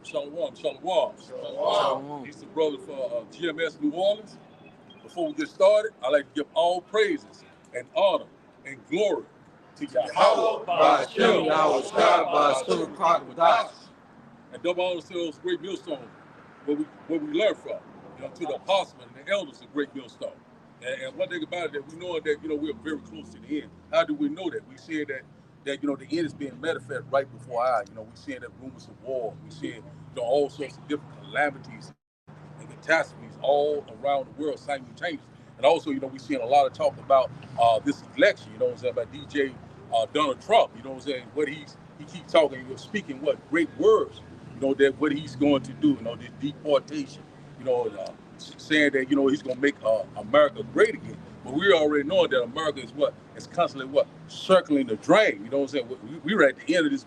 Shalom, shalom. Shalom. He's the brother for GMS New Orleans. Before we get started, I'd like to give all praises and honor and glory to Yahweh, Ba'ashem, Yahweh, Ba'ashem, Ba'ashem, and double honor to those great millstones where we learn from. To the apostles and the elders of great millstone. And one thing about it, that we know that we're very close to the end. How do we know that? We see that the end is being manifested right before our eyes. We see that rumors of war. We see all sorts of different calamities and catastrophes all around the world simultaneously. And also, we seeing a lot of talk about this election. About DJ Donald Trump. What he keeps talking, speaking what great words. That what he's going to do. The deportation. Saying that he's going to make America great again. But we already know that America is it's constantly circling the drain. We're at the end of this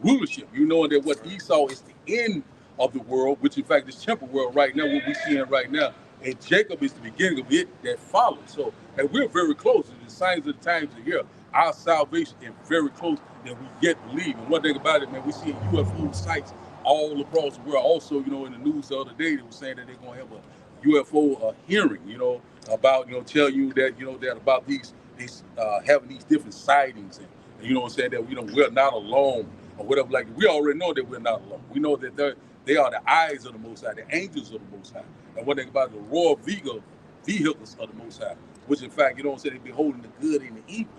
rulership. That what Esau is the end of the world, which in fact is temporal world right now, what we're seeing right now. And Jacob is the beginning of it that follows. So, and we're very close. The signs of the times are here. Our salvation is very close, and we yet believe. And one thing about it, man, we see UFO sites all across the world. Also, in the news the other day, they were saying that they're going to have a UFO hearing, about, tell you that, that about these having these different sightings, and saying that, we're not alone or whatever. Like, we already know that we're not alone. We know that they are the eyes of the Most High, the angels of the Most High. And one thing about the royal vehicles of the Most High, which in fact, they be holding the good and the evil,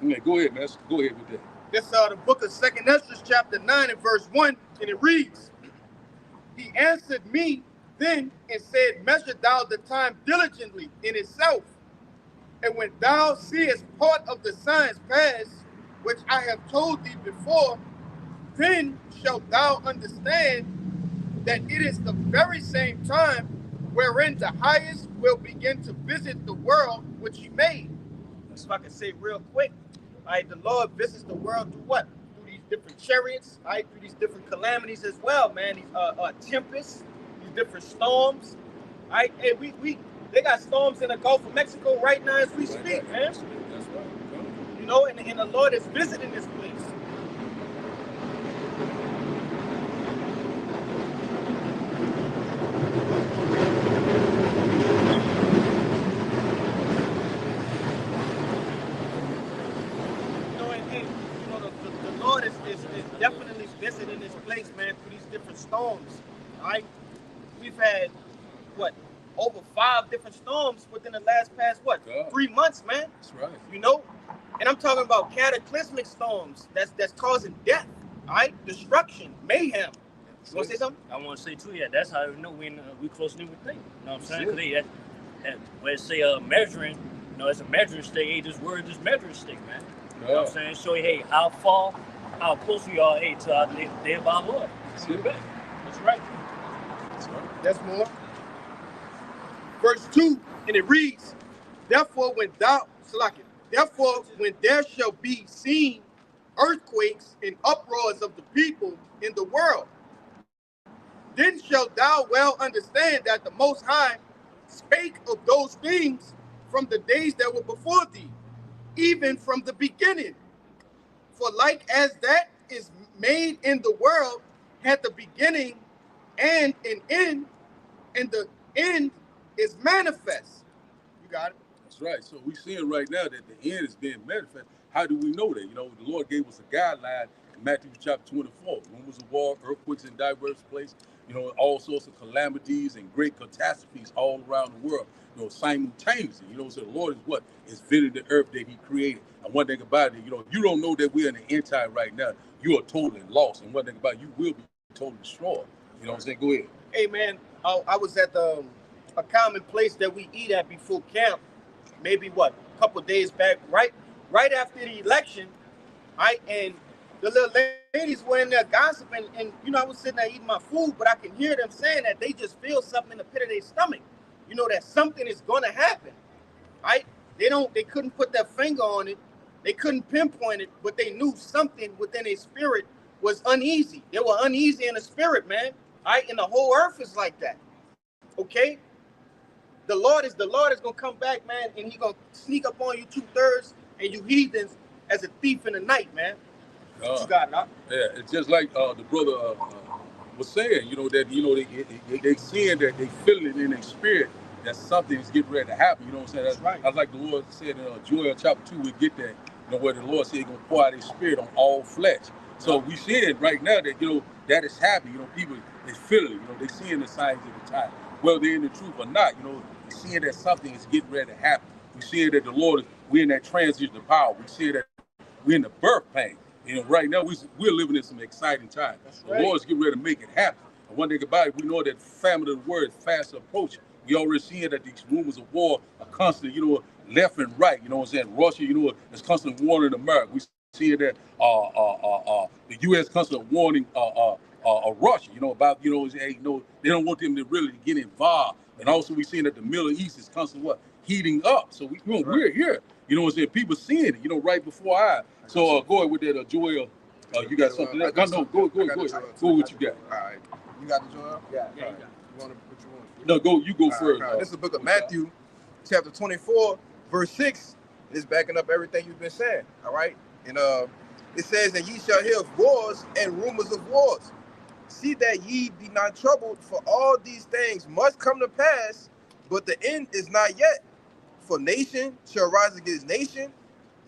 Yeah, go ahead, man. Go ahead with that. This the book of 2nd Esdras, chapter 9 and verse 1, and it reads, He answered me then and said, Measure thou the time diligently in itself, and when thou seest part of the signs pass, which I have told thee before, then shalt thou understand that it is the very same time wherein the highest will begin to visit the world which he made. So if I can say real quick, the Lord visits the world through what? Through these different chariots, through these different calamities as well, man. These tempests, these different storms. Hey, they got storms in the Gulf of Mexico right now as we speak, man. That's right. And the Lord is visiting this place. The Lord is definitely visiting this place, man, through these different storms. We've had over 5 different storms within the past 3 months, man. That's right. And I'm talking about cataclysmic storms that's causing death, destruction, mayhem. You want to say something? I want to say too, that's how we know we closely with things. You know what I'm saying? When they say measuring, it's a measuring stick. This word is measuring stick, man. You know what I'm saying? Show you, how close we are, to our day of our Lord. That's right. That's more. Verse 2, and it reads, Therefore, when there shall be seen earthquakes and uproars of the people in the world, then shalt thou well understand that the Most High spake of those things from the days that were before thee, even from the beginning. For like as that is made in the world had the beginning and an end, and the end is manifest. You got it? That's right. So we're seeing right now that the end is being manifest. How do we know that? The Lord gave us a guideline in Matthew chapter 24. Rumors of war, earthquakes in diverse places, all sorts of calamities and great catastrophes all around the world, simultaneously. So the Lord is visiting the earth that he created. And one thing about it, if you don't know that we're in the end time right now, you are totally lost. And one thing about it, you will be totally destroyed. You know what I'm saying? Go ahead. Hey, man, I was at a common place that we eat at before camp, maybe a couple of days back, right after the election, and the little ladies were in there gossiping, and I was sitting there eating my food, but I can hear them saying that they just feel something in the pit of their stomach, that something is going to happen, They couldn't put their finger on it, they couldn't pinpoint it, but they knew something within their spirit was uneasy. They were uneasy in the spirit, man, and the whole earth is like that, okay? The Lord is gonna come back, man, and he gonna sneak up on you 2/3 and you heathens as a thief in the night, man. You got it, huh? Yeah, it's just like the brother was saying, they seeing that, they feeling it in their spirit that something is getting ready to happen. You know what I'm saying? That's right. That's like the Lord said in Joel chapter 2, we get that, where the Lord said He's going to pour out His Spirit on all flesh. So we see it right now that, that is happening. People, they feel it. They seeing the signs of the time. Whether they're in the truth or not, they're seeing that something is getting ready to happen. We see that the Lord, we're in that transition of power. We see that we're in the birth pain. Right now we're living in some exciting times. The Lord's getting ready to make it happen. And one thing about it, we know that the famine of the word is fast approaching. We already seeing that these rumors of war are constantly, left and right. You know what I'm saying? Russia, is constantly warning America. We see that the U.S. constantly warning Russia, about, hey, they don't want them to really get involved. And also we seeing that the Middle East is constantly heating up. So we're here. You know what I'm saying? People seeing it, right before our eyes. So go ahead with that, Joel. You got something? No, go what you got. All right. You got the Joel? Yeah. You want to put you on? No, you go first. Right. This is the book of Matthew, chapter 24, verse 6. It's backing up everything you've been saying. All right. And it says, and ye shall hear of wars and rumors of wars. See that ye be not troubled, for all these things must come to pass, but the end is not yet. For nation shall rise against nation,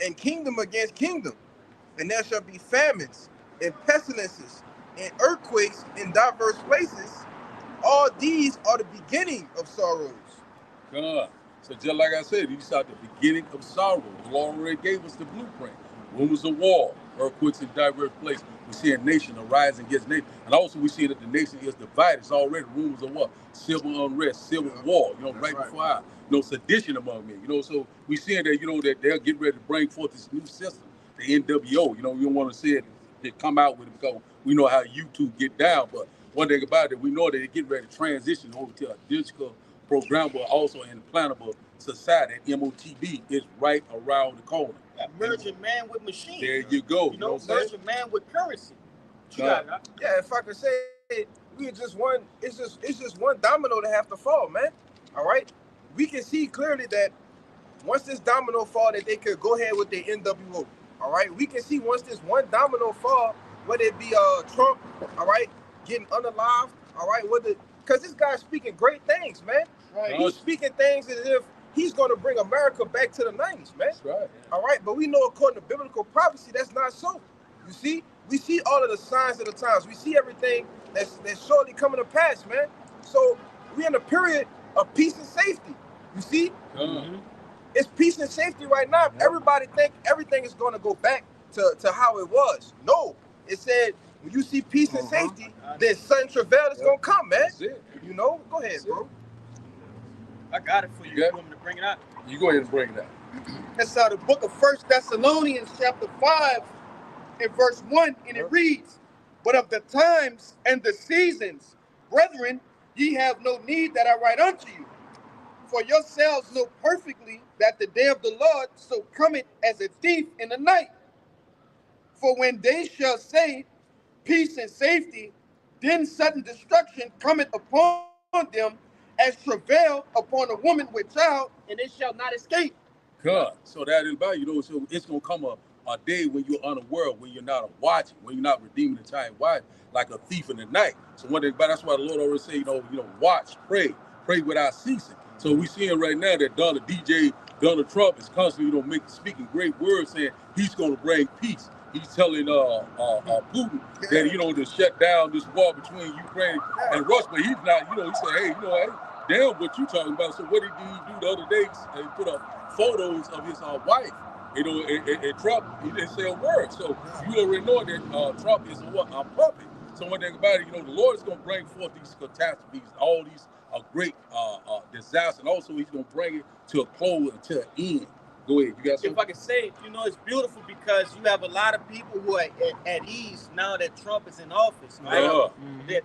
and kingdom against kingdom. And there shall be famines, and pestilences, and earthquakes in diverse places. All these are the beginning of sorrows. God. So just like I said, these are the beginning of sorrows. The Lord already gave us the blueprint. Rumors of war, earthquakes in diverse places. We see a nation arising against nation. And also we see that the nation is divided. It's already rumors of what? Civil unrest, civil war, right before our, sedition among men. So we seeing that, that they're getting ready to bring forth this new system, the NWO. We don't want to see it come out with it because we know how YouTube get down. But one thing about it, we know that they're getting ready to transition over to a digital programmable, also implantable society. MOTB is right around the corner. Merging man with machine. There you go. Merging man with currency. Yeah, if I could say, it's just one domino to have to fall, man. All right, we can see clearly that once this domino fall, that they could go ahead with their NWO. All right, we can see once this one domino fall, whether it be Trump, all right, getting unalived, all right, because this guy's speaking great things, man. Right. He's speaking things as if he's going to bring America back to the 90s, man. That's right. All right, but we know according to biblical prophecy, that's not so. You see, we see all of the signs of the times. We see everything that's surely coming to pass, man. So we're in a period of peace and safety. You see, it's peace and safety right now. Yeah. Everybody think everything is going to go back to how it was. No, it said when you see peace and safety, then sudden travail is going to come, man. Go ahead, bro. I got it for you. You want me to bring it out? You go ahead and bring it out. That's the book of 1 Thessalonians chapter 5 and verse 1, and it reads, but of the times and the seasons, brethren, ye have no need that I write unto you. For yourselves know perfectly that the day of the Lord so cometh as a thief in the night. For when they shall say peace and safety, then sudden destruction cometh upon them as travail upon a woman with child, and it shall not escape. God. So that is about, so it's going to come a day when you're unaware, when you're not watching, when you're not redeeming the time, watch like a thief in the night. So one thing about that's why the Lord always say, watch, pray without ceasing. So we seeing right now that Donald Trump is constantly, speaking great words, saying he's going to bring peace. He's telling Putin that, to shut down this war between Ukraine and Russia, but he's not, he said, hey, damn what you talking about. So what did he do the other day? He put up photos of his wife, and Trump, he didn't say a word. So you already know that Trump is a puppet. So one thing about it, the Lord is going to bring forth these catastrophes, all these great disasters, and also he's going to bring it to a close and to an end. Go ahead. You got something? If I can say, it's beautiful because you have a lot of people who are at ease now that Trump is in office. Right?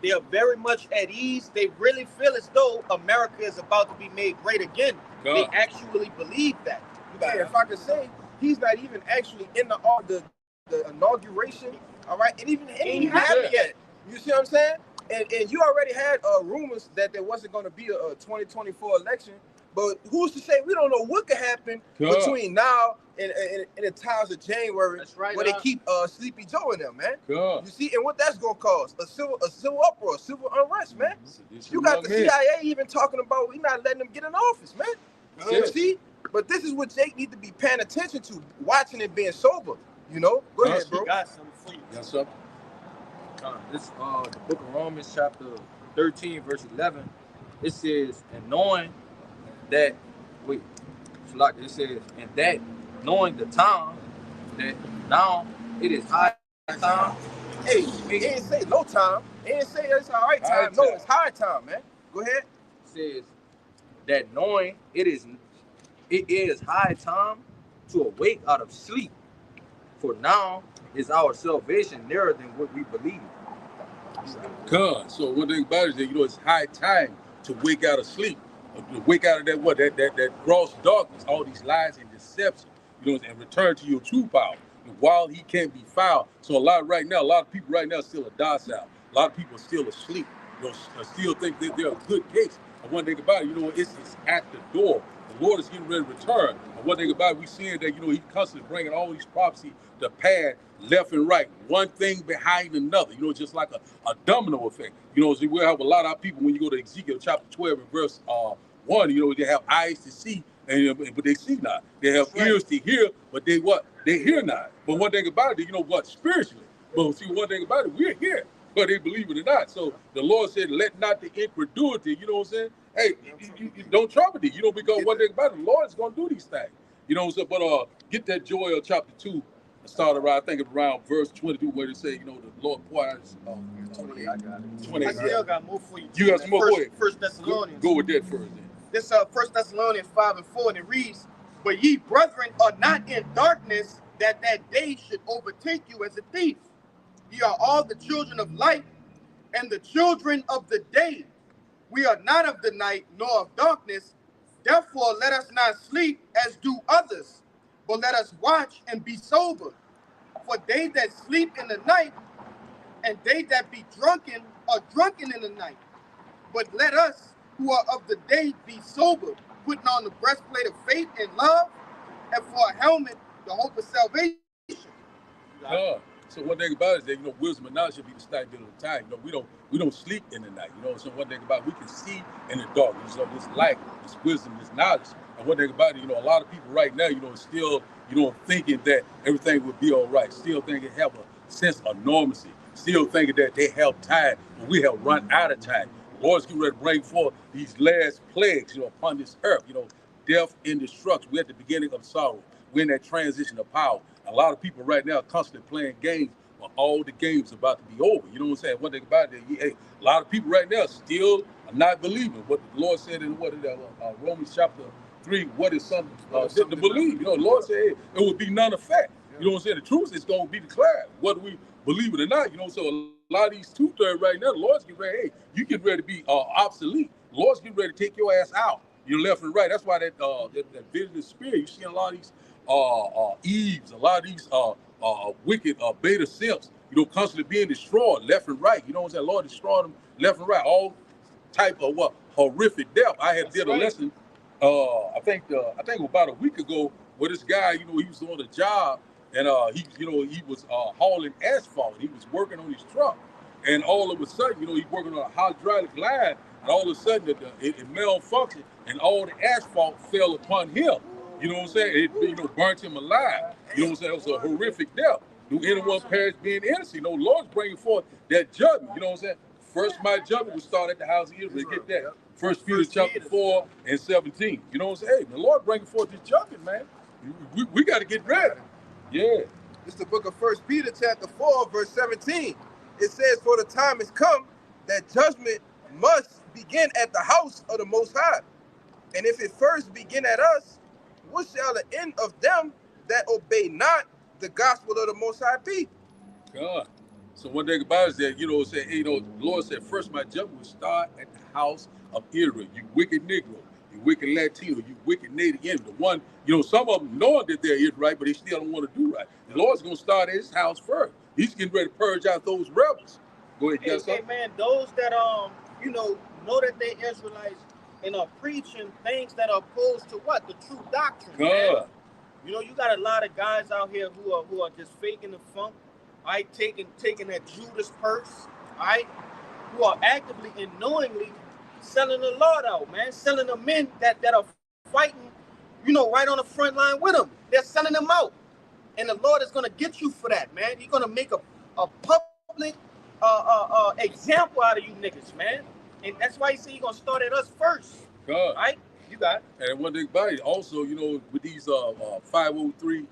They are very much at ease. They really feel as though America is about to be made great again. They actually believe that. If I could say, he's not even actually in the inauguration. All right, and even ain't happened yet. You see what I'm saying? And you already had rumors that there wasn't going to be a 2024 election. But who's to say? We don't know what could happen between now in the times of January, That's right, where they keep Sleepy Joe in them, man. God. You see, and what that's gonna cause a civil uproar, civil unrest, man. You got the CIA even talking about we not letting them get in office, man. You see, but this is what Jake need to be paying attention to, watching and being sober. You know, go ahead, bro. Got something for you. Yes, sir. This the book of Romans, chapter 13, verse 11. It says, and knowing that, it says, and that knowing the time, that now it is high time. Hey, it didn't say no time. It didn't say it's all right time. No, it's high time, man. Go ahead. It says that knowing it is high time to awake out of sleep. For now is our salvation nearer than what we believe. God. So one thing about it is that, you know, it's high time to wake out of sleep. To wake out of that gross darkness, all these lies and deception, you know, and return to your true power. And while he can't be found. So a lot of people right now still are docile. A lot of people are still asleep. You know, still think that they're a good case. And one thing about it, you know, it's at the door. The Lord is getting ready to return. And one thing about it, we seeing that, you know, he's constantly bringing all these prophecies to pass left and right, one thing behind another, you know, just like a domino effect. You know, so we'll have a lot of people when you go to Ezekiel chapter 12 and verse 1, you know, they have eyes to see, but they see not. They have ears to hear, but they hear not. But one thing about it, you know what, spiritually. But see, one thing about it, we're here, but they believe it or not. So the Lord said, let not the incredulity, you know what I'm saying? Hey, you don't trouble it, you know, because one thing about it, the Lord is going to do these things. You know what I'm saying? But get that Joel chapter 2. Start around, I think around verse 22, where they say, you know, the Lord poured out 28. I got it. 28. I still got more for you. You got some more for it. First Thessalonians. Go with that first then. This First Thessalonians 5 and 4, and it reads, but ye brethren are not in darkness, that day should overtake you as a thief. Ye are all the children of light and the children of the day. We are not of the night nor of darkness. Therefore let us not sleep as do others, but let us watch and be sober. For they that sleep in the night and they that be drunken are drunken in the night. But let us who are of the day be sober, putting on the breastplate of faith and love, and for a helmet, the hope of salvation. So one thing about it is that, you know, wisdom and knowledge should be the study of the time. You know, we don't sleep in the night. You know, so one thing about it, we can see in the dark. So this light, this wisdom, this knowledge. And one thing about it, you know, a lot of people right now, you know, still, you know, thinking that everything will be all right. Still thinking have a sense of normalcy. Still thinking that they have time, but we have run out of time. The Lord's getting ready to bring forth these last plagues, you know, upon this earth. You know, death and destruction. We're at the beginning of sorrow. We're in that transition of power. A lot of people right now are constantly playing games, but all the games are about to be over. You know what I'm saying? One thing about it, hey, a lot of people right now still are not believing what the Lord said in Romans chapter 3. What is something to believe? You know, the Lord said, hey, it would be none effect. You know what I'm saying? The truth is going to be declared, whether we believe it or not. You know, so a lot of these two-thirds right now, the Lord's getting ready, hey, you get ready to be obsolete. The Lord's getting ready to take your ass out. You're left and right. That's why that vision spirit, you see a lot of these Eves, a lot of these wicked beta simps, you know, constantly being destroyed left and right. You know what I'm saying? Lord destroyed them left and right. All type of horrific death. I had did a lesson, I think about a week ago, where this guy, you know, he was on a job and he was hauling asphalt. He was working on his truck, and all of a sudden, you know, he's working on a hydraulic line, and all of a sudden it malfunctioned, and all the asphalt fell upon him. You know what I'm saying? It, you know, burnt him alive. You know what I'm saying? It was a horrific death. Do anyone perish being innocent? You know, the Lord's bringing forth that judgment. You know what I'm saying? First, my judgment will start at the house of Israel. Get that? First Peter chapter 4 and 17. You know what I'm saying? Hey, the Lord bringing forth this judgment, man. We got to get ready. Yeah. It's the book of First Peter chapter 4, verse 17. It says, for the time is come that judgment must begin at the house of the Most High. And if it first begin at us, what shall the end of them that obey not the gospel of the Most High be? God. So one thing about it is that, you know, say, hey, you know, the Lord said, first my judgment will start at the house of Israel. You wicked Negro, you wicked Latino, you wicked Native Indian. The one, you know, some of them knowing that they're Israelite, but they still don't want to do right. The Lord's going to start at his house first. He's getting ready to purge out those rebels. Go ahead, hey, man, those that, you know that they're Israelites and are preaching things that are opposed to what? The true doctrine. God. You know, you got a lot of guys out here who are just faking the funk, all right, taking that Judas purse, all right, who are actively and knowingly selling the Lord out, man, selling the men that are fighting, you know, right on the front line with them. They're selling them out. And the Lord is going to get you for that, man. He's going to make a public example out of you niggas, man. And that's why he said he's going to start at us first. God. Right? You got it. And one thing about it, also, you know, with these 503C,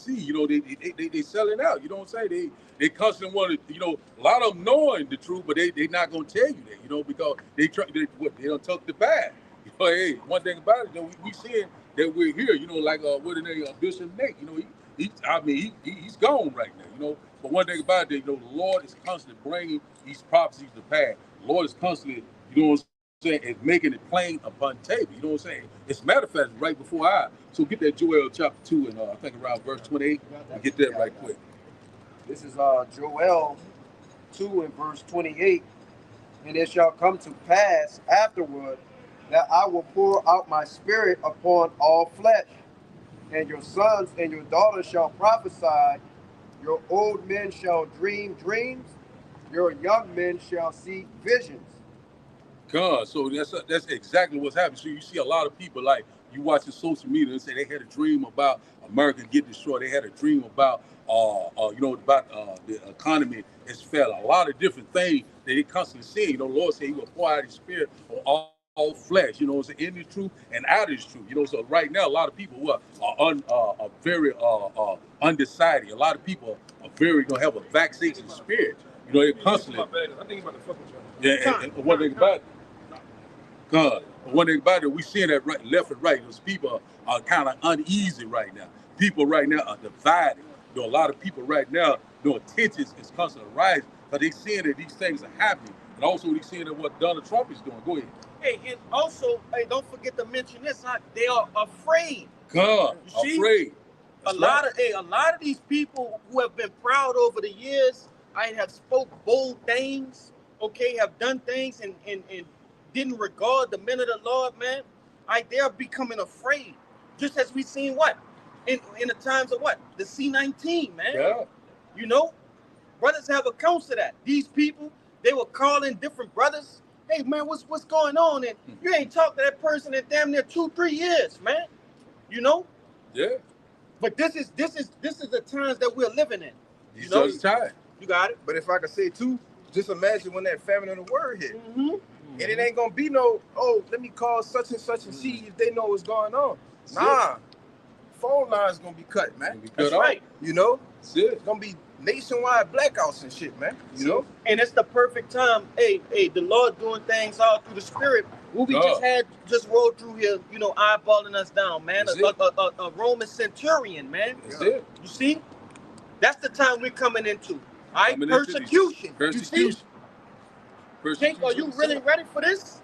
you know, they selling out. You know what I'm saying? They constantly want to, you know, a lot of them knowing the truth, but they not gonna tell you that, you know, because they don't tuck the bag. You know, hey, one thing about it, you know, we seeing that we're here. You know, like what the name Bishop Nate. You know, he's gone right now. You know, but one thing about it, you know, the Lord is constantly bringing these prophecies to pass. The Lord is constantly, you know what I'm saying, and making it plain upon table. You know what I'm saying? It's matter of fact, right before I. So get that Joel chapter 2 and I think around verse 28. And get that right quick. This is Joel 2 and verse 28. And it shall come to pass afterward that I will pour out my spirit upon all flesh, and your sons and your daughters shall prophesy, your old men shall dream dreams, your young men shall see visions. God, so that's exactly what's happening. So you see a lot of people, like, you watching social media and say they had a dream about America getting destroyed. They had a dream about you know, about the economy has failed. A lot of different things that they constantly see. You know, the Lord said he will pour out his spirit on all flesh, you know, it's in the truth and out of the truth. You know, so right now a lot of people who are very undecided. A lot of people are very gonna have a vexation spirit. You know, they constantly. I think about the fucking job. Yeah, and one thing about it, God, one thing about it, we seeing that right, left and right. Those people are kind of uneasy right now. People right now are divided. You know, a lot of people right now, you know, attention is constantly rising, but they seeing that these things are happening, and also they seeing that what Donald Trump is doing. Go ahead. Hey, and also, hey, don't forget to mention this. They are afraid. God, You see? afraid. A lot of these people who have been proud over the years, have spoke bold things, okay, have done things and didn't regard the men of the Lord, man. They are becoming afraid. Just as we seen what? In the times of what? The C-19, man. Yeah. You know? Brothers have accounts of that. These people, they were calling different brothers. Hey man, what's going on? And you ain't talked to that person in damn near 2-3 years, man. You know? Yeah. But this is the times that we're living in. You know, it's time. You got it. But if I could say too, just imagine when that famine of the word hit. Mm-hmm. And it ain't gonna be no, oh, let me call such and such and see if they know what's going on. Nah. Phone lines gonna be cut, man. That's right. You know? It's gonna be nationwide blackouts and shit, man. You know? And it's the perfect time. Hey, the Lord doing things all through the Spirit. What we just rolled through here, you know, eyeballing us down, man. A Roman centurion, man. That's it. You see? That's the time we're coming into. All right? Persecution. Persecution. Jake, are you really ready for this?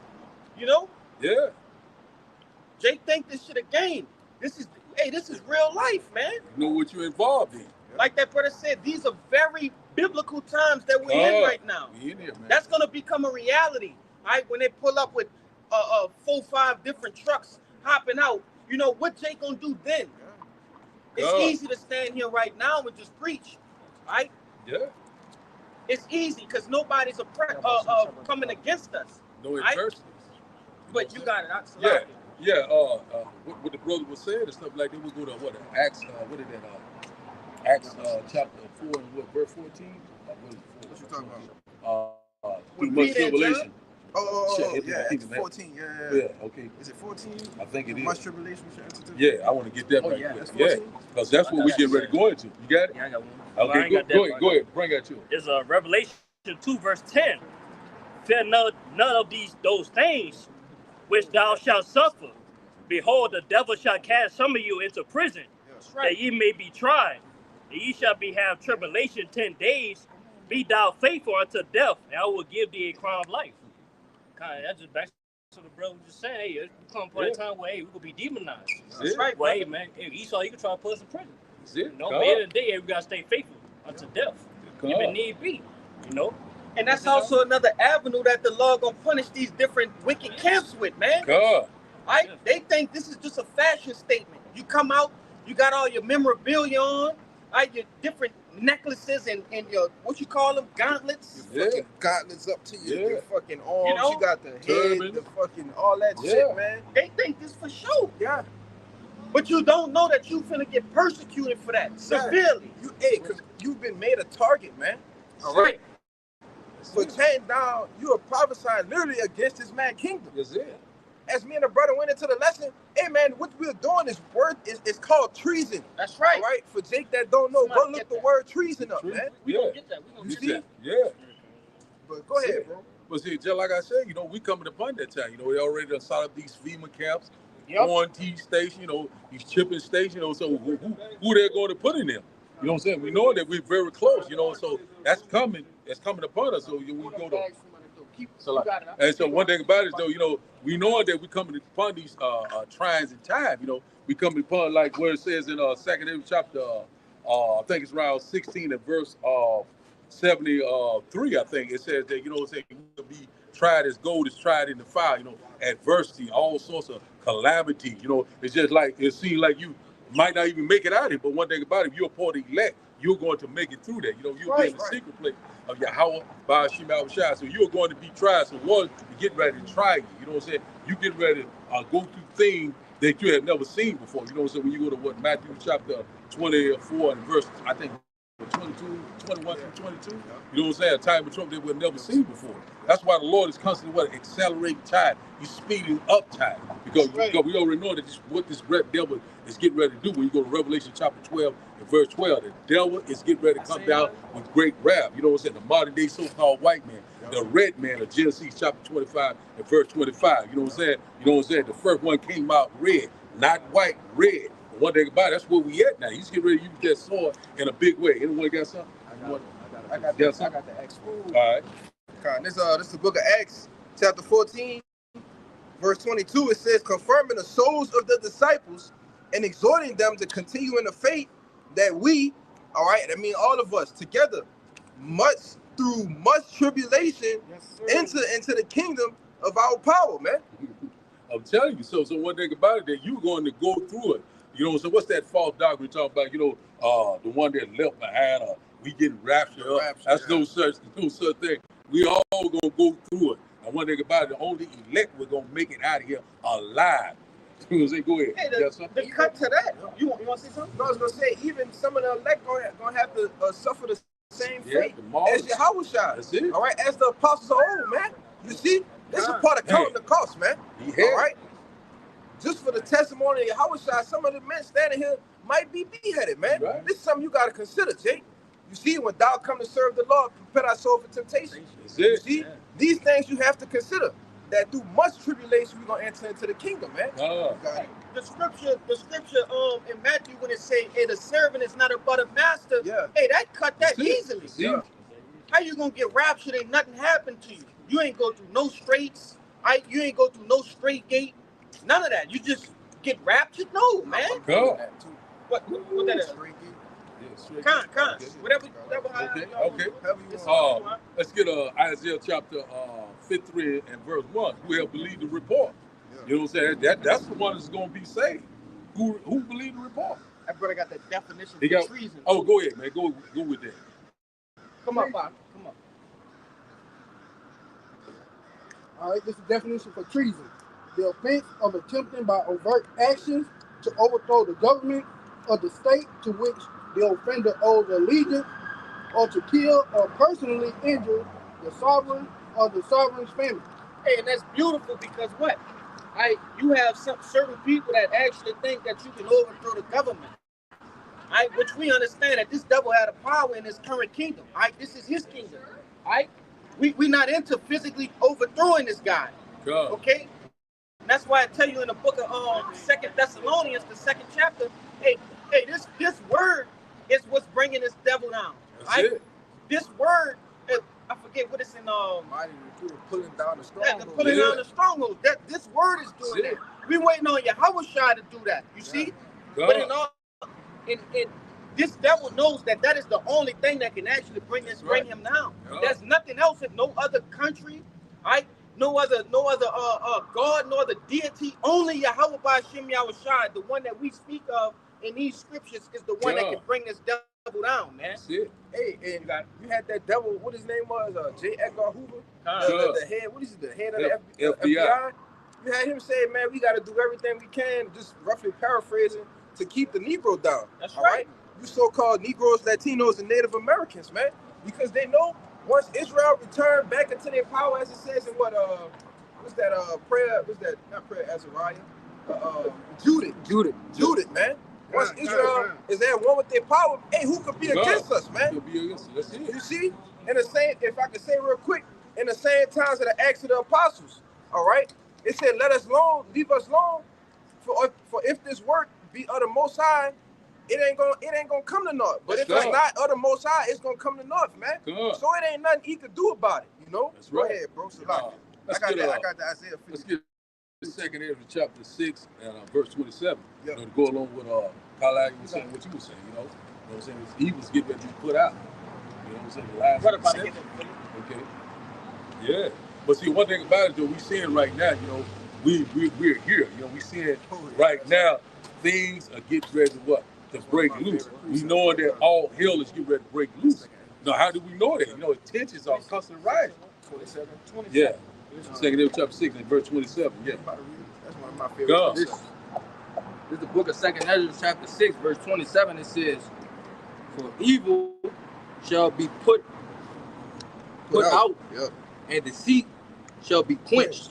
You know? Yeah. Jake think this shit a game. This is real life, man. You know what you're involved in. Like that brother said, these are very biblical times that we're in right now. We in here, man. That's gonna become a reality. All right, when they pull up with 4-5 different trucks hopping out, you know what Jake gonna do then? It's easy to stand here right now and just preach, right? Yeah. It's easy because nobody's coming against us. No adversity. But you got it. Yeah. Yeah. What the brother was saying and stuff like that. We go to Acts. What is that? Acts chapter 4 and what, verse 14. What you talking about? Through much tribulation. Yeah, Acts 14. Yeah. Okay. Is it 14? I think it is. Much tribulation. Yeah, I want to get that right quick. Yeah, because that's what we get ready to go into. You got it? Yeah, I got one. Okay, go ahead. Bring that to it. It's Revelation 2 verse 10. Fear none of those things which thou shalt suffer. Behold, the devil shall cast some of you into prison, that ye may be tried. And ye shall have tribulation 10 days. Be thou faithful unto death, and I will give thee a crown of life. Kind of, that's just back to the brother just saying, hey, it's come a time where, hey, we're going to be demonized. That's right, well, hey, man, hey, Esau, you can try to put us in prison. That's it. You know, but at the end of the day, we got to stay faithful unto death. Even need be, you know. And that's also another avenue that the Lord gonna punish these different wicked camps with, man. God. They think this is just a fashion statement. You come out, You got all your memorabilia on, your different necklaces and your, what you call them, gauntlets. Your fucking gauntlets up to your fucking arms. You know? You got the head, Turban. the fucking, all that shit, man. They think this for show. Yeah. But you don't know that you finna get persecuted for that severely. Because you've been made a target, man. All right. So chain down, you are prophesying literally against this mad kingdom. That's it. As me and the brother went into the lesson, hey man, what we're doing is it's called treason. That's right. All right. For Jake that don't know, Somebody go look get the that. word treason up, man. We Yeah. gonna get that. We gonna You get see? that. Yeah. But go ahead, bro. But see, just like I said, you know, we coming upon that time. You know, they already done set up these FEMA camps, Yep. quarantine station, you know, these chipping stations, you know, so who they're going to put in them? You know what I'm saying? We know that we're very close, you know, so that's coming upon us. So we go to and so one thing about it, though, you know, we know that we coming upon these trials and times, you know, we coming upon like where it says in 2nd chapter, I think it's around 16 and verse 73, I think it says that, you know, saying will be tried as gold is tried in the fire, you know, adversity, all sorts of calamity, you know, it's just like, it seems like you might not even make it out of it, but one thing about it, if you're a part of the elect, you're going to make it through that, you know, you'll be in the secret place of Yahweh by Hashem Yahushua, so you're going to be tried, so one, you get ready to try you, you know what I'm saying, you get ready to go through things that you have never seen before, you know what I'm saying, when you go to Matthew chapter 24 and verse, I think, 22, 21 through 22. You know what I'm saying? A time of trouble that we've never seen before. That's why the Lord is constantly accelerating time. He's speeding up time. Because we already know that what this devil is getting ready to do. When you go to Revelation chapter 12 and verse 12, the devil is getting ready to come down with great wrath. You know what I'm saying? The modern day so-called white man, the red man of Genesis chapter 25 and verse 25. You know what I'm saying? You know what I'm saying? The first one came out red, not white, red. One thing about it, that's where we at now. He's getting ready to use that sword in a big way. Anyone got something? I got the Acts. All right. This is the book of Acts, chapter 14, verse 22. It says, confirming the souls of the disciples and exhorting them to continue in the faith that we, all right, I mean all of us together, through much tribulation, into the kingdom of our power, man. I'm telling you. So one thing about it, that you're going to go through it. You know, so what's that false doctrine talking about? You know, the one that left behind, we getting raptured up. That's no such thing. We all gonna go through it. And one thing about it, the only elect we're gonna make it out of here alive. You know what I'm saying? Go ahead. Hey, the cut to that. You want to say something? No, I was gonna say even some of the elect gonna have to suffer the same fate as Yahushua. That's it. All right, as the apostles of old, man. You see, this is part of counting the cost, man. All right. Just for the testimony of Yahushua, some of the men standing here might be beheaded, man. Right. This is something you got to consider, Jake. You see, when thou come to serve the Lord, prepare our soul for temptation. You see, these things you have to consider. That through much tribulation, we're going to enter into the kingdom, man. The scripture in Matthew, when it say, hey, the servant is not above the master, hey, that cut that easily. Yeah. How you going to get raptured and nothing happened to you? You ain't go through no straits. You ain't go through no straight gate. None of that. You just get raptured? No, man. What that is? Con. Whatever. Okay. Let's get Isaiah chapter 53 and verse 1. Who have believed the report? You know what I'm saying? That's the one that's going to be saved. Who believed the report? That brother got the definition for treason. Oh, go ahead, man. Go with that. Come on, Bob. Come on. All right, this is the definition for treason. The offense of attempting by overt actions to overthrow the government of the state to which the offender owes allegiance, or to kill or personally injure the sovereign or the sovereign's family. Hey, and that's beautiful because what? You have some certain people that actually think that you can overthrow the government. Which we understand that this devil had a power in his current kingdom. This is his kingdom. We not into physically overthrowing this guy. Okay? And that's why I tell you in the book of 2 Thessalonians, the 2nd chapter, hey, this word is what's bringing this devil down. This word, I forget what it's in. Pulling down the stronghold. Pulling down the stronghold. This word is doing that. We waiting on Yahushua to do that. You see? But in this devil knows that is the only thing that can actually bring him down. There's nothing else in no other country, no other God, no other deity. Only Yahweh by Hashem Yahushua, the one that we speak of, in these scriptures is the one that can bring this devil down, man. That's it. Hey, and you had that devil, what his name was, J. Edgar Hoover, the head, what is it, the head of the FBI? You had him say, man, we got to do everything we can, just roughly paraphrasing, to keep the Negro down. That's right. You so-called Negroes, Latinos, and Native Americans, man, because they know once Israel returned back into their power, as it says in what's that prayer? What's that? Not prayer, Azariah. Judith, man. Once Israel is at one with their power, hey, who could be against us, man? Could be against us. That's it. You see, in the same, if I could say real quick, in the same times of the Acts of the Apostles, all right, it said, "Let us alone, leave us alone, for if this work be of the Most High, it ain't gonna come to naught. But if it's not of the Most High, it's gonna come to naught, man. So it ain't nothing he could do about it, you know." That's right. Go ahead, bro. I got the Isaiah 50. Let's get the second Ezra chapter 6 and verse 27. You know, to go along with Kyle was saying what you were saying, you know what I'm saying? He was getting ready to be put out. You know what I'm saying? The last okay. Yeah. But see, one thing about it, though, we seeing right now, you know, we're here. You know, we seeing right now things are getting ready to what? To break loose. We know that all hell is getting ready to break loose. Now, how do we know that? You know, tensions are constantly rising. 27. Yeah. Second Ezra chapter 6 and verse 27. Yeah. That's one of my favorite. This is the book of Second Ezra chapter 6, verse 27. It says, "For evil shall be put out, and deceit shall be quenched."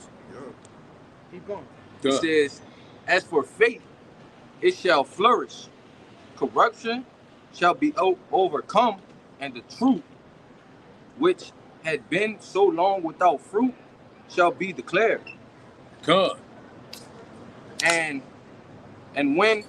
Keep going. It says, "As for faith, it shall flourish. Corruption shall be overcome, and the truth, which had been so long without fruit, shall be declared." God. And when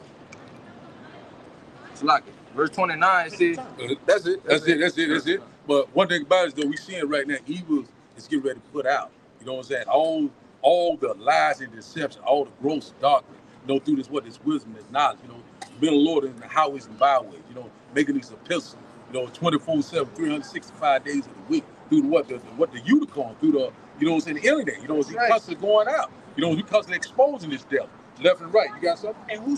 it's like verse 29 says, That's it. But one thing about it is that we seeing right now, evil is getting ready to put out. You know what I'm saying? All the lies and deception, all the gross darkness, you know, through this wisdom, this knowledge, you know, being a Lord in the highways and byways, you know, making these epistles, you know, 24/7, 365 days of the week, through the unicorn, through the, you know what I'm saying, the internet, you know, it's constantly going out. You know, we constantly exposing this devil, left and right. You got something? And who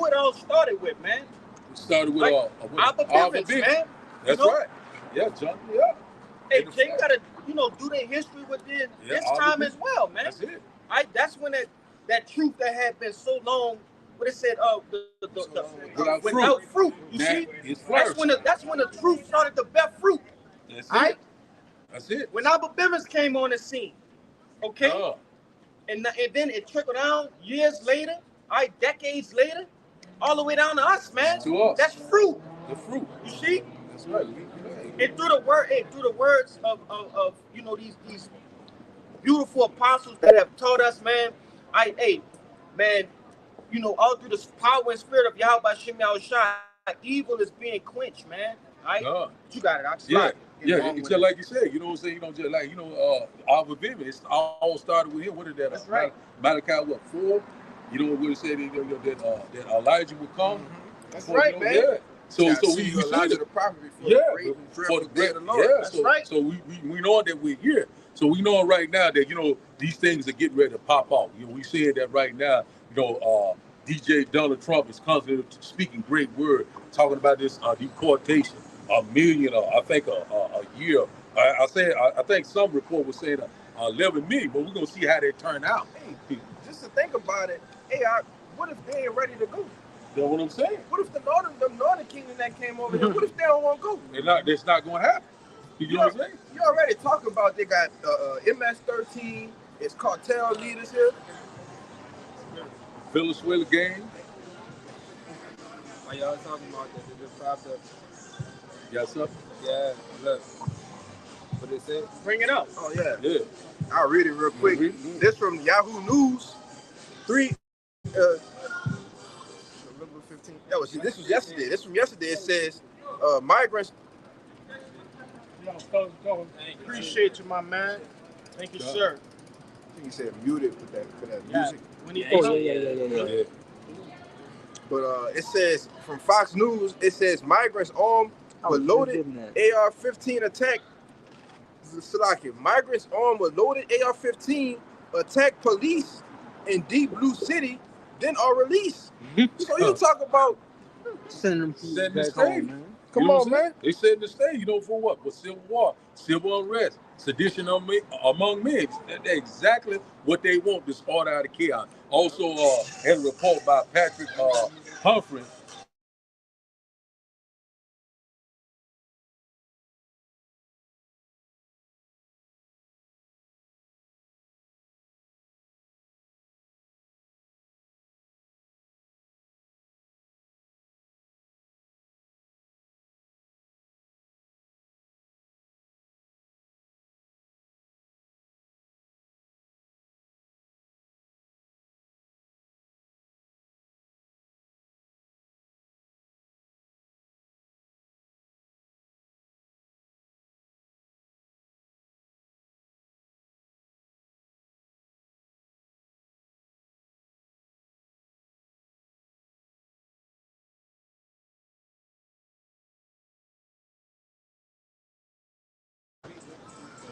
it all started with, man? It started with Abba Bivens, man. That's right. Yeah, John. Yeah. Hey, they gotta, you know, do their history within this time as well, man. That's it. That's when that truth that had been so long, what it said, without fruit. You see, that's when the truth started to bear fruit. That's it. Right? That's it. When Abba Bivens came on the scene, okay, and then it trickled down years later, decades later, all the way down to us, man. To us. That's fruit. The fruit. You see? That's right. And through the words of you know these beautiful apostles that have taught us, man. Man, you know, all through the power and spirit of Yahweh Shem Yahushua, evil is being quenched, man. Right? You got it. Yeah, just like you said, you know what I'm saying? You know, just like, you know, Abba Bivens, it's all started with him. What is that? That's right. Malachi, 4? You know what it said that Elijah would come? Mm-hmm. That's right, man. Yeah. So we Elijah the prophet before the great Lord. Yeah, that's right. So we know that we're here. So we know right now that, you know, these things are getting ready to pop off. You know, we seeing that right now, you know, DJ Donald Trump is constantly speaking great word, talking about this deportation, 1 million, I think a year. I think some report was saying 11 million, but we're gonna see how they turn out. Hey, just to think about it, what if they ain't ready to go? That's what I'm saying. What if the northern kingdom that came over here? What if they don't want to go? That's not gonna happen. You know what I'm saying? You already talking about they got MS-13. It's cartel leaders here. Venezuela gang. Why y'all talking about that? They just popped up. You got something? Yeah, look. What they say? Bring it up. Oh, yeah. Yeah. I'll read it real quick. This from Yahoo News. November 15th. This was yesterday. This from yesterday. It says migrants. Appreciate you, my man. Thank you, sir. I think he said muted for that music. Yeah. But it says from Fox News, it says migrants armed with loaded AR-15 attack. Migrants armed with loaded AR-15 attack police in Deep Blue City then are released. So you talk about Sending them Setting the back stage. home, man. Come You know on, what I'm saying? man. They setting the stage, you know, for what? For civil war, civil unrest, sedition among men. That's exactly what they want to start out of chaos. Also, had a report by Patrick Humphrey.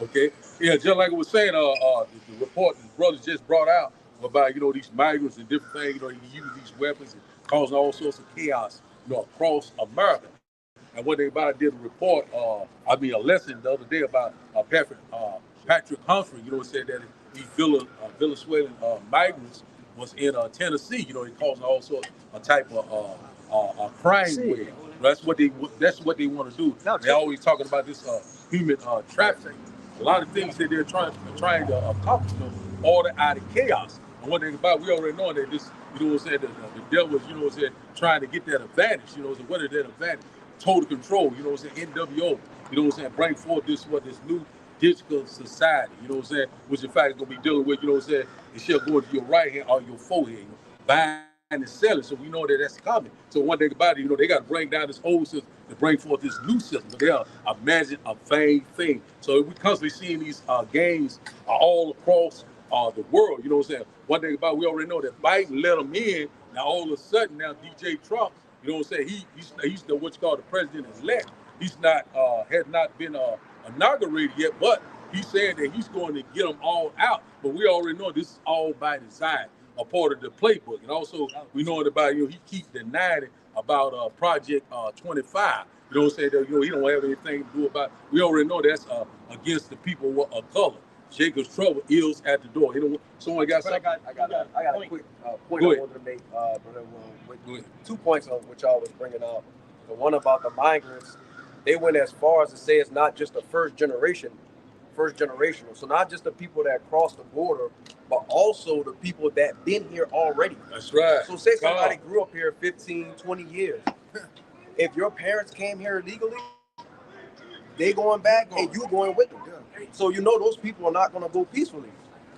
Okay, yeah, just like I was saying, the report the brothers just brought out about these migrants and different things. He use these weapons and causing all sorts of chaos, across America. And what they about did a report, a lesson the other day about Patrick Humphrey. Said that these Venezuelan migrants was in Tennessee. They causing all sorts of type of crime wave. That's what they want to do. They always talking about this human trafficking. A lot of things that they're trying to accomplish, order out of chaos. And one thing about we already know that this, the devil is, trying to get that advantage. What is that advantage? Total control. NWO. Bring forth this new digital society. Which in fact is gonna be dealing with. It shall go into your right hand or your forehead. Buying and selling. So we know that that's coming. So one thing about it, they got to bring down this old system to bring forth this new system. But they are imagine a vain thing. So we constantly seeing these gangs all across the world. One thing about it, we already know that Biden let them in. Now all of a sudden, now DJ Trump, he's the what you call the president-elect. He's not has not been inaugurated yet, but he's saying that he's going to get them all out. But we already know this is all by design, a part of the playbook. And also we know about, he keeps denying it about Project 25. That, he don't have anything to do about it. We already know that's against the people of color. Jacob's trouble is at the door. Someone got something? I got a quick point I wanted to make, Brother Will, with 2 points on what y'all was bringing out. The one about the migrants, they went as far as to say it's not just the first generational. So not just the people that crossed the border, but also the people that been here already. That's right. So say somebody grew up here 15, 20 years. If your parents came here illegally, they going back and you going with them. So those people are not going to go peacefully.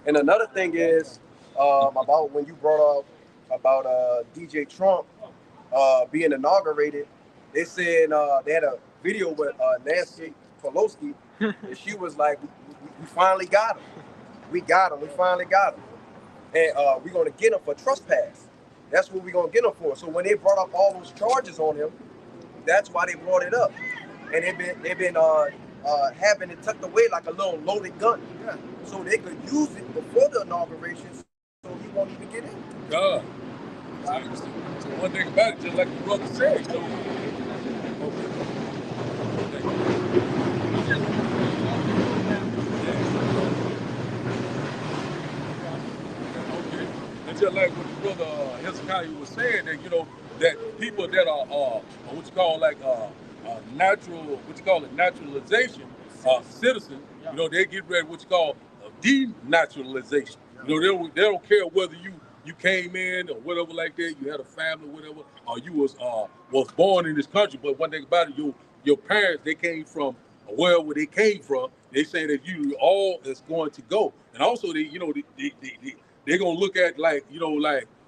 And another thing is about when you brought up about DJ Trump being inaugurated, they said they had a video with Nancy Pelosi, and she was like, we finally got him. We finally got him. And we're going to get him for trespass. That's what we're going to get him for. So when they brought up all those charges on him, that's why they brought it up. And they've been having it tucked away like a little loaded gun. Yeah. So they could use it before the inauguration so he won't even get in. God. So one thing about it, just like the brother said, And just like what the brother Hezekiah was saying, that that people that are what you call naturalization citizen, they get ready what you call denaturalization. They don't care whether you came in or whatever like that, you had a family, whatever, or you was born in this country. But one thing about it, your parents, they came from wherever they came from. They say that you all is going to go, and also they're gonna look at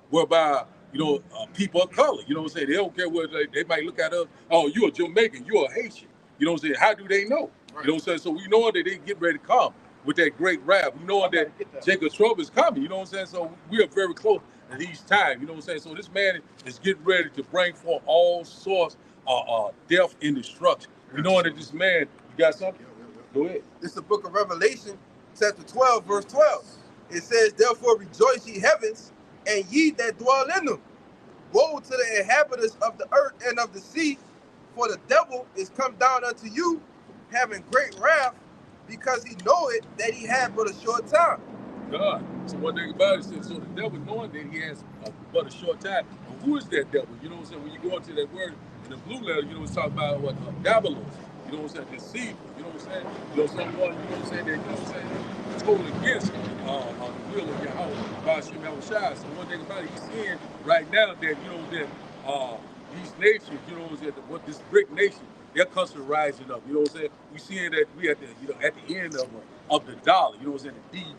whereby people of color. They don't care whether they might look at us. Oh, you're a Jamaican, you're a Haitian. How do they know? Right. So we know that they get ready to come with that great rap. We know that Jacob Trouble is coming. So we are very close at these times. So this man is getting ready to bring forth all sorts of death and destruction. We know that this man, you got something? Go ahead. This is the book of Revelation, chapter 12, verse 12. It says, therefore rejoice ye heavens, and ye that dwell in them. Woe to the inhabitants of the earth and of the sea, for the devil is come down unto you, having great wrath, because he knoweth that he had but a short time. God. So one thing about it says, so the devil knowing that he has but a short time. And who is that devil? You know what I'm saying? When you go into that word in the blue letter, you know, it's talking about what Dabalos. You know what I'm saying? Deceiver. You know what I'm saying? You know, someone, you know what I'm saying, that, you know what I'm saying, totally against the will of Yahweh, by Shem Yahushua. So one thing about it, he's seeing right now that, you know, that these nations, you know what I'm saying, what this brick nation, they're constantly rising up. You know what I'm saying? We seeing that we at the, you know, at the end of the dollar, you know what I'm saying,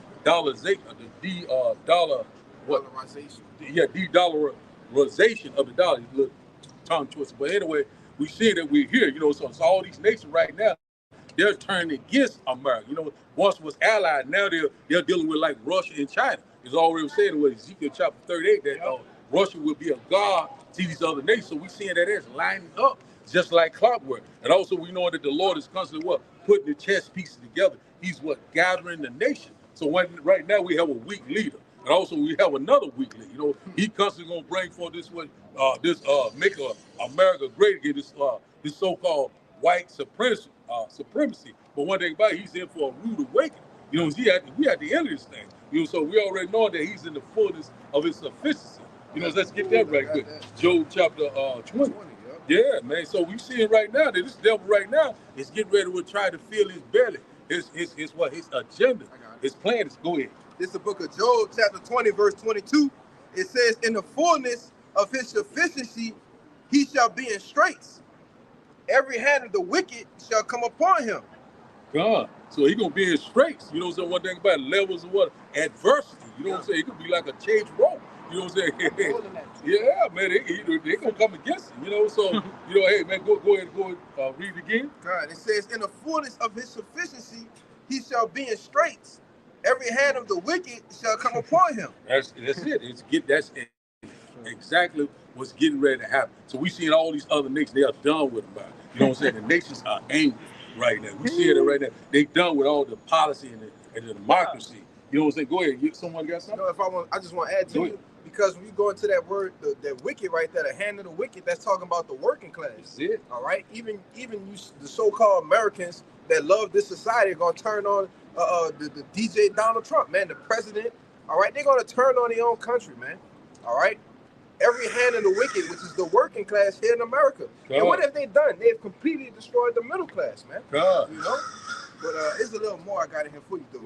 the dollar what? Dollarization. Yeah, de-dollarization of the dollar. Look, tongue twister. But anyway, we see that we're here, you know, so all these nations right now, they're turning against America. You know, once was allied, now they're dealing with like Russia and China. It's already said in Ezekiel chapter 38 that Russia will be a god to these other nations. So we seeing that it's lining up just like clockwork. And also we know that the Lord is constantly what? Putting the chess pieces together. He's what? Gathering the nation. So right now we have a weak leader. And also we have another weak leader. You know, he constantly gonna bring forth this what make America great again, this so-called white supremacy. But one thing about it, he's in for a rude awakening. You know, we at the end of this thing. You know, so we already know that he's in the fullness of his sufficiency. You know, let's get that right quick. Job chapter 20. Yeah, man. So we seeing right now that this devil right now is getting ready to try to fill his belly. His agenda, his plan is go ahead. This is the book of Job, chapter 20, verse 22. It says, in the fullness of his sufficiency, he shall be in straits. Every hand of the wicked shall come upon him. God. So he gonna be in straits. You know what I'm saying? One thing about it, levels of what? Adversity. You know what I'm saying? It could be like a change rope. You know what I'm saying? Yeah, man, they gonna come against him. You know, so you know, hey man, go ahead and read it again. God, it says, in the fullness of his sufficiency, he shall be in straits. Every hand of the wicked shall come upon him. That's it. That's exactly what's getting ready to happen. So we seeing all these other nations, they are done with about it. You know what I'm saying? The nations are angry right now. We see it right now. They done with all the policy and the democracy. You know what I'm saying? Go ahead. Someone got something? I just want to add to it. Because when you go into that word, that wicked right there, the hand of the wicked, that's talking about the working class. That's it. All right? Even you, the so-called Americans that love this society are going to turn on the DJ Donald Trump, man, the president. All right? They're going to turn on their own country, man. All right? Every hand of the wicked, which is the working class here in America. God. And what have they done? They've completely destroyed the middle class, man. God. You know? But it's a little more I got in here for you, though.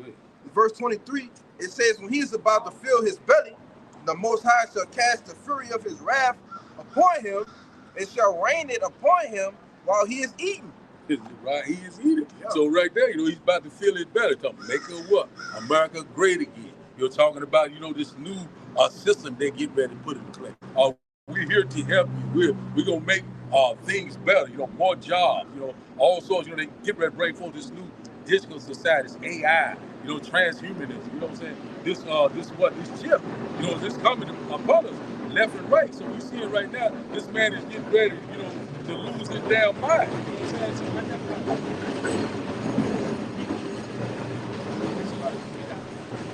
Verse 23, it says, when he is about to fill his belly, the Most High shall cast the fury of his wrath upon him, and shall rain it upon him while he is eating. Right, he is eating. Yeah. So right there, you know, he's about to fill his belly. Making what? America great again. You're talking about, you know, this new system they get ready to put into place. We're here to help you. We're gonna make things better. You know, more jobs. You know, all sorts. You know, they get ready to bring forth this new digital society, this AI. You know, transhumanism. You know what I'm saying? This chip. You know, this coming upon us left and right. So we see it right now. This man is getting ready, you know, to lose his damn mind. You know what I'm saying?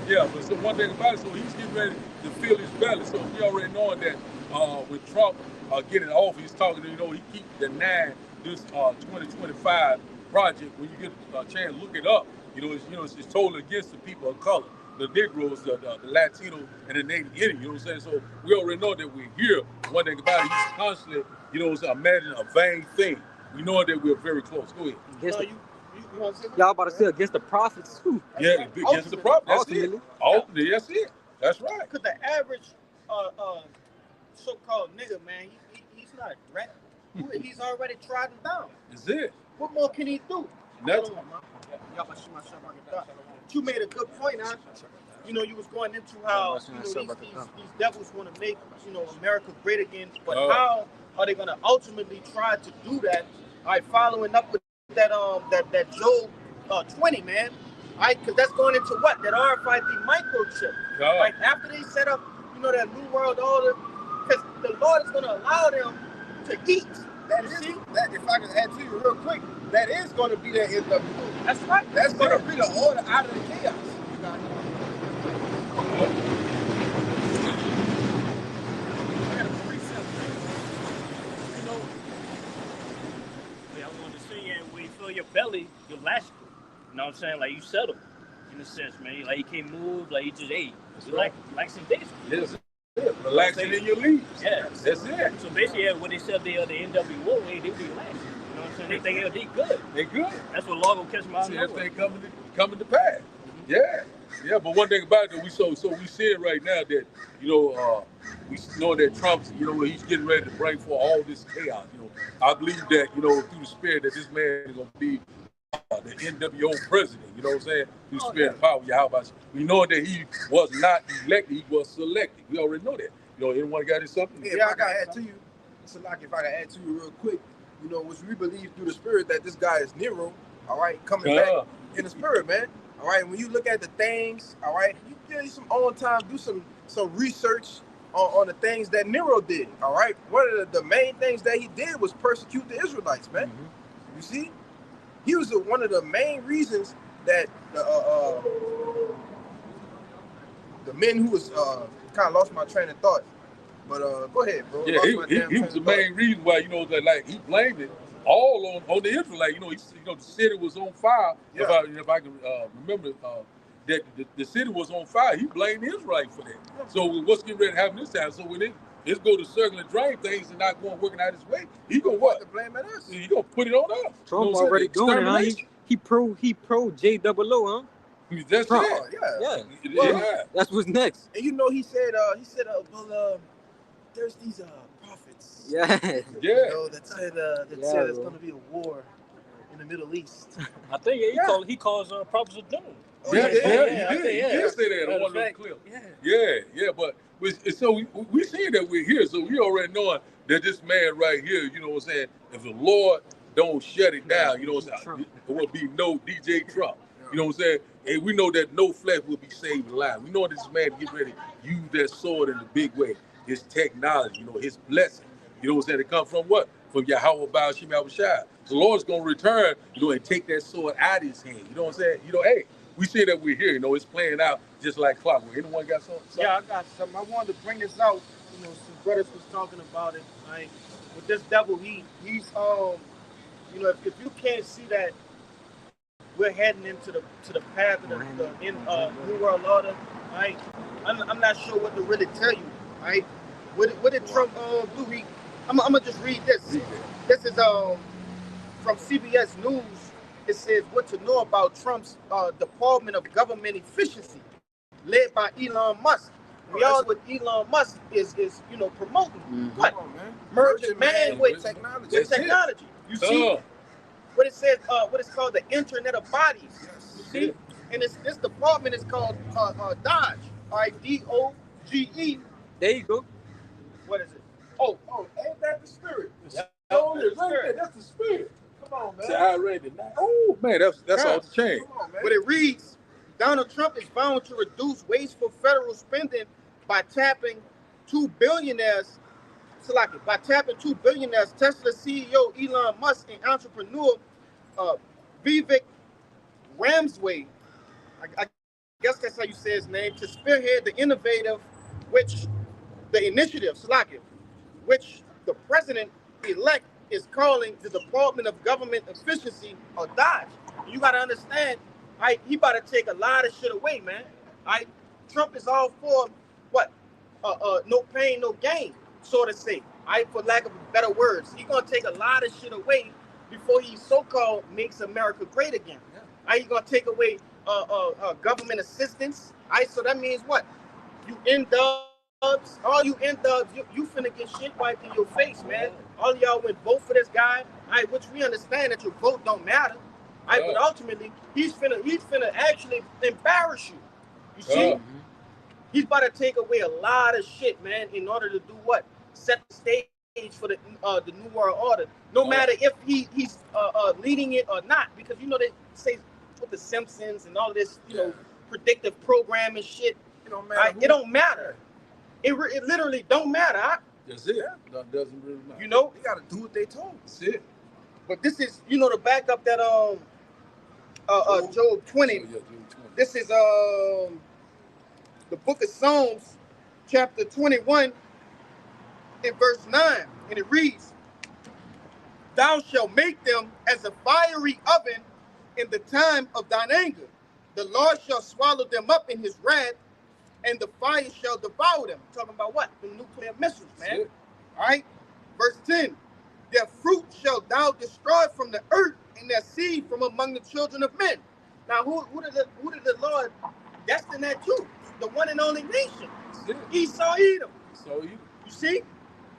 Yeah, but so one thing about it, so he's getting ready to fill his belly. So we already know that with Trump getting off, he's talking to, you know, he keeps denying this 2025 project. When you get a chance, look it up. It's totally against the people of color, the Negroes, the Latino, and the Native Indian. You know what I'm saying? So we already know that we're here. One thing about it, he's constantly, you know, imagining a vain thing. We know that we're very close. Go ahead. Y'all about to say against the prophets too. Yeah, against the prophets. That's Ultimately. it. Ultimately, that's it. That's right. Because the average so-called nigga, man, he's not right. He's already trodden down. That's it. What more can he do? Nothing. You made a good point, huh? You know, you was going into how these devils want to make, you know, America great again, but how are they going to ultimately try to do that? All right, following up with that Job 20, man. All right, because that's going into what? That RFID microchip. Right after they set up, you know, that New World Order, because the Lord is going to allow them to eat. That if I can add to you real quick, that is going to be that NWO. That's right. That's going to be the order out of the chaos. what I'm saying? Like you settle, in a sense, man. Like you can't move. Like you just like some days. Yes. Relaxing in your leaves. Yeah, that's it. So basically, when they said the NWO, they be relaxing. You know what I'm saying? They think they good. They good. That's what law gonna catch my eye. See everything coming to pass. Yeah. Yeah, but one thing about it, we see it right now that we know that Trump's he's getting ready to bring forth all this chaos. I believe that through the spirit that this man is gonna be the NWO president. You know what I'm saying? Through the spirit of power. We know that he was not elected; he was selected. We already know that. Anyone got this something? Yeah, I gotta add to you. So like, if I can add to you real quick, which we believe through the spirit that this guy is Nero. All right, coming back in the spirit, man. All right, when you look at the things, all right, you get some own time, do some research on the things that Nero did. All right, one of the main things that he did was persecute the Israelites, man. You see, he was one of the main reasons that the men who was kind of lost my train of thought. But go ahead, bro. Yeah, he was the main reason why that he blamed it all on the Israelites. The city was on fire. Yeah. If I can remember that the city was on fire, he blamed the Israelites for that. Yeah. So what's getting ready to happen this time? So when it's go to circle and drain things and not working out his way, he gonna what? To blame at us. He gonna put it on us. Trump already doing it, huh? He pro JOO, huh? That's Trump. it. Yeah. That's what's next. And he said there's these prophets. Yeah. That said there's gonna be a war in the Middle East. I think he calls prophets of doom. He did say that on one of the clips. Yeah, but so we see that we're here, so we already knowing that this man right here, you know what I'm saying, if the Lord don't shut it down, you know what I'm saying, there will be no DJ Trump. You know what I'm saying? And we know that no flesh will be saved alive. We know this man get ready to use that sword in a big way. His technology, his blessing. You know what I'm saying? It comes from what? From Yahweh Baal Shem Yahushua. The Lord's gonna return, and take that sword out of his hand. You know what I'm saying? Hey, we see that we're here. It's playing out just like clockwork. Anyone got something? Yeah, I got something. I wanted to bring this out. Some brothers was talking about it. Right? With this devil, he's if you can't see that we're heading into the path of the New World Order, right? I'm not sure what to really tell you, right? What did Trump do? I'm gonna just read this. This is from CBS News. It says what to know about Trump's Department of Government Efficiency, led by Elon Musk. We all what Elon Musk is promoting. What? Merging man with technology. You see what it says? What it's called, the Internet of Bodies. You see, and this department is called DOGE. DOGE. There you go. What is it? Oh, ain't that the spirit? That's the spirit. Come on, man. I read it now. Oh man, that's all the change. Come on, man. But it reads, Donald Trump is bound to reduce wasteful federal spending by tapping two billionaires. Tesla CEO Elon Musk and entrepreneur Vivek Ramsway, I guess that's how you say his name, to spearhead the initiative, which the president-elect is calling the Department of Government Efficiency, or DOGE. You got to understand, right? He about to take a lot of shit away, man. Right? Trump is all for what? No pain, no gain, so to say. Right? For lack of better words, he's gonna take a lot of shit away before he so-called makes America great again. Right? He's gonna take away government assistance. Right? So that means what? You N-dubs, all you N-dubs, you finna get shit wiped in your face, man. All of y'all went vote for this guy, right? Which we understand that your vote don't matter. Right? But ultimately, he's finna actually embarrass you. You see? He's about to take away a lot of shit, man, in order to do what? Set the stage for the New World Order. No matter if he's leading it or not, because they say with the Simpsons and all this, predictive programming shit. It don't matter. It don't matter. It literally don't matter. That's it. That doesn't really matter. They gotta do what they told. That's it. But this is, to back up that Job 20. This is the book of Psalms, chapter 21, in verse 9, and it reads, "Thou shalt make them as a fiery oven in the time of thine anger. The Lord shall swallow them up in his wrath, and the fire shall devour them. Talking about what? The nuclear missiles, man. All right? Verse 10. Their fruit shall thou destroy from the earth, and their seed from among the children of men. Now, who did the Lord destine that to? The one and only nation. Esau, Edom. You see?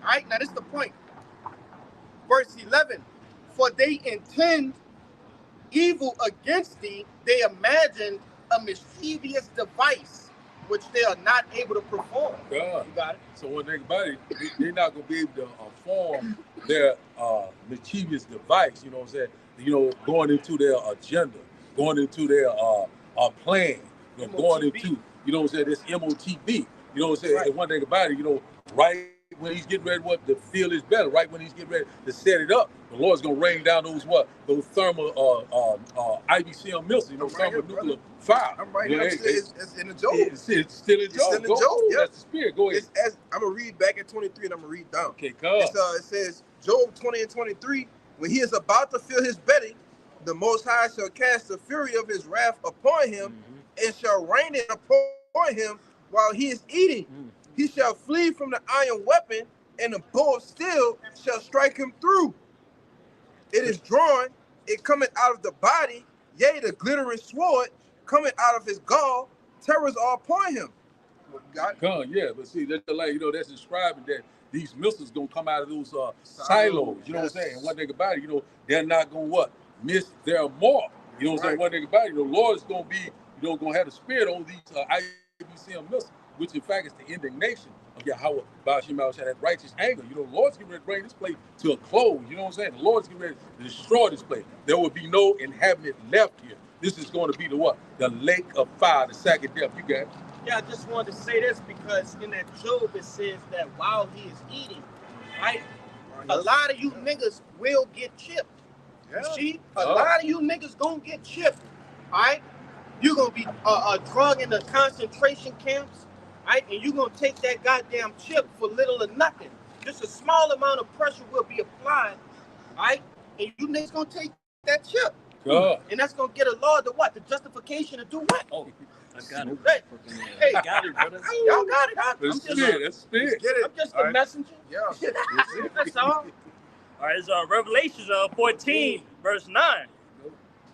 All right, now this is the point. Verse 11. For they intend evil against thee, they imagined a mischievous device which they are not able to perform. God. You got it? So when they about it, they're not going to be able to form their mischievous device, you know what I'm saying? You know, going into their agenda, going into their plan, you know, going into, you know what I'm saying, this MOTB. You know what I'm saying? Right. And one thing about it, you know, right when he's getting ready to feel is better, right when he's getting ready to set it up, the Lord's gonna rain down those thermal IBCM missiles, you know, thermonuclear fire. I'm right you know, here. It's in the Job. It's still in Job. It's still in Job. Yeah. That's the spirit. Go ahead. I'm gonna read back at 23 and I'm gonna read down. Okay, come. It says Job 20 and 23. When he is about to fill his belly, the Most High shall cast the fury of his wrath upon him, and shall rain it upon him while he is eating. He shall flee from the iron weapon, and the bow of steel shall strike him through. It is drawn, it cometh out of the body, yea, the glittering sword coming out of his gall, terrors are upon him. Gun, yeah, but see, that's like, you know, that's describing that these missiles gonna come out of those silos, you know what I'm saying? And one thing about it, you know, they're not gonna miss their mark. You know what I'm saying? One thing about it, you know, Lord's gonna be, you know, gonna have the spirit on these IBCM missiles, which in fact is the indignation of Yahweh Ba'ashim al that righteous anger. You know, the Lord's getting ready to bring this place to a close. You know what I'm saying? The Lord's getting ready to destroy this place. There will be no inhabitant left here. This is going to be the what? The lake of fire, the sack of death. You got it? Yeah, I just wanted to say this because in that Job it says that while he is eating, right? A lot of you niggas will get chipped. You see? A lot of you niggas gonna get chipped. All right? You're gonna be drug in the concentration camps, right? And you're gonna take that goddamn chip for little or nothing. Just a small amount of pressure will be applied, right? And you niggas gonna take that chip. God. And that's gonna get a law to what? The justification to do what? Oh, I got it. Hey, got it, brother. Y'all got it. That's spirit. I'm just a messenger. Yeah. That's all. All right, it's Revelations 14, verse 9.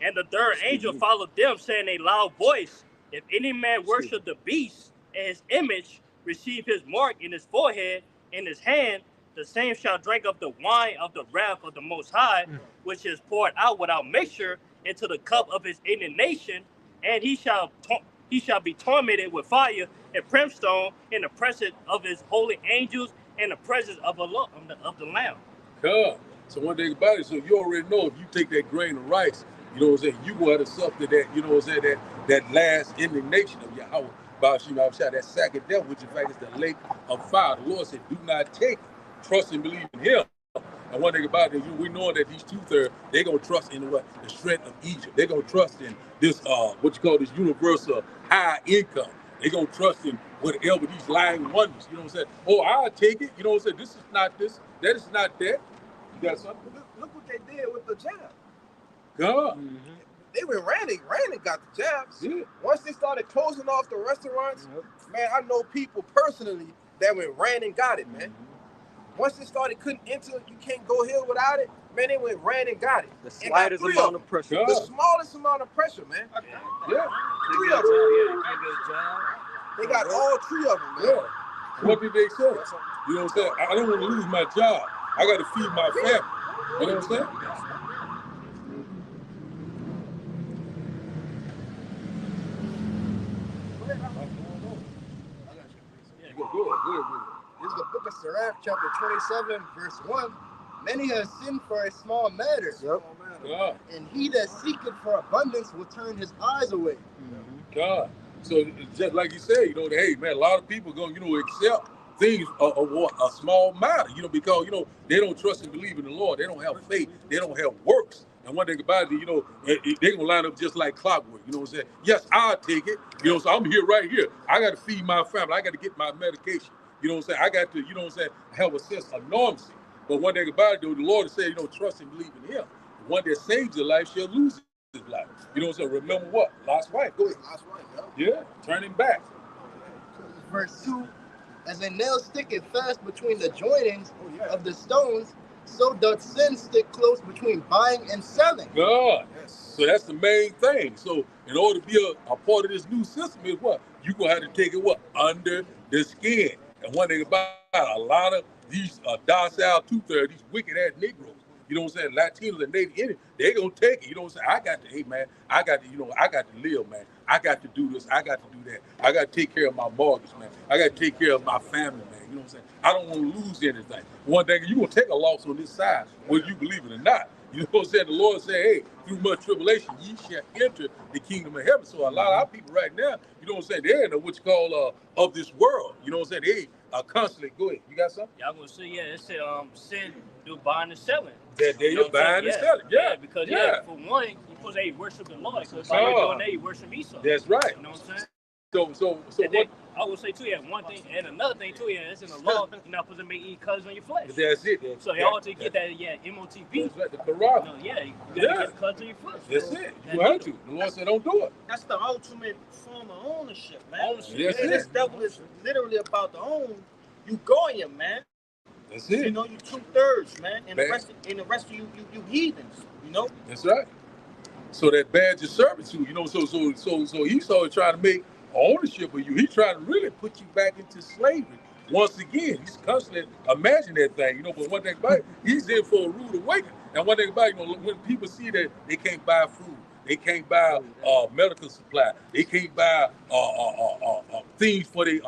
And the third angel followed them, saying in a loud voice, if any man worship the beast and his image, receive his mark in his forehead, in his hand, the same shall drink of the wine of the wrath of the Most High, which is poured out without mixture into the cup of his indignation, and he shall be tormented with fire and brimstone in the presence of his holy angels and the presence of the Lamb. God. So one thing about it, so you already know if you take that grain of rice, you know what I'm saying, you gonna have to suffer that, you know what I'm saying, that last indignation of Yahweh Ba'ashim al-Shah, that sack of death, which in fact is the lake of fire. The Lord said, do not take it. Trust and believe in him. And one thing about it, we know that these two-thirds, they're gonna trust in what? The strength of Egypt. They're gonna trust in this what you call this universal high income. They're gonna trust in whatever these lying wonders, you know what I'm saying? Oh, I'll take it, you know what I'm saying? This is not this, that is not that. You got something? Look what they did with the jab. God. They went Randy got the jabs. Yeah. Once they started closing off the restaurants, man, I know people personally that went ran and got it, man. Once they started couldn't enter, you can't go here without it. Man, they went ran and got it. The slightest amount of pressure. God. The smallest amount of pressure, man. Yeah. 3 of them. They got all 3 of them, man. Yeah. What did they say? You know what I'm saying? I don't want to lose my job. I got to feed my family. You know what I'm saying? This is the book of Sirach, chapter 27, verse 1. Many have sinned for a small matter. God. And he that seeketh for abundance will turn his eyes away. God. So just like you said, you know, hey man, a lot of people gonna, you know, accept things a small matter, you know, because, you know, they don't trust and believe in the Lord. They don't have faith. They don't have works. And one thing about it, you know, they're gonna line up just like clockwork. You know what I'm saying? Yes, I'll take it. You know, so I'm here right here. I got to feed my family. I got to get my medication. You know what I'm saying? I got to, you know what I'm saying, have a sense of normalcy. But one thing about it, though, the Lord said, you know, trust and believe in him. The one that saves your life shall lose it. life. You know what I'm saying? Remember what? Lot's wife. Go ahead. Lot's wife, yeah. Turning back. Verse 2, as a nail sticketh fast between the joinings of the stones, so doth sin stick close between buying and selling. God. Yes. So that's the main thing. So in order to be a part of this new system is what? You're going to have to take it what? Under the skin. And one thing about a lot of these docile two-thirds, these wicked-ass Negroes, you know what I'm saying, Latinos and Native Indians, they going to take it. You know what I'm saying? I got to, hey, man, I got to live, man. I got to do this. I got to do that. I got to take care of my mortgage, man. I got to take care of my family, man. You know what I'm saying? I don't want to lose anything. One thing, you're going to take a loss on this side, whether you believe it or not. You know what I'm saying? The Lord said, hey, through much tribulation, ye shall enter the kingdom of heaven. So a lot of our people right now, you know what I'm saying, they ain't know what you call of this world. You know what I'm saying? They are constantly, go ahead. You got something? Y'all gonna see, it said, sin do buying and selling. That they are buying and selling. Yeah. Because, for one, you're supposed to worship the Lord. So if you're doing that, you worship Esau. That's right. You know what I'm saying? So what? I would say too, one thing, and another thing too, it's in the law, you're not supposed to make any cuts on your flesh. That's it. So you ought to get that, MOTV. That's right, the Quran. You gotta get cuts on your flesh. That's it. You have to. The Lord said, don't do it. That's the ultimate form of ownership, man. Yes, this devil is literally about to own you, Goyim, man. That's it. You know, you 2/3, man, and the rest of you heathens. You know. That's right. So that badge of servitude, you know, so Esau is trying to make ownership of you. He's trying to really put you back into slavery. Once again, he's constantly imagining that thing, you know, but one thing about it, he's in for a rude awakening. And one thing about it, you know, when people see that they can't buy food, they can't buy medical supply, they can't buy things for their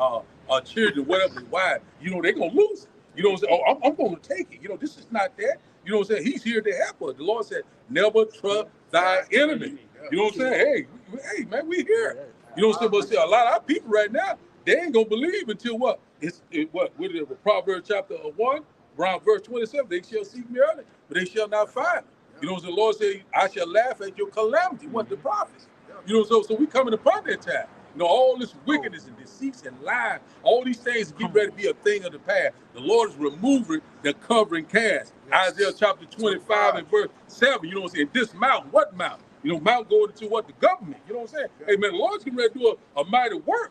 children, whatever they wife, you know, they're going to lose it. You know what I'm saying? Oh, I'm going to take it. You know, this is not that. You know what I'm saying? He's here to help us. The Lord said, never trust thy enemy. You know what I'm saying? Hey, man, we here. You know what I'm saying? But see, a lot of our people right now, they ain't gonna believe until what? What is it? Proverbs chapter 1, around verse 27. They shall seek me early, but they shall not find me. You know what the Lord said? I shall laugh at your calamity. What the prophets? You know, so we coming upon that time. You know, all this wickedness and deceit and lying, all these things get ready to be a thing of the past. The Lord is removing the covering cast. Isaiah chapter 25 and verse 7. You know what I'm saying? This mountain, what mountain? You know, mount going into what? The government. You know what I'm saying? Hey, man, the Lord's getting ready to do a mighty work.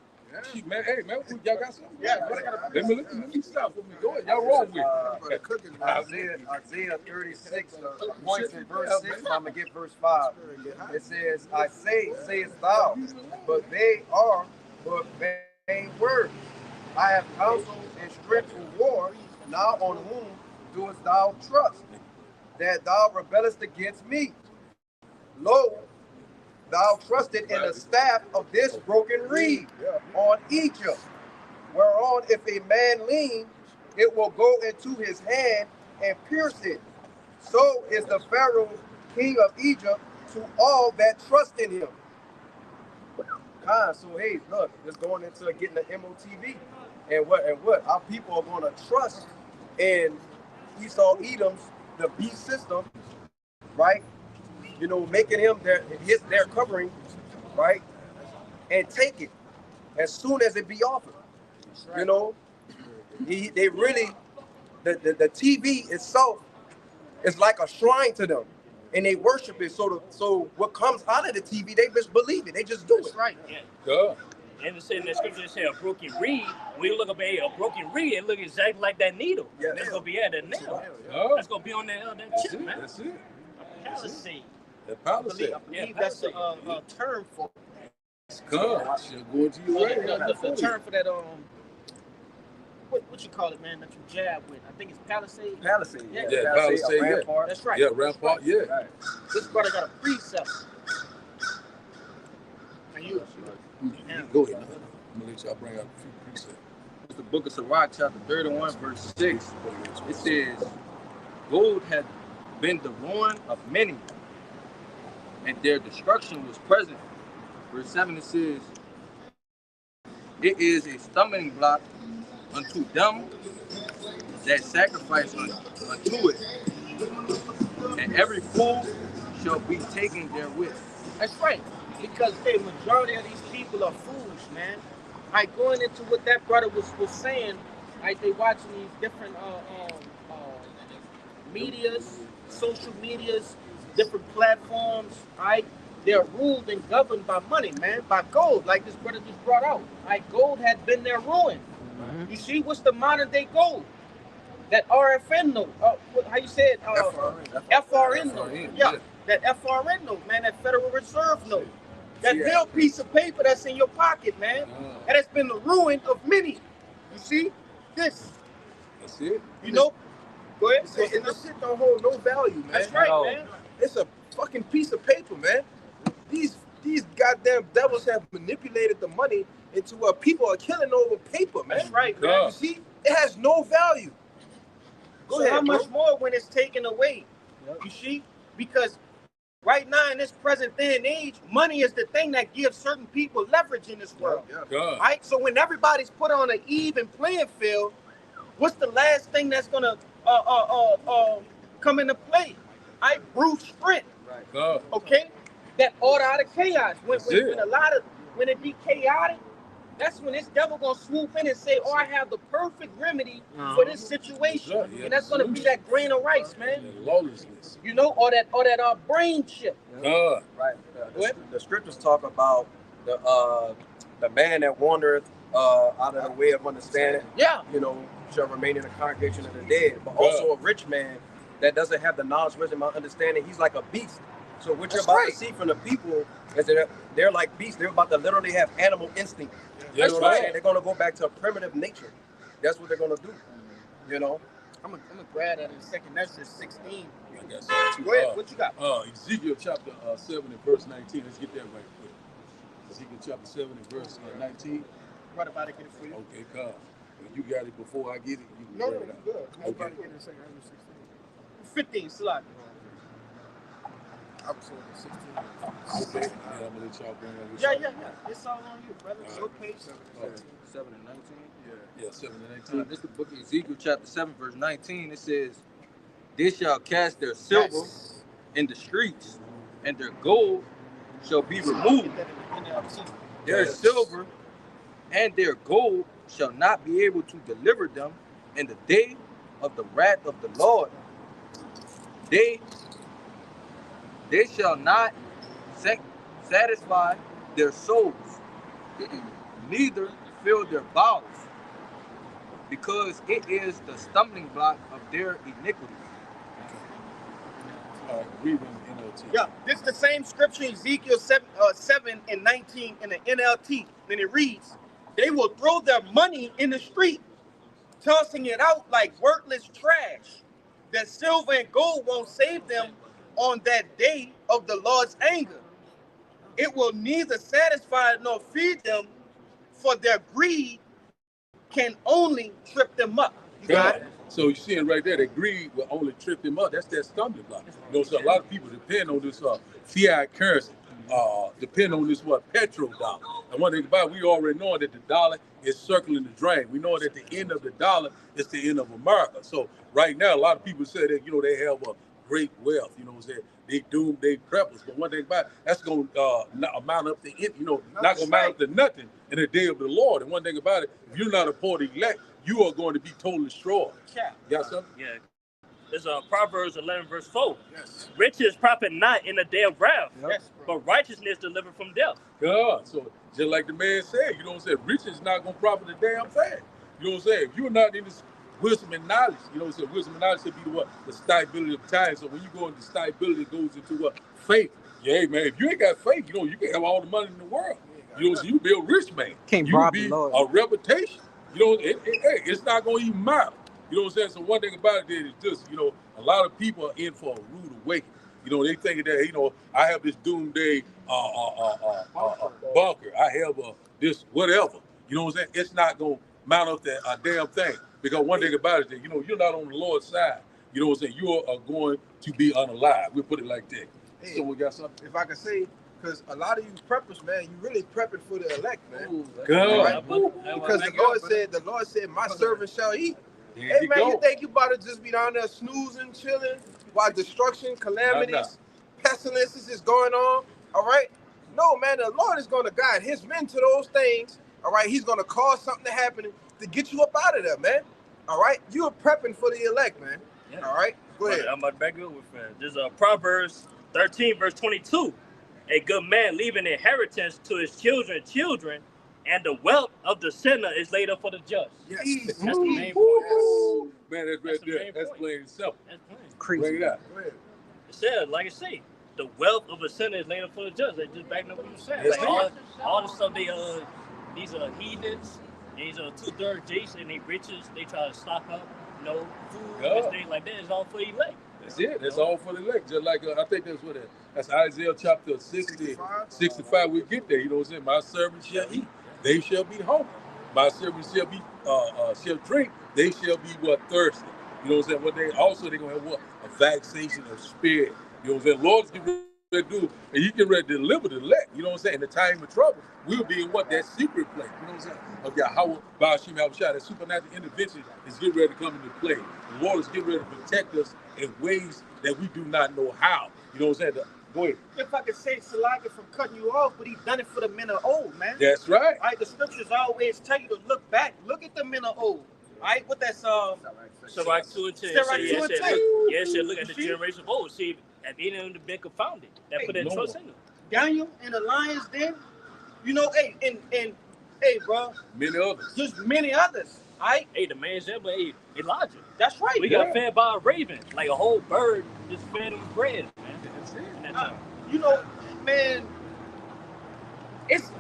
Yeah. Man, hey, man, y'all got something? Yeah. Let me stop with me. Go ahead. Y'all roll with it. Isaiah 36, points in verse 6. I'm going to get verse 5. It says, I say, sayest thou, but they are but vain words. I have counsel and strength for war. Now on whom doest thou trust, that thou rebellest against me? Lo, thou trusted in the staff of this broken reed on Egypt, whereon if a man lean, it will go into his hand and pierce it. So is the Pharaoh, king of Egypt, to all that trust in him. So hey, look, it's going into getting the MOTV, and what our people are going to trust in Esau Edom's the beast system, right? You know, making him their covering, right? And take it as soon as it be offered. Right. You know, they really, the TV itself is like a shrine to them, and they worship it. So what comes out of the TV, they just believe it. They just do it. Right. Yeah. And it's in the scripture, it says a broken reed. When you look up a broken reed, it looks exactly like that needle. Yeah, that's gonna be at that nail. That's gonna be on that chip, man. That's it. Palisade. The palisade. I believe that's a term for. God, go into your way. The term for that what you call it, man? That you jab with? I think it's palisade. Palisade. Yeah, palisade. Rampart. That's right. Yeah, rampart. Yeah. Right. This brother got a precept. Go ahead. I'm gonna let y'all bring out a few precepts. The book of Sirach, chapter 31, verse 6. It says, gold had been the ruin of many, and their destruction was present. Verse 7, it says, it is a stumbling block unto them that sacrifice unto it, and every fool shall be taken therewith. That's right, because the majority of these people are foolish, man. Like going into what that brother was saying, like they watching these different medias, social medias, different platforms, right? they're ruled and governed by money, man, by gold, like this brother just brought out. Like gold had been their ruin. You see, what's the modern day gold? That RFN note, how you say it? FRN note. Yeah, that FRN note, man, that Federal Reserve note. That little piece of paper that's in your pocket, man. That has been the ruin of many. You see? This. That's it. You know? Go ahead. And this shit don't hold no value, man. That's right, man. It's a fucking piece of paper, man. These goddamn devils have manipulated the money into people are killing over paper, man. That's right, man. You see? It has no value. Go ahead, how bro. much more when it's taken away? You see? Because right now in this present day and age, money is the thing that gives certain people leverage in this world. Right? So when everybody's put on an even playing field, what's the last thing that's gonna come into play? Brute strength. Right. Okay? That order out of chaos. When it be chaotic, that's when this devil gonna swoop in and say, "Oh, I have the perfect remedy for this situation," and that's gonna be that grain of rice, man. Lawlessness. You know, or that brain chip. Right. The scriptures talk about the man that wandereth out of the way of understanding. Yeah. You know, shall remain in the congregation of the dead. But also a rich man that doesn't have the knowledge, wisdom, and understanding. He's like a beast. So what you're about to see from the people is that they're like beasts. They're about to literally have animal instinct. That's right. They're going to go back to a primitive nature. That's what they're going to do. You know? I'm gonna grab that in a second. That's just 16. I got something too. Go ahead. What you got? Ezekiel chapter 7 and verse 19. Let's get that right quick. Ezekiel chapter 7 and verse 19. Right about to get it for you. Okay, come. You got it before I get it. You can No, grab it out. good. I'm about to get it in a second. 15, Salak. I'm saying 16. Okay, I'm gonna let y'all bring over. Yeah. It's all on you, brother. So page 7 and 19. Yeah, 7 and 19. This is the book of Ezekiel, chapter 7, verse 19. It says, "They shall cast their silver in the streets, and their gold shall be removed. Their silver and their gold shall not be able to deliver them in the day of the wrath of the Lord. They shall not satisfy their souls, neither fill their bowels, because it is the stumbling block of their iniquity." Read in NLT. Yeah, this is the same scripture, Ezekiel 7 and 19 in the NLT. Then it reads, "They will throw their money in the street, tossing it out like worthless trash. That silver and gold won't save them on that day of the Lord's anger. It will neither satisfy nor feed them, for their greed can only trip them up." You got it? So you're seeing right there that greed will only trip them up. That's that stumbling block. You know, so a lot of people depend on this fiat currency, depend on this petrodollar. And one thing about it, we already know that the dollar is circling the drain. We know that the end of the dollar is the end of America. So right now, a lot of people say that, you know, they have a great wealth, you know what I'm saying? They doomed, they preppers. But one thing about it, that's going to amount up to, you know, not going to amount up to nothing in the day of the Lord. And one thing about it, if you're not a part of the elect, you are going to be totally destroyed. Yeah. You got something? Yeah. It's Proverbs 11, verse 4. Yes. Riches profit not in the day of wrath, but righteousness delivered from death. God. So just like the man said, you know what I'm saying? Riches is not going to profit a damn thing. You know what I'm saying? If you're not in this wisdom and knowledge, you know what I'm saying? Wisdom and knowledge should be the stability of time. So when you go into stability, it goes into faith. Yeah, hey, man, if you ain't got faith, you know, you can have all the money in the world. You know, so you be a rich man. Can't you rob be the Lord. A reputation. You know, it's not going to even matter. You know what I'm saying? So one thing about it is just, you know, a lot of people are in for a rude awakening. You know, they think that, you know, I have this doomsday bunker. I have this whatever. You know what I'm saying? It's not going to mount up to a damn thing. Because one thing about it is that, you know, you're not on the Lord's side. You know what I'm saying? You are going to be unalive. We'll put it like that. Hey, so we got something? If I could say, because a lot of you preppers, man, you really prepping for the elect, man. Good. Right? Because the Lord said, my servant shall eat. Hey, man, you think you about to just be down there snoozing, chilling, while destruction, calamities, pestilences is going on, all right? No, man, the Lord is going to guide his men to those things, all right? He's going to cause something to happen to get you up out of there, man, all right? You are prepping for the elect, man, all right? Go ahead. I'm about to back up with that. This is Proverbs 13, verse 22. A good man leaving inheritance to his children's children, and the wealth of the sinner is laid up for the just. Yes. That's the main point. Man, that's right there. That's plain and simple. That's plain. Crazy. Bring it out. It said, like I say, the wealth of a sinner is laid up for the just. They just backing up what you said. Yes, Like all the stuff these heathens, these 2/3 Jason, and they riches, they try to stock up, food and things like that. It's all for elect. That's it. That's all for the elect. Just like I think that's what that's Isaiah chapter 65. We get there. You know what I'm saying? My servants shall eat, they shall be hungry. My servants shall be shall drink, they shall be thirsty. You know what I'm saying? What they're gonna have a vaccination of spirit. You know what I'm saying? Lord's getting ready to do, and He getting ready to deliver the elect. You know what I'm saying? In the time of trouble, we'll be in that secret place. You know what I'm saying? Of Yahweh Ba'ashim Yahushua, that supernatural intervention is getting ready to come into play. The Lord is getting ready to protect us in ways that we do not know how. You know what I'm saying? Go ahead. If I could say Salakia from cutting you off, but He done it for the men of old, man. That's right. All right, the scriptures always tell you to look back. Look at the men of old. All right, what that's Sirach 2 and 10. Sirach 2 and 10. It said, look at the generation of old. See, at the end of the been confounded. That put that trust in them. Daniel and the lions den, bro. Many others. Just many others. All right? Hey, the man's there, but Elijah. That's right. We got fed by a raven, like a whole bird just fed him bread, man. That's it. Man, it's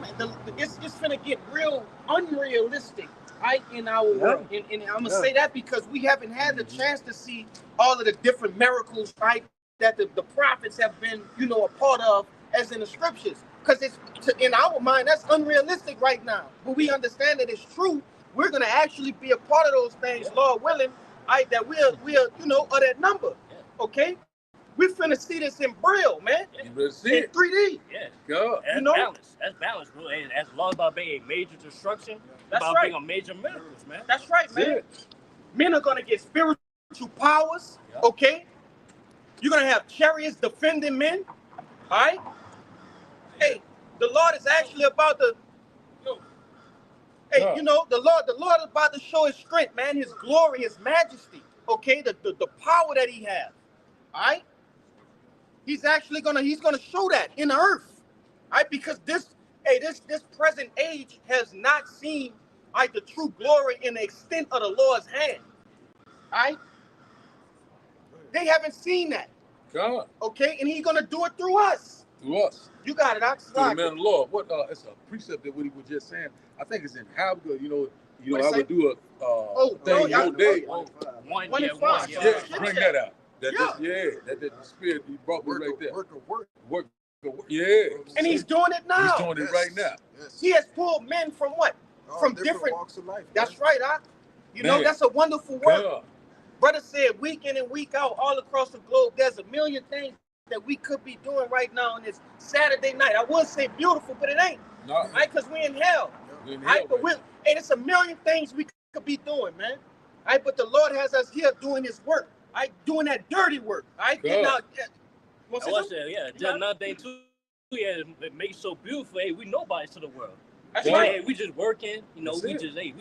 gonna get real unrealistic, right, in our world. And I'm gonna say that because we haven't had the chance to see all of the different miracles, right, that the prophets have been, a part of, as in the scriptures. Because in our mind, that's unrealistic right now. But we understand that it's true. We're gonna actually be a part of those things, Lord willing, right, that we're of that number. Okay? We finna see this in Braille, man. You better see in 3D. Yeah. God. That's balance. That's balance, bro. And as long as about being a major destruction, about being a major miracles, man. That's right, man. Men are gonna get spiritual powers, okay? You're gonna have chariots defending men, all right? Hey, the Lord is actually about to, the Lord is about to show His strength, man, His glory, His majesty, okay? The power that He has, all right? He's gonna show that in the earth, all right? Because this present age has not seen, the true glory in the extent of the Lord's hand, all right? They haven't seen that. God. Okay, and He's gonna do it through us. Through us. You got it, Ox. To the man of the Lord. What? It's a precept that what he was just saying. I think it's in Habakkuk. I would do a thing your day. 1:5. Yeah, bring that out. That the spirit He brought me right there. Work. Yeah. And He's doing it now. He's doing it right now. Yes. He has pulled men from what? From different walks of life. That's right, Ox. That's a wonderful work. Yeah. Brother said week in and week out, all across the globe, there's a million things that we could be doing right now on this Saturday night. I would say beautiful, but it ain't. No. Right? Because we're in hell. It's a million things we could be doing, man. Right? But the Lord has us here doing His work. Right? Doing that dirty work. Right? Getting out. Just another thing too. It makes it so beautiful. Hey, we nobodies to the world. That's right. Hey, we just working. We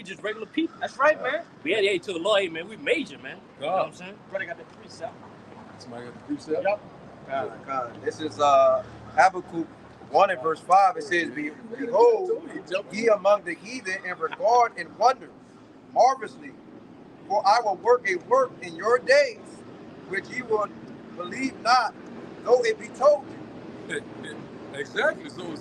just regular people. That's right, man. We to the Lord, hey, man. We major, man. You know what I'm saying? Brother got the precept. Somebody got the precept? Yep. God. This is Habakkuk 1 and verse 5. It says, Behold, ye among the heathen, and regard and wonder marvelously. For I will work a work in your days, which ye will believe not, though it be told you. Exactly. So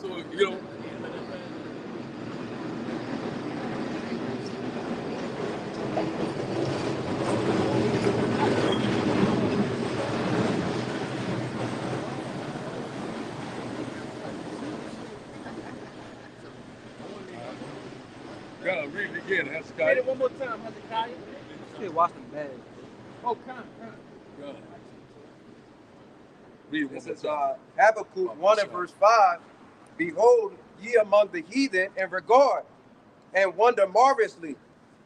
gotta read it again, Hezekiah. Read it one more time, Hezekiah. Shit, watch them bad. Oh, come. God. Read it one This more is time. Habakkuk 1 and verse 5. Behold, ye among the heathen, and regard and wonder marvelously.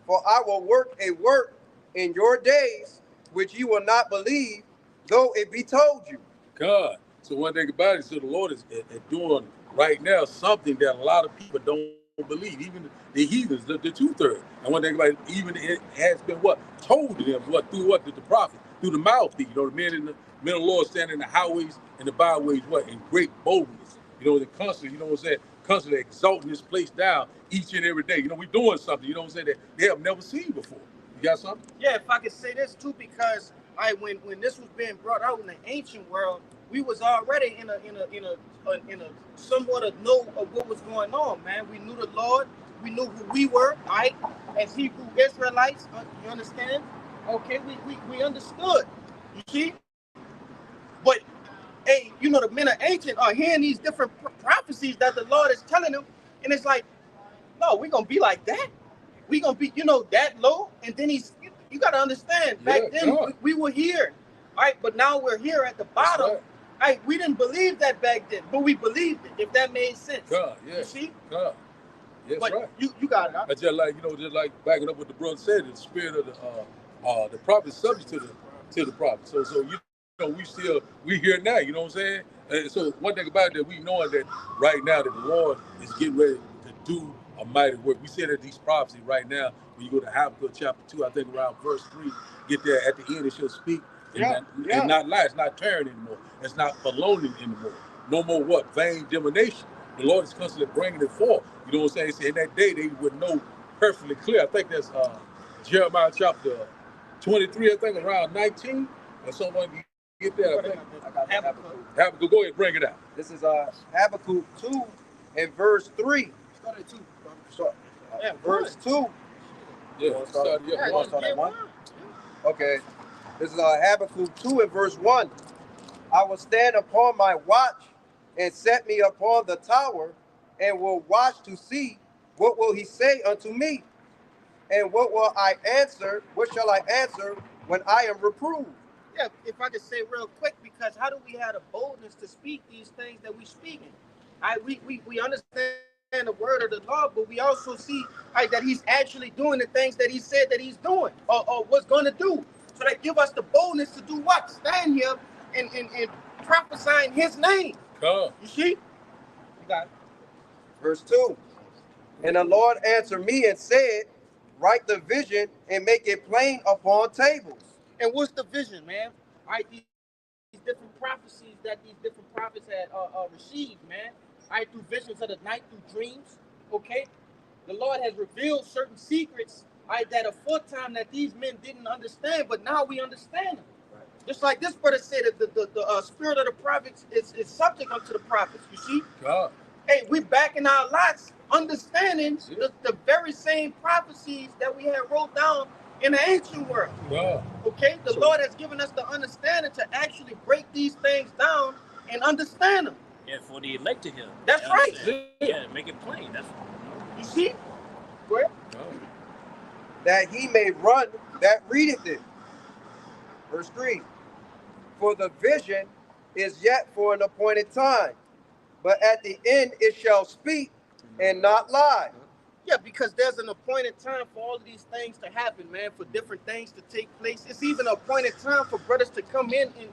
For I will work a work in your days, which ye will not believe, though it be told you. God. So one thing about it, so the Lord is doing right now something that a lot of people don't believe, even the heathens, the 2/3. And one thing about it, even it has been told to them through the prophet, through the mouthpiece. The men of the Lord standing in the highways and the byways in great boldness. You know, they're constantly, you know what I'm saying, constantly exalting this place down each and every day. You know, we're doing something, you know what I'm saying, that they have never seen before. You got something? Yeah, if I could say this too, because when this was being brought out in the ancient world, we was already in a somewhat of know of what was going on, man. We knew the Lord, we knew who we were, right? As Hebrew Israelites, you understand? Okay, we understood. You see? But hey, you know, the men of ancient are hearing these different prophecies that the Lord is telling them, and it's like, no, we're gonna be like that. We're gonna be, you know, that low. And then you gotta understand, back then we were here, right? But now we're here at the bottom. Right. Right? We didn't believe that back then, but we believed it, if that made sense. You see? Yes, but right. You got it. Huh? Just like, you know, just like backing up what the brother said, the spirit of the prophet is subject to the prophet. So you know, we here now, you know what I'm saying? And so one thing about it, that we knowing that right now that the Lord is getting ready to do a mighty work. We see that these prophecies right now, when you go to Habakkuk chapter 2, I think around verse 3, get there at the end, it shall speak and not lie. It's not tearing anymore. It's not baloney anymore. No more what? Vain divination. The Lord is constantly bringing it forth. You know what I'm saying? He said in that day they would know perfectly clear. I think that's Jeremiah chapter 23, I think around 19. Or someone get there. I think. Habakkuk, go ahead and bring it out. This is Habakkuk 2 and verse 3. Start at 2. Verse 2. Yeah, start at 1. Okay. This is Habakkuk 2 and verse 1. I will stand upon my watch and set me upon the tower, and will watch to see what will he say unto me, and what will I answer? What shall I answer when I am reproved? Yeah, if I could say real quick, because how do we have the boldness to speak these things that we speaking? We understand the word of the Lord, but we also see that he's actually doing the things that he said that he's doing or was going to do. So that give us the boldness to do what? Stand here and prophesying his name. You see? You got it. Verse 2. And the Lord answered me and said, write the vision and make it plain upon tables. And what's the vision, man? Right, these different prophecies that these different prophets had received, man. Right, through visions of the night, through dreams. Okay, the Lord has revealed certain secrets, right, that aforetime that these men didn't understand, but now we understand them. Right. Just like this brother said, that the spirit of the prophets is subject unto the prophets. You see? God. Hey, we back in our lots, understanding the very same prophecies that we had wrote down in the ancient world. Wow. Okay, the Lord has given us the understanding to actually break these things down and understand them. Yeah, for the elect to hear. That's right. Yeah, make it plain. That's you see? Where? That he may run that readeth it. Verse 3. For the vision is yet for an appointed time, but at the end it shall speak and not lie. Yeah, because there's an appointed time for all of these things to happen, man, for different things to take place. It's even an appointed time for brothers to come in and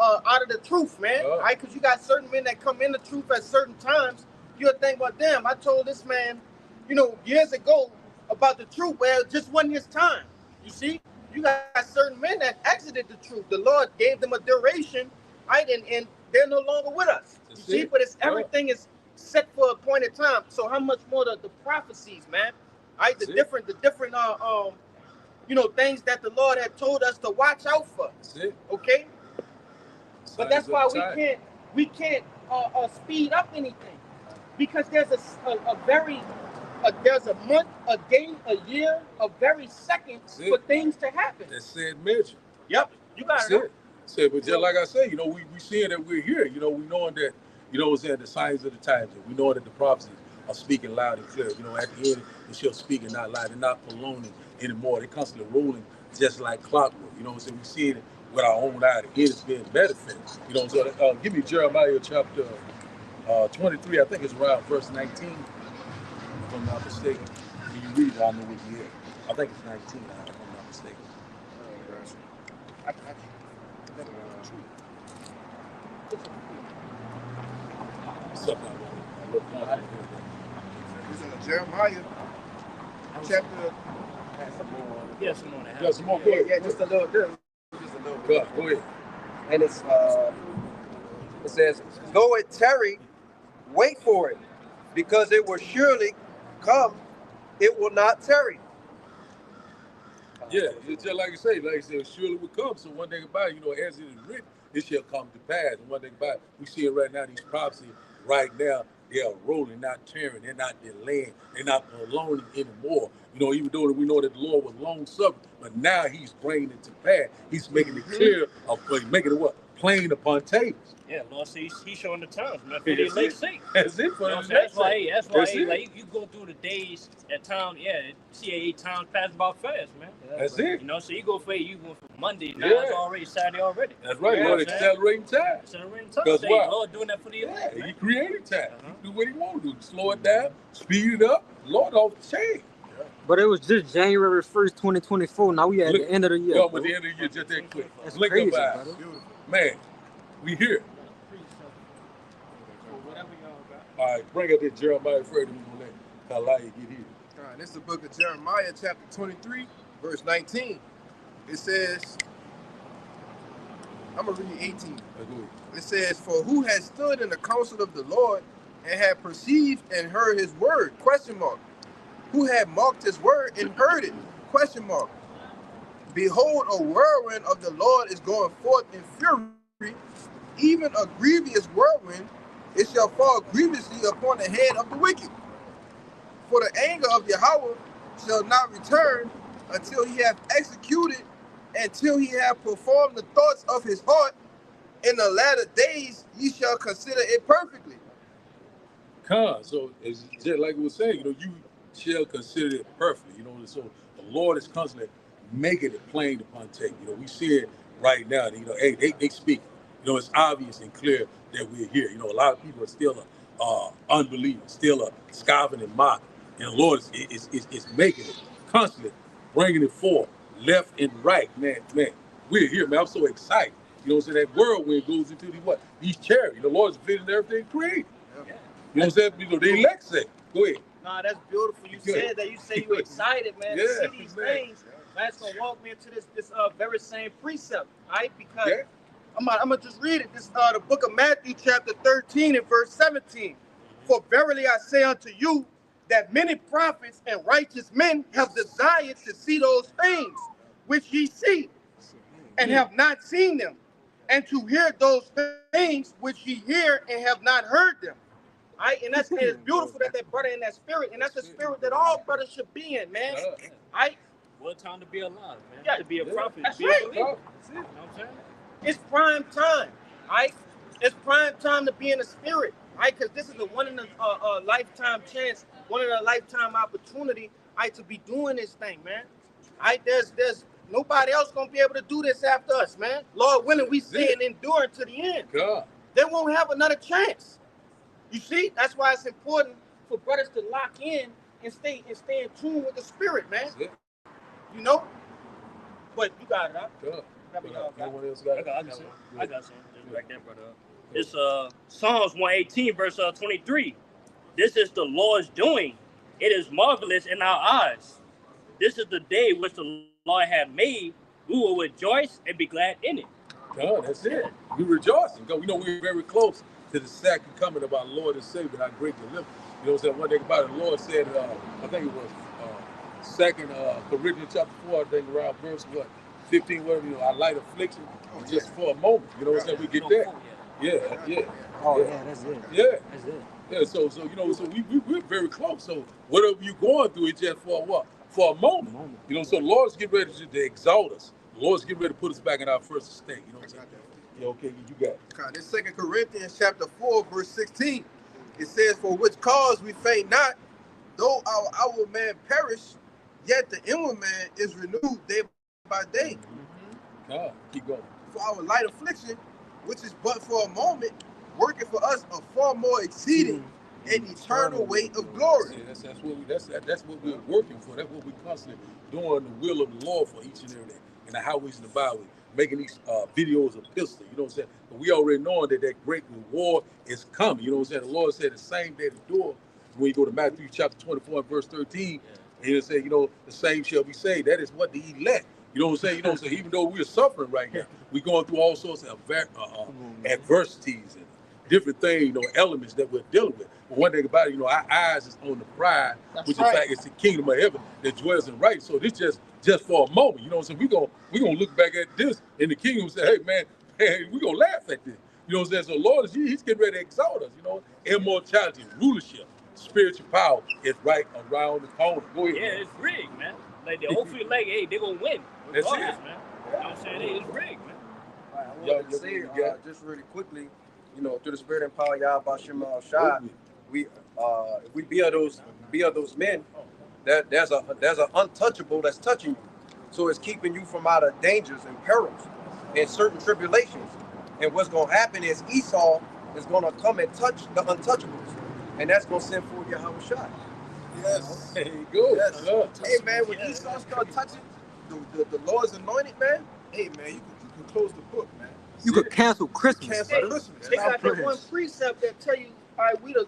out of the truth, man. Right? Because you got certain men that come in the truth at certain times. You'll think, well, damn, I told this man, you know, years ago about the truth, well, it just wasn't his time. You see? You got certain men that exited the truth. The Lord gave them a duration, right? And they're no longer with us. You see? But it's everything is set for a appointed time. So how much more the prophecies, man? Right? The different you know, things that the Lord had told us to watch out for. Okay? But that's why we can't speed up anything, because there's there's a month, a day, a year, a very second for things to happen. That's said mention. Yep, you got it. But just like I say, you know, we seeing that we're here. You know, we knowing that, you know, it's at the signs of the times. We know that the prophecies are speaking loud and clear. You know, at the end, they shall speak and not lie. They're not baloney anymore. They're constantly rolling just like clockwork. You know what I'm saying? We see it with our own eye. The end is being manifest. You know, so give me Jeremiah chapter 23. I think it's around verse 19, if I'm not mistaken. When you read it, I know what you hear. I think it's 19, if I'm not mistaken. This is Jeremiah chapter. Yeah, some more. Yeah, some more. Yeah, just a little bit. Go ahead. And it says, though it tarry, Wait for it, because it will surely come. It will not tarry. Yeah, it's just like I said, surely will come. So one thing about it, as it is written, it shall come to pass. And one thing about it, we see it right now, these prophecies right now, they are rolling, not tearing, they're not delaying, they're not prolonging anymore. Even though we know that the Lord was long suffering, but now he's bringing it to pass. He's making it clear, making it what? Plain upon tables. Yeah, Lord, see, he's showing the times, man. For the elect's sake. That's it for the That's why, like, you go through the days at time, CAA times passing by fast, man. That's it. So you go from Monday, now it's already Saturday already. That's right, Lord, accelerating time. Accelerating time. Because why? Lord doing that for the elect. He created time. He do what he want to do. Slow it down, speed it up. Lord don't change. But it was just January 1st, 2024. Now we at the end of the year. Yeah, but the end of the year, just that quick. That's Blink crazy, of an eye. brother. Man, we here. All right, bring up that Jeremiah 30. We're going to let Kalaya get here. All right, this is the book of Jeremiah, chapter 23, verse 19. It says, I'm going to read 18. It says, for who has stood in the counsel of the Lord and had perceived and heard his word? Question mark. Who had marked his word and heard it? Question mark. Behold, a whirlwind of the Lord is going forth in fury, even a grievous whirlwind. It shall fall grievously upon the head of the wicked. For the anger of Yahweh shall not return until he have executed, until he have performed the thoughts of his heart. In the latter days ye shall consider it perfectly. So it's just like we were saying, you shall consider it perfectly. So the Lord is constantly making it plain upon tape. We see it right now. They speak. It's obvious and clear that we're here. A lot of people are still unbelieving, still scoffing and mocking. And the Lord is making it constantly, bringing it forth, left and right. Man, we're here, man. I'm so excited. So that whirlwind goes into these chariots. The Lord's vision everything created. Yeah. The elect say. Go ahead. Nah, that's beautiful. You said that. You say you're excited, man. To see these things. That's gonna walk me into this very same precept, right? Because I'm gonna just read it. This the book of Matthew, chapter 13 and verse 17. For verily I say unto you that many prophets and righteous men have desired to see those things which ye see, and have not seen them, and to hear those things which ye hear and have not heard them. Right? And it's beautiful that they brother in that spirit, and that's the spirit that all brothers should be in, man. Right? What time to be alive, man? Yeah, to be a prophet. That's be right. a believer. You know what I'm saying? It's prime time, right? It's prime time to be in the spirit, right? Because this is a one in a lifetime chance, one in a lifetime opportunity, right, to be doing this thing, man. Right? There's nobody else gonna be able to do this after us, man. Lord willing, we stay and endure to the end. God. They won't have another chance. You see, that's why it's important for brothers to lock in and stay in tune with the spirit, man. But you got it, huh? God. Anyone else got it? I got some. Just back that brother up. It's Psalms 118, verse 23. This is the Lord's doing. It is marvelous in our eyes. This is the day which the Lord hath made. We will rejoice and be glad in it. God, that's it. We rejoicing. We know we're very close to the second coming of our Lord and Savior, our great deliverer. One thing about it, the Lord said, I think it was 2 Corinthians chapter 4, I think around verse 15, whatever, our light affliction, just for a moment. We get that. Yeah. Oh, yeah, that's it. Yeah. That's it. Yeah, so we're very close. So whatever you're going through, it's just for what? For a moment. So the Lord's getting ready to exalt us. The Lord's getting ready to put us back in our first estate. Yeah, okay, you got it. This 2 Corinthians chapter 4, verse 16. It says, for which cause we faint not, though our outward man perish, yet the inward man is renewed day by day. God, keep going. For our light affliction, which is but for a moment, working for us a far more exceeding and eternal weight of glory. Yeah, that's what we're working for. That's what we're constantly doing, the will of the Lord for each and every day. In the highways and the byways, making these videos of pistol. But we already know that great reward is coming. The Lord said the same day the door, when you go to Matthew chapter 24 and verse 13, and he'll say, the same shall be saved. That is what the elect. So even though we're suffering right now, we're going through all sorts of adversities different things, elements that we're dealing with. But one thing about it, our eyes is on the prize, which in fact is the kingdom of heaven that dwells in right. So this just for a moment, you know what I'm saying? We gonna look back at this in the kingdom and say, hey man, we gonna laugh at this. You know what I'm saying? So Lord, he's getting ready to exalt us, immortality, rulership, spiritual power is right around the corner. Go ahead. Yeah, it's rigged, man. Like they all feel like, hey, they're gonna win. That's it. Man. You know what I'm saying? It's rigged, man. I wanted to say just really quickly, through the spirit and power of Yahweh Shem Shai, we if we be of those men, there's an untouchable that's touching you. So it's keeping you from out of dangers and perils and certain tribulations. And what's gonna happen is Esau is gonna come and touch the untouchables. And that's gonna send forth Yahweh Shai. Yes. There you go. Yes. Hey man, when Esau start touching the Lord's anointed, man, hey man, you can close the book, man. You could cancel Christmas. Cancel Christmas. They got that one precept that tell you, all right, we the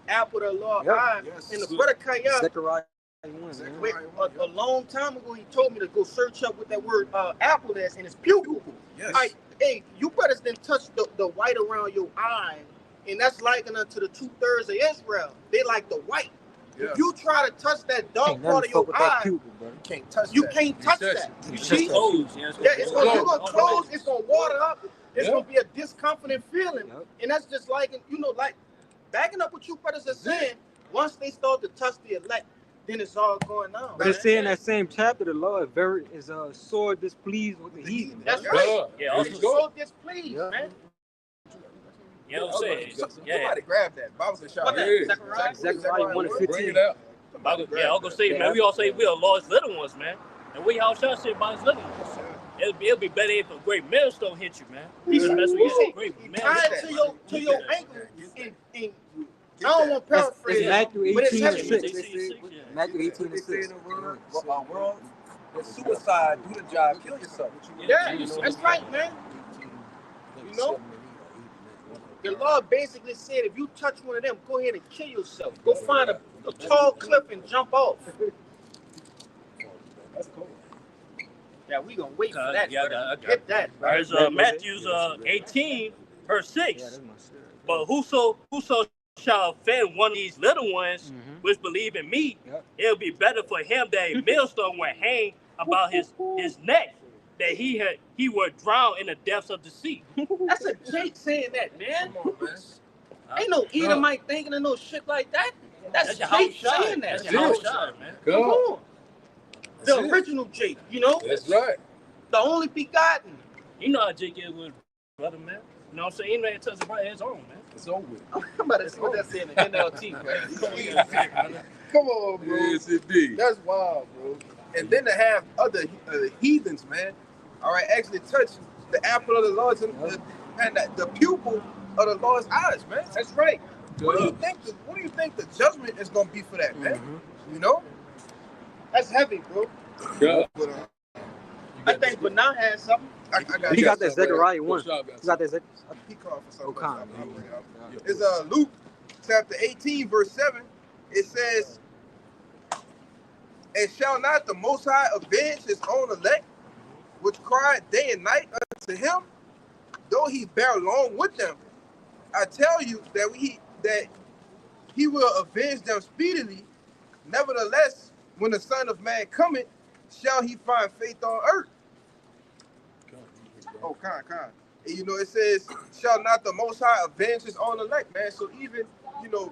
apple of the Lord's eye. Yes. And the brother Kaya, Zechariah 1, a long time ago, he told me to go search up what that word apple is, and it's pupil. Yes. All right, hey, you brothers didn't touch the white around your eye, and that's likened unto the 2/3 of Israel. They like the white. Yes. If you try to touch that dark part of your eye, You can't touch you that. can't touch that. You see? Close, yeah, It's gonna close. It's gonna water up. It's gonna be a discomforting feeling, and that's just like like backing up what you brothers are saying. Once they start to touch the elect, then it's all going on. But it's saying in that same chapter, the Lord is sore displeased with the heathen. That's right. Yeah, Also so displeased, man. You know what I'm saying? Somebody grab that. Bible says shot. Zechariah 1 and 15. Bring it out. Yeah, I'm gonna say, man, we all say we are Lord's little ones, man. And we all shall say about his little ones. It'll be better if a great millstone hit you, man. That's what you say, great millstone. Tie it to your ankle, and I don't want to paraphrase. It's Matthew but it's 18 and heavy. 6. Matthew 18 and 6. World, the suicide, do the job, kill yourself. Yeah, that's right, man. The Lord basically said, if you touch one of them, go ahead and kill yourself. Go find a tall cliff and jump off. That's cool. Yeah, we gonna wait for that. Yeah, Get that. There's Matthew 18, verse 6. But whoso shall offend one of these little ones which believe in me, it'll be better for him that a millstone would hang about his neck, that he would drown in the depths of the sea. That's a Jake saying that, man. Come on, man. Ain't no Edomite thinking of no shit like that. That's Jake saying that. That's your shot, man. Come on. The original Jake, That's right. The only begotten. You know how Jake is with brother, man. You know what I'm saying? Anybody that touches about his own, man. It's over with. I'm about to see what that's saying in the NLT, man. Come on, bro. Yes, indeed. That's wild, bro. And then to have other heathens, man, all right, actually touch the apple of the Lord's and the pupil of the Lord's eyes, man. That's right. What do you think the judgment is gonna be for that, man? That's heavy, bro. Yeah. I think Banah has something. He got that Zechariah 1. He got that Zechariah. He called for something. It's Luke chapter 18, verse 7. It says, and shall not the Most High avenge his own elect, which cried day and night unto him, though he bear long with them? I tell you that he will avenge them speedily. Nevertheless, when the Son of Man cometh, shall he find faith on earth? Oh, kind. It says, shall not the Most High avenge his own elect, man? So even,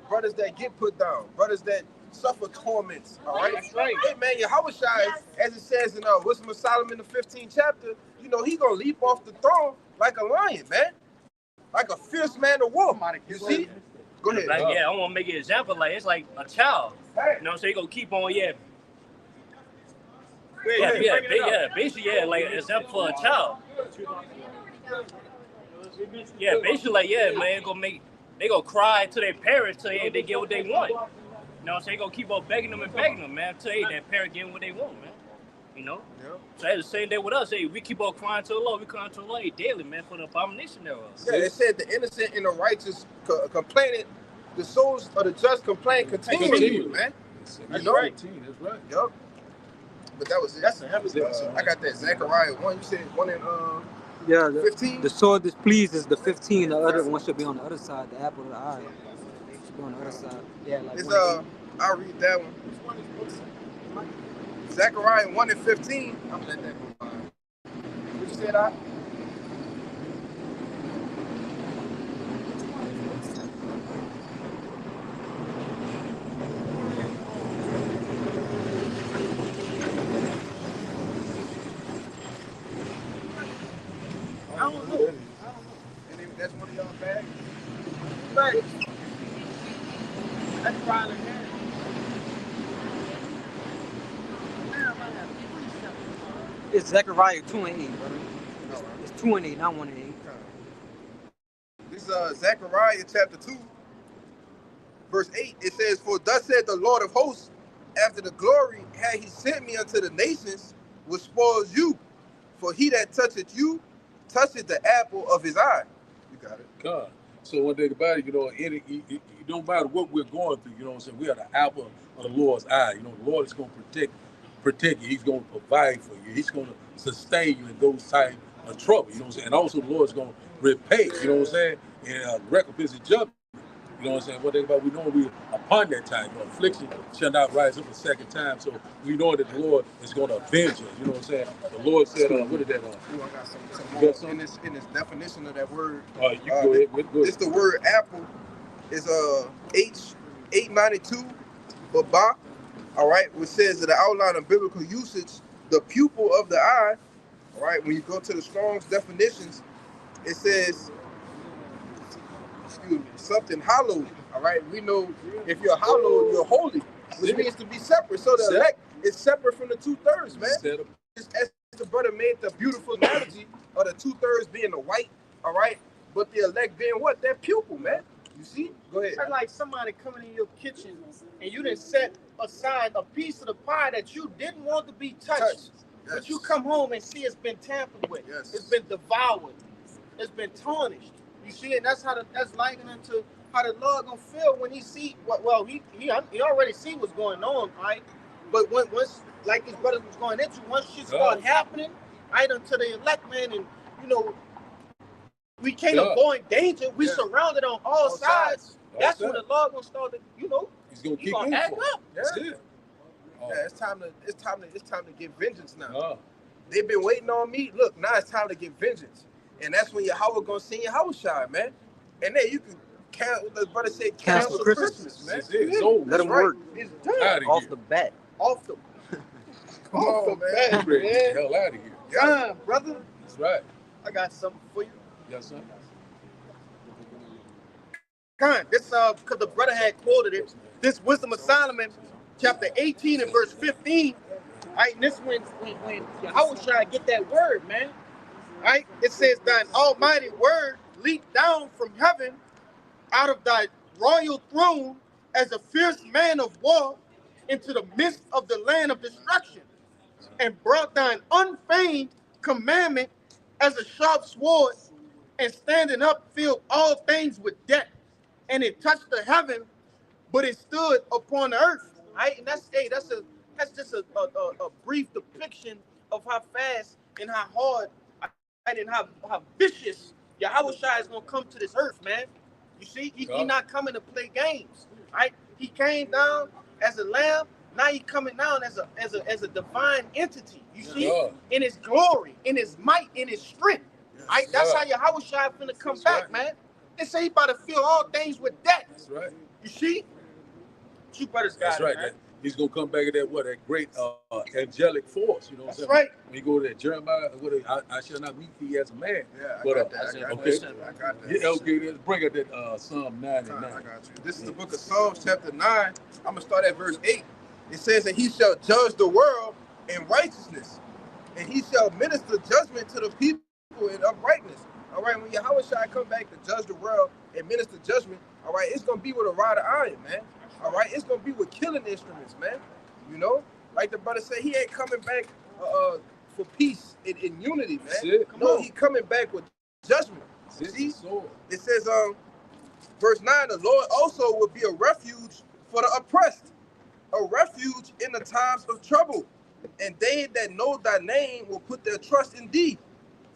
brothers that get put down, brothers that suffer torments, all right? That's right. Hey, man, Yahweh Shai, as it says in Wisdom of Solomon, the 15th chapter, he going to leap off the throne like a lion, man. Like a fierce man of war. You see? Go ahead. Like, I want to make an example. Like, it's like a child. You know what I'm saying? He going to keep on, basically, like an example for a child. Yeah, basically, man, they gonna cry to their parents till they get what they want. You know what I'm saying? They gonna keep on begging them, man, till that parent getting what they want, man. So that's the same day with us. Hey, we keep on crying to the Lord. We cry to the Lord daily, man, for the abomination thereof. Yeah, it said the innocent and the righteous complaining, the souls of the just complain continually, man. That's right. That's right. Yup. But that was it. That's a heavy I got that Zechariah 1. You said one in Yeah, 15. the sword displeased is the 15. The other one should be on the other side. The apple of the eye should be on the other side. Yeah, like It's 1:8. I'll read that one. Zechariah 1:15. I'm gonna let that go by. What you said, I? I don't know. That's one of y'all bags. But that's probably it. It's Zechariah 2:8, brother. It's 2:8, not 1:8. This is Zechariah chapter 2, verse 8. It says, "For thus said the Lord of hosts, after the glory had he sent me unto the nations, which spoils you. For he that toucheth you, toucheth the apple of his eye." You got it. God. So one thing about it, you know, it don't matter what we're going through, you know what I'm saying? We are the apple of the Lord's eye. You know, the Lord is going to protect you. He's going to provide for you. He's going to sustain you in those times of trouble, you know what I'm saying? And also the Lord is going to repay, you know what I'm saying? And recompense and judgment. You know what I'm saying? One thing about we know we upon that time, you know, affliction shall not rise up a second time. So we know that the Lord is going to avenge us. You know what I'm saying? The Lord said, what did that? I got some you more got some? in this definition of that word. You can go ahead. Go ahead. It's the word apple is H892 Baba. All right, which says that the outline of biblical usage, the pupil of the eye. All right, when you go to the Strong's definitions, it says, excuse me, something hallowed. All right, we know if you're hallowed, you're holy, which means to be separate. So the elect is separate from the 2/3, man. Just as the brother made the beautiful analogy of the 2/3 being the white, all right, but the elect being what? Their pupil, man. You see? Go ahead. It's like somebody coming in your kitchen and you didn't set aside a piece of the pie that you didn't want to be touched. Yes. But you come home and see it's been tampered with. Yes. It's been devoured. It's been tarnished. You see, and that's likening to how the Lord gonna feel when he see what. Well, he already see what's going on, right? But once like his brothers was going into, once shit start happening, right, unto the elect, man, and you know, we can't avoid danger. We surrounded on all sides. That's when the Lord gonna start to, you know, he's gonna keep act up. That's it. Yeah, it's time to get vengeance now. They've been waiting on me. Look, now it's time to get vengeance. And that's when Yahweh gonna send Yahweh shine, man. And then you can the brother said cancel Christmas, man. It's over. Let him work. It's done. Off the bat. Off the Come on, man. man. Get the hell out of here. Yeah, brother. That's right. I got something for you. Yes, sir. This because the brother had quoted it. This Wisdom of Solomon, chapter 18 and verse 15. Right, and this when Yahweh shall get that word, man. Right, it says, "Thine almighty word leaped down from heaven, out of thy royal throne, as a fierce man of war, into the midst of the land of destruction, and brought thine unfeigned commandment as a sharp sword, and standing up filled all things with death. And it touched the heaven, but it stood upon the earth." Right, and that's just a brief depiction of how fast and how hard and how vicious Yahweh Shai is gonna come to this earth, man. You see, he not coming to play games, right? He came down as a lamb. Now he coming down as a divine entity. You see, in his glory, in his might, in his strength. Right? That's how Yahweh Shai finna come back, man. They say he about to fill all things with death. That's right. You see, you brothers got That's right. Man. He's gonna come back at that great angelic force. You know what I'm saying? Right. When you go to that Jeremiah, I shall not meet thee as a man. Yeah, I but got that. I got that. Yeah, okay. Let's bring up that Psalm 9 and 9. I got you. This is the book of Psalms, chapter 9. I'm gonna start at verse 8. It says, "And he shall judge the world in righteousness, and he shall minister judgment to the people in uprightness." All right, when Yahweh shall come back to judge the world and minister judgment, all right, it's gonna be with a rod of iron, man. All right, it's gonna be with killing instruments, man. You know, like the brother said, he ain't coming back for peace and unity, man. No, he coming back with judgment. See, it says, verse 9, "The Lord also will be a refuge for the oppressed, a refuge in the times of trouble, and they that know thy name will put their trust in thee.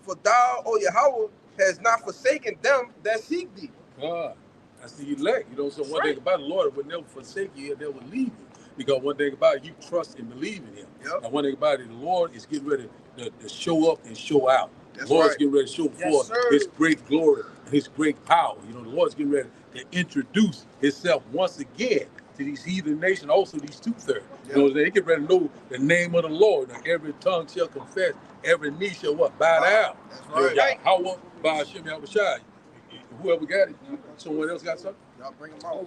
For thou, O Yahweh, has not forsaken them that seek thee. God, that's the elect. You know, so one thing about the Lord would never forsake you and never leave you. Because one thing about it, you trust and believe in him. Yep. And one thing about it, the Lord is getting ready to show up and show out. That's the Lord's right. getting ready to show forth sir. his great glory and his great power. You know, the Lord's getting ready to introduce himself once again to these heathen nations, also these two-thirds. You know, they get ready to know the name of the Lord. Now, every tongue shall confess, every knee shall what? Bow down. That's right. How by Hashem Yahushua. Whoever got it, someone else got something? Y'all bring them out.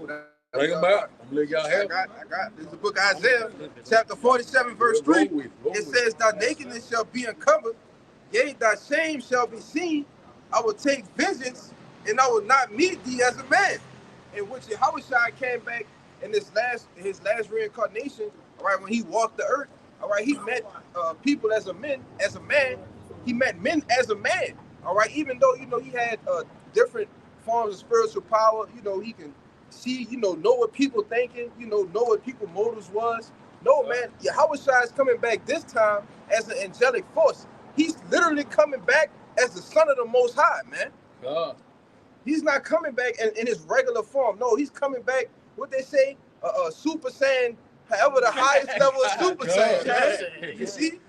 Bring them out. I'm gonna let y'all have it. I got. This is the book of Isaiah, chapter 47, verse 3. It says, thy nakedness shall be uncovered, yea, thy shame shall be seen. I will take vengeance, and I will not meet thee as a man. In which Yahushua came back in his last reincarnation, all right, when he walked the earth, all right, he met people as a man. He met men as a man, all right, even though, you know, he had different forms of spiritual power, you know, he can see, you know what people thinking, know what people motives was. No, man, Yahushua is coming back this time as an angelic force. He's literally coming back as the Son of the Most High, man. God. He's not coming back in his regular form. No, he's coming back, what they say, Super Saiyan, however the highest level of Super Saiyan, man. You see?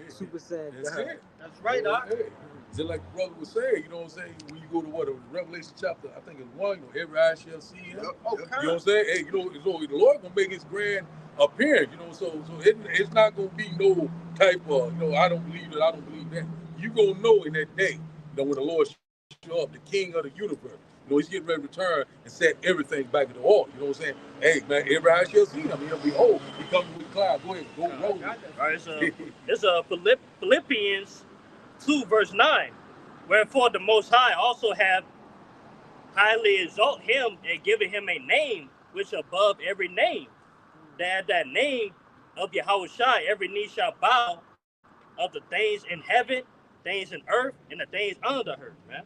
Super Saiyan. That's it. That's right, Doc. Hey, just like the brother was saying, you know what I'm saying? When you go to what, Revelation chapter, I think it's 1, every eye shall see him. Yep. You know what I'm saying? Hey, you know, the Lord gonna make his grand appearance, you know, so it's not gonna be no type of, you know, I don't believe that, I don't believe that. You gonna know in that day, you know, when the Lord show up, the King of the universe, you know, he's getting ready to return and set everything back in the order. You know what I'm saying? Hey, man, every eye shall see him. He'll behold, he coming with cloud. Go ahead, go roll. All right, it's Philippians 2, verse 9. Wherefore the Most High also have highly exalt him and given him a name which above every name, that that name of Yahushua every knee shall bow, of the things in heaven, things in earth, and the things under the earth, man.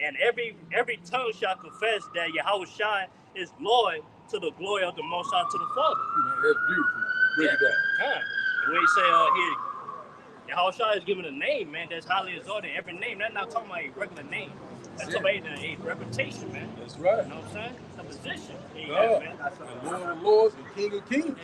And every tongue shall confess that Yahushua is Lord, to the glory of the Most High, to the Father. Man, that's beautiful. Break it down. The way you say here, Yahushua is given a name, man, that's highly exalted. Every name, that's not talking about a regular name. That's talking about a reputation, man. That's right. You know what I'm saying? It's a position. God, and Lord of Lords and King of Kings.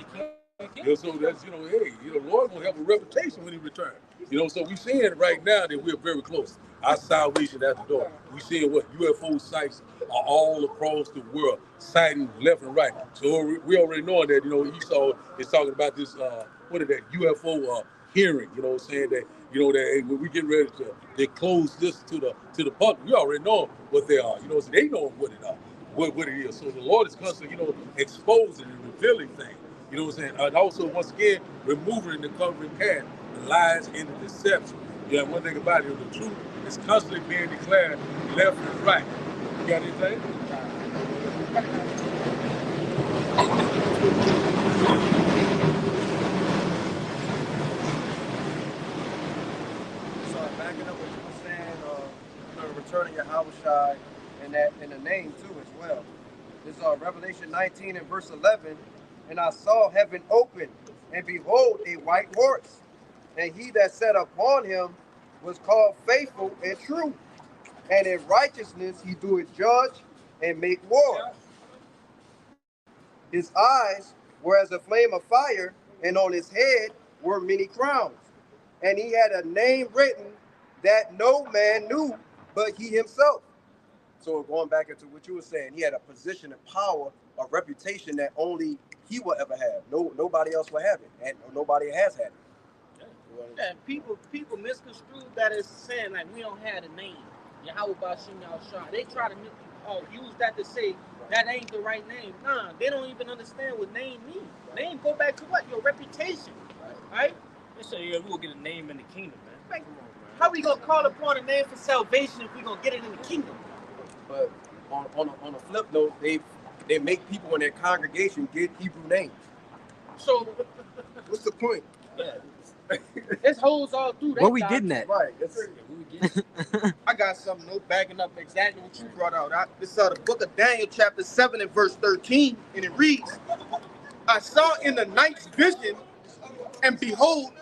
You know, so that's, you know, hey, you know, Lord gonna have a reputation when he returns. You know, so we seeing right now that we're very close. Our salvation at the door. We seeing what UFO sites are all across the world, sighting left and right. So we already know that, you know, Esau is talking about this, what is that, UFO hearing, you know what I'm saying, that, you know, that hey, when we get ready to, they close this to the public, we already know what they are, you know, so they know what it are, what it is. So the Lord is constantly, you know, exposing and revealing things, you know what I'm saying, and also, once again, removing the covering path, the lies and the deception. Yeah, one thing about it, the truth is constantly being declared left and right. You got anything? So backing up what you were saying, returning Yahushua in the name too as well. This is Revelation 19 and verse 11. And I saw heaven open, and behold, a white horse, and he that sat upon him was called Faithful and True, and in righteousness he doeth judge and make war. His eyes were as a flame of fire, and on his head were many crowns. And he had a name written that no man knew but he himself. So going back into what you were saying, he had a position of power, a reputation that only he will ever have. Nobody else will have it, and nobody has had it. Yeah, people misconstrue that as saying like we don't have a name. Yahweh Bashim Yahushua. They try to use that to say that ain't the right name. Nah, they don't even understand what name means. Name go back to what? Your reputation. Right? They say, yeah, we'll get a name in the kingdom, man. Like, how we gonna call upon a name for salvation if we gonna get it in the kingdom? But on a flip note, they make people in their congregation get Hebrew names. So what's the point? Yeah. This holds all through that. What we getting at? Right. I got something backing up exactly what you brought out. This is the book of Daniel, chapter 7 and verse 13, and it reads, I saw in the night's vision, and behold,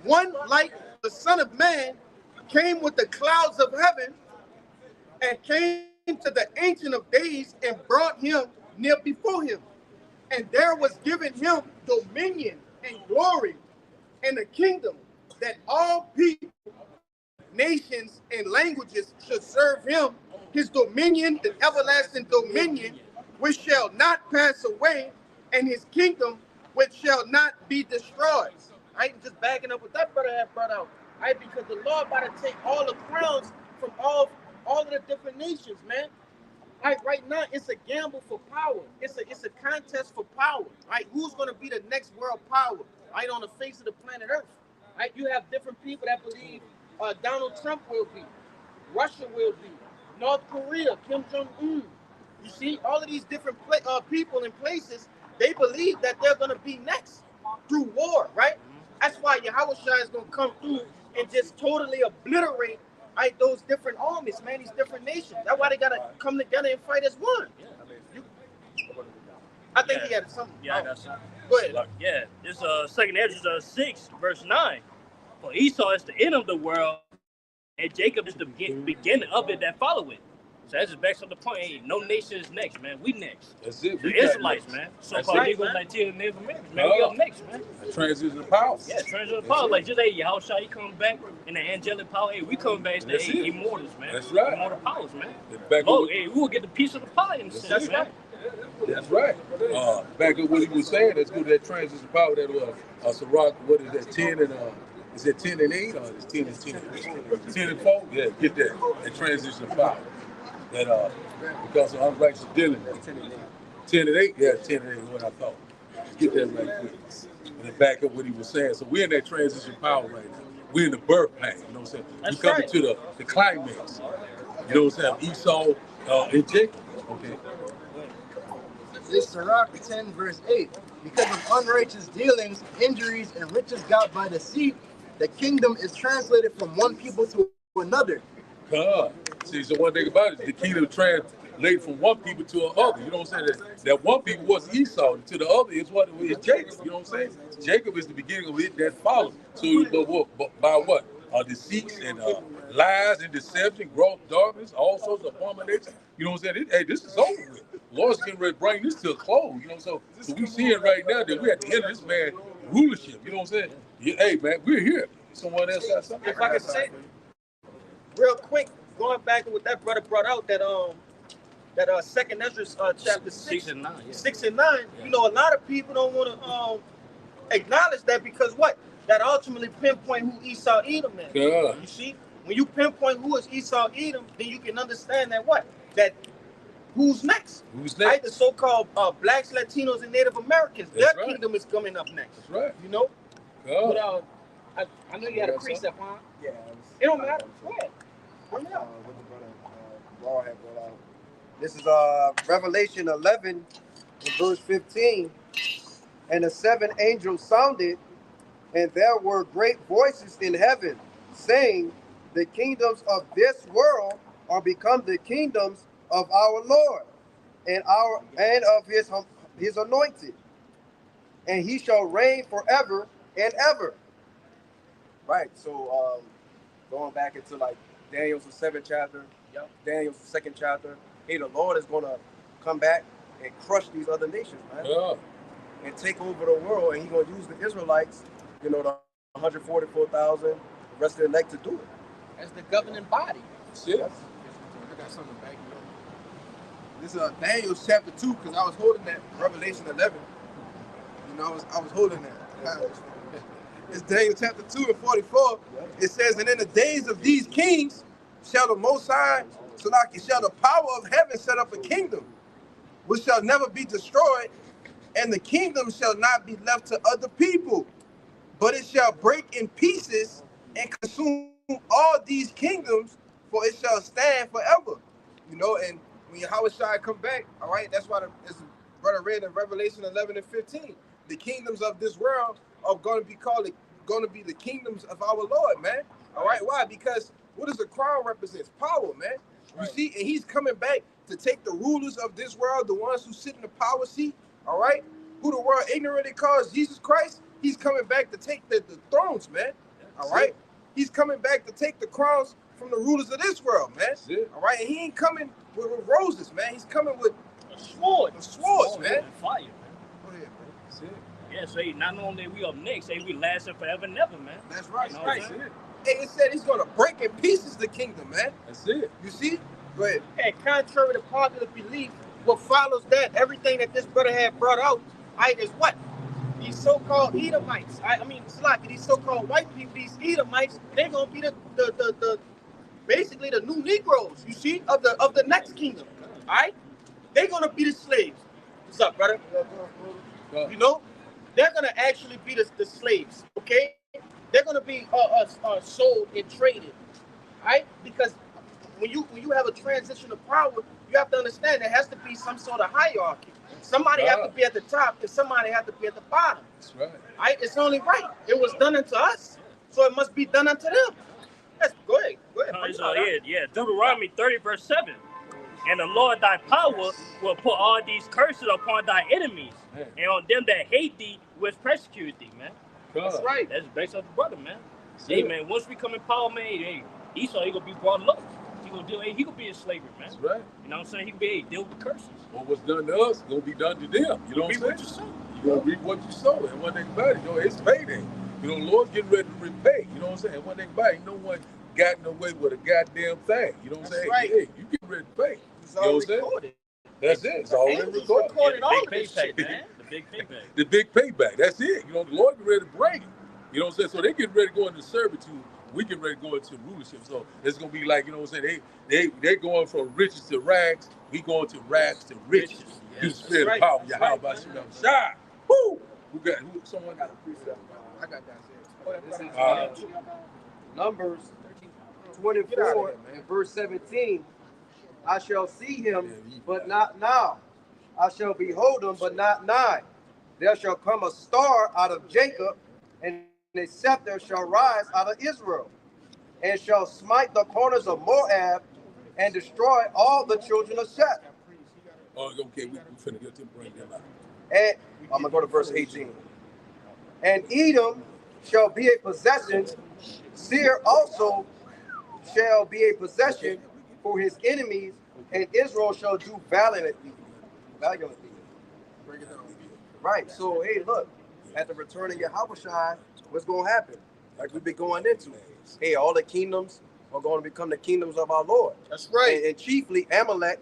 one like the Son of Man came with the clouds of heaven and came to the Ancient of Days and brought him near before him. And there was given him dominion and glory and a kingdom that all people, nations, and languages should serve him. His dominion, the everlasting dominion, which shall not pass away, and his kingdom, which shall not be destroyed. I ain't just backing up what that brother had brought out. Right? Because the Lord about to take all the crowns from all of the different nations, man. Right now, it's a gamble for power. It's a contest for power. Right? Who's gonna be the next world power? Right, on the face of the planet Earth. Right? You have different people that believe Donald Trump will be, Russia will be, North Korea, Kim Jong-un. You see, all of these different people and places, they believe that they're gonna be next through war, right? That's why Yahushua is gonna come through and just totally obliterate, right, those different armies, man, these different nations. That's why they gotta come together and fight as one. I think he had something. Yeah, I got something. Go ahead. Yeah, this 2nd Ezra 6, verse 9. For Esau is the end of the world, and Jacob is the beginning of it that follow it. So that just backs up the point. Hey, no nation is next, man. We next. That's it. The Israelites, man. So-called Negroes, Latinos, Native Americans, man. We up next, man. Transition of power. Yeah, transition of power. Like, just, hey, Yahushua, he coming back in the angelic power. Hey, we coming back as the immortals, man. That's right. Immortal powers, man. Lord, hey, we will get the piece of the pie in the sense, man. That's right. Back up what he was saying, let's go to that transition of power that Sirach, what is that, 10 and is it 10 and 8 or is it 10 and 10? 10 and 4? Yeah, get that. That transition of power. That because of unrighteous dealing. 10 and 8? Yeah, 10 and 8 is what I thought. Get that right quick. And then back up what he was saying. So we're in that transition power right now. We're in the birth pain, you know what I'm saying? We're coming to the climax. You know what I'm saying? Esau and Jacob. Okay. This Sirach 10 verse 8. Because of unrighteous dealings, injuries, and riches got by deceit, the kingdom is translated from one people to another. God. See, so one thing about it, the kingdom translated from one people to another. You know what I'm saying? That one people was Esau, to the other is what is Jacob. You know what I'm saying? Jacob is the beginning of it that follows. So by what? Deceits and lies and deception, growth, darkness, all sorts of abominations. You know what I'm saying? Hey, this is over with. Lord's getting ready to bring this to a close. You know, so we see it right now that we're at the end of this man's rulership. You know what I'm saying? Yeah, hey, man, we're here. Someone else got something? If I can say real quick, going back to what that brother brought out, that 2nd Ezra chapter 6 and 9. Yeah. 6 and 9. Yeah. You know, a lot of people don't want to acknowledge that because what? That ultimately pinpoint who Esau Edom is. Yeah. You see, when you pinpoint who is Esau Edom, then you can understand that what? That who's next? Who's next? Right? The so-called blacks, Latinos, and Native Americans. That's Their kingdom is coming up next. That's right. You know? God. But I know you had a precept, huh? Yeah. It don't matter. Go ahead. What the brother Raw had brought out. This is Revelation 11, verse 15. And the 7 angels sounded, and there were great voices in heaven, saying, the kingdoms of this world are become the kingdoms of our Lord and of his anointed, and he shall reign forever and ever. Right. So going back into like Daniel's 7th chapter, Daniel's 2nd chapter. Hey, the Lord is gonna come back and crush these other nations, man, and take over the world, and he's gonna use the Israelites, you know, the 144,000, the rest of the elect to do it. As the governing body. Yes. I got something back here. This is Daniel chapter 2, because I was holding that Revelation 11. You know, I was holding that. It's Daniel chapter 2 and 44. It says, and in the days of these kings shall the Most High, shall the power of heaven set up a kingdom, which shall never be destroyed, and the kingdom shall not be left to other people, but it shall break in pieces and consume all these kingdoms, for it shall stand forever. You know, and when Yahushua come back, all right, that's why this brother read in Revelation 11 and 15. The kingdoms of this world are going to be the kingdoms of our Lord, man. All right, why? Because what does the crown represent? Power, man. You see, and he's coming back to take the rulers of this world, the ones who sit in the power seat, all right, who the world ignorantly calls Jesus Christ. He's coming back to take the thrones, man. All right. He's coming back to take the crowns from the rulers of this world, man. That's it. All right, and he ain't coming with roses, man. He's coming with swords, man. And fire, man. Go ahead, man. That's it. Yeah, so not only we up next, we lasting forever and ever, man. That's right. You know Right. what I'm saying? Hey, it said he's gonna break in pieces the kingdom, man. That's it. You see? Go ahead. And contrary to popular belief, what follows that, everything that this brother had brought out, is what? These so-called Edomites. These so-called white people, these Edomites, they're gonna be the basically the new Negroes, you see, of the next kingdom. Alright? They're gonna be the slaves. What's up, brother? You know? They're gonna actually be the slaves, okay? They're gonna be sold and traded. Alright? Because when you have a transition of power, you have to understand there has to be some sort of hierarchy. Somebody have to be at the top and somebody have to be at the bottom. That's right. Right? It's only right. It was done unto us, so it must be done unto them. Yes, go ahead. Deuteronomy 30 verse 7. And the Lord thy power will put all these curses upon thy enemies, and on them that hate thee will persecute thee, man. That's right. That's based off the brother, man. Hey, man, once we come in power, man, hey, Esau, he gonna be brought low. He gonna be in slavery, man. That's right. You know what I'm saying? He gonna deal with the curses. Well, what's done to us gonna be done to them. You know what I'm saying? You're gonna reap what you sow. And one thing about it, it's payday. The Lord's getting ready to repay. You know what I'm saying? One thing about it, no one gotten away with a goddamn thing. You know what I'm saying? Right. Hey, you get ready to pay. It's all recorded. That's it. It's already recorded. All the big payback, man. The big payback. The big payback. That's it. You know, the Lord get ready to bring it. You know what I'm saying? So they get ready to go into servitude. We get ready to go into rulership. So it's gonna be like, you know what I'm saying? They're going from riches to rags. We going to rags to riches. You spend the power. Yeah, how about you? Shine. Woo! Someone got a precept. I got that. Numbers 24 and verse 17. I shall see him, but not now. I shall behold him, but not nigh. There shall come a star out of Jacob, and a scepter shall rise out of Israel, and shall smite the corners of Moab, and destroy all the children of Sheth. Oh, okay, we finna get to bring them out. And I'm gonna go to verse 18. And Edom shall be a possession, Seir also shall be a possession for his enemies, and Israel shall do valiantly. Break it down. Right. So hey, look, at the return of Yahushua, what's gonna happen? Like we've been going into. Hey, all the kingdoms are going to become the kingdoms of our Lord. That's right. And chiefly Amalek,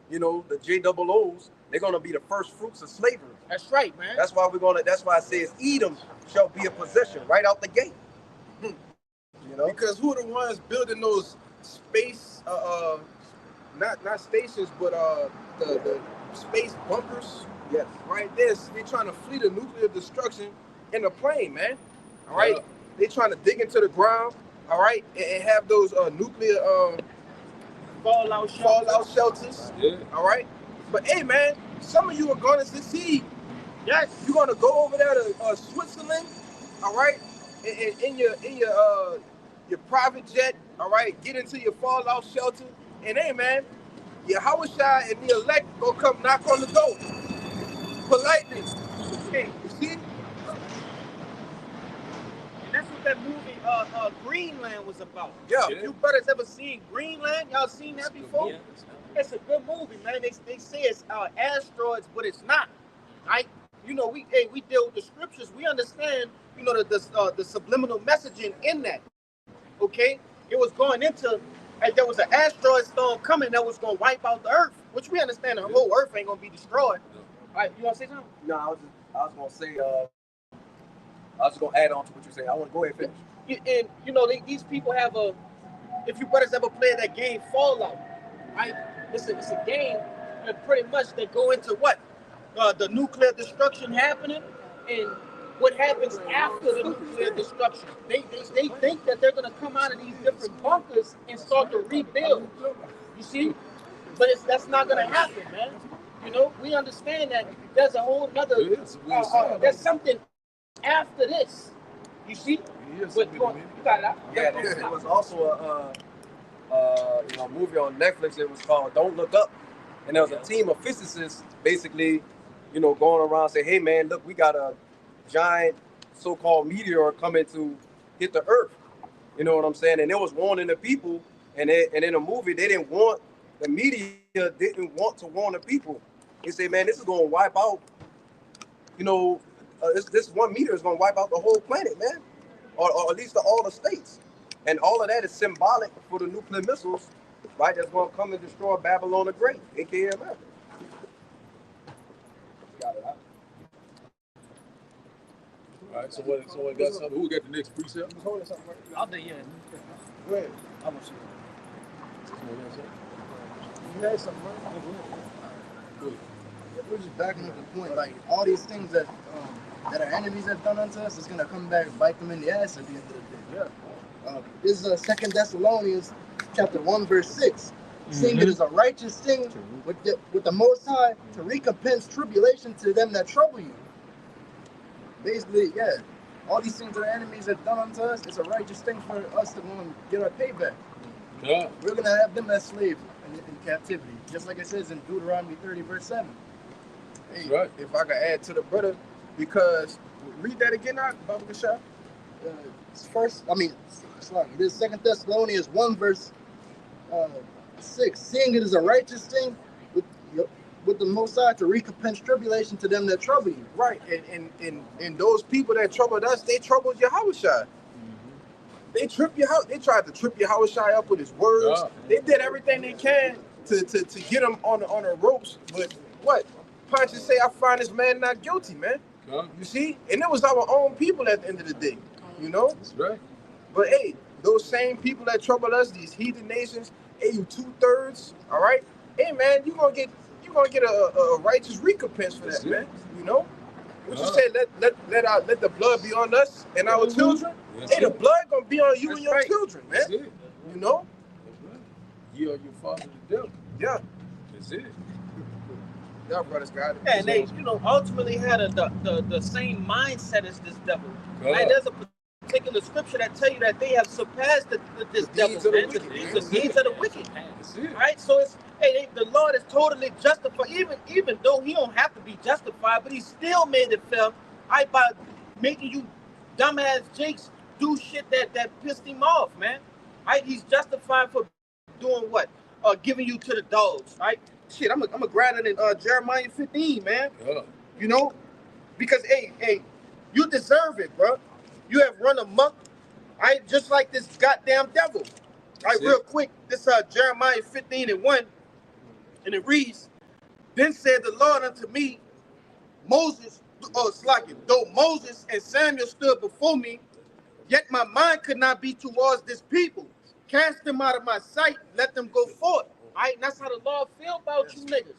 you know, the JOOs, they're gonna be the first fruits of slavery. That's right, man. That's why that's why it says Edom shall be a possession right out the gate. You know, because who are the ones building those space not stations, but the space bunkers? Yes. Right there, they're trying to flee the nuclear destruction in the plane, man. All right, they're trying to dig into the ground. All right, and have those nuclear fallout shelters. Yeah. All right, but hey, man, some of you are going to succeed. Yes, you're going to go over there to Switzerland. All right, in your private jet. All right, get into your fallout shelter, and hey, man, Yahushua and the elect gonna come knock on the door politely. Hey, you see? And that's what that movie Greenland was about. Yeah. You brothers ever seen Greenland? Y'all seen that before? Yeah. It's a good movie, man. They say it's asteroids, but it's not. Right? You know, we deal with the scriptures. We understand, you know, the subliminal messaging in that. Okay? It was going into, like, there was an asteroid storm coming that was going to wipe out the earth, which we understand the whole earth ain't going to be destroyed. All right, you want to say something? No, I was going to say, I was going to add on to what you say. I want to go ahead and finish. And, you know, these people have if you brothers ever played that game Fallout, right? It's a game that pretty much they go into what? The nuclear destruction happening and what happens after the nuclear destruction. They think that they're going to come out of these different bunkers and start to rebuild. You see? But that's not going to happen, man. You know, we understand that there's a whole nother, there's something after this. You see? But you got it out. Yeah, there was also a movie on Netflix. It was called Don't Look Up. And there was a team of physicists basically, you know, going around saying, hey, man, look, we got a giant so-called meteor coming to hit the earth. You know what I'm saying? And it was warning the people, and in the movie, the media didn't want to warn the people. They say, man, this is going to wipe out, this 1 meter is going to wipe out the whole planet, man, or at least all the states. And all of that is symbolic for the nuclear missiles, right, that's going to come and destroy Babylon the Great, a.k.a. America. Got it, huh? All right, so what got something? Who got the next precept? I'll do, yeah. Go ahead. I want you. You had something, right? We're just backing up the point. Like, all these things that our enemies have done unto us is going to come back and bite them in the ass at the end of the day. Yeah. This is 2 Thessalonians chapter 1, verse 6. Seeing it is a righteous thing with the Most High to recompense tribulation to them that trouble you. Basically, yeah, all these things that our enemies have done unto us, it's a righteous thing for us to go and get our payback. Yeah. We're going to have them as slaves in captivity, just like it says in Deuteronomy 30, verse 7. Hey, right. If I could add to the brother, because read that again, Baba Kashaf. This 2 Thessalonians 1, verse 6. Seeing it is a righteous thing with the Most High to recompense tribulation to them that trouble you. Right, and those people that troubled us, they troubled Yahushua. They tried to trip Yahushua up with his words. Yeah. They did everything they can to get him on the ropes. But what? Pontius say, I find this man not guilty, man. Yeah. You see? And it was our own people at the end of the day. You know? That's right. But hey, those same people that troubled us, these heathen nations, hey, you 2/3, all right? Hey man, you're gonna get a righteous recompense for that, man. You know? What you say, let the blood be on us and our children? Yes, hey, the blood gonna be on you and your children, man. That's it. You know? You are your father the devil. Yeah. That's it. Y'all brothers got it. And they, ultimately had the same mindset as this devil. Right? There's a particular scripture that tell you that they have surpassed this devil, man. The deeds of the wicked. Right? So it's the Lord is totally justified, even though he don't have to be justified, but he still made it fair, right, by making you dumbass jakes do shit that pissed him off, man. Right? He's justified for doing what? Giving you to the dogs, right? Shit, I'm gonna grab it in Jeremiah 15, man. Yeah. Because hey, you deserve it, bro. You have run amok, right? Just like this goddamn devil. Right, real quick, this Jeremiah 15:1, and it reads, Then said the Lord unto me, though Moses and Samuel stood before me, yet my mind could not be towards this people. Cast them out of my sight, let them go forth. All right, and that's how the Lord feel about you niggas.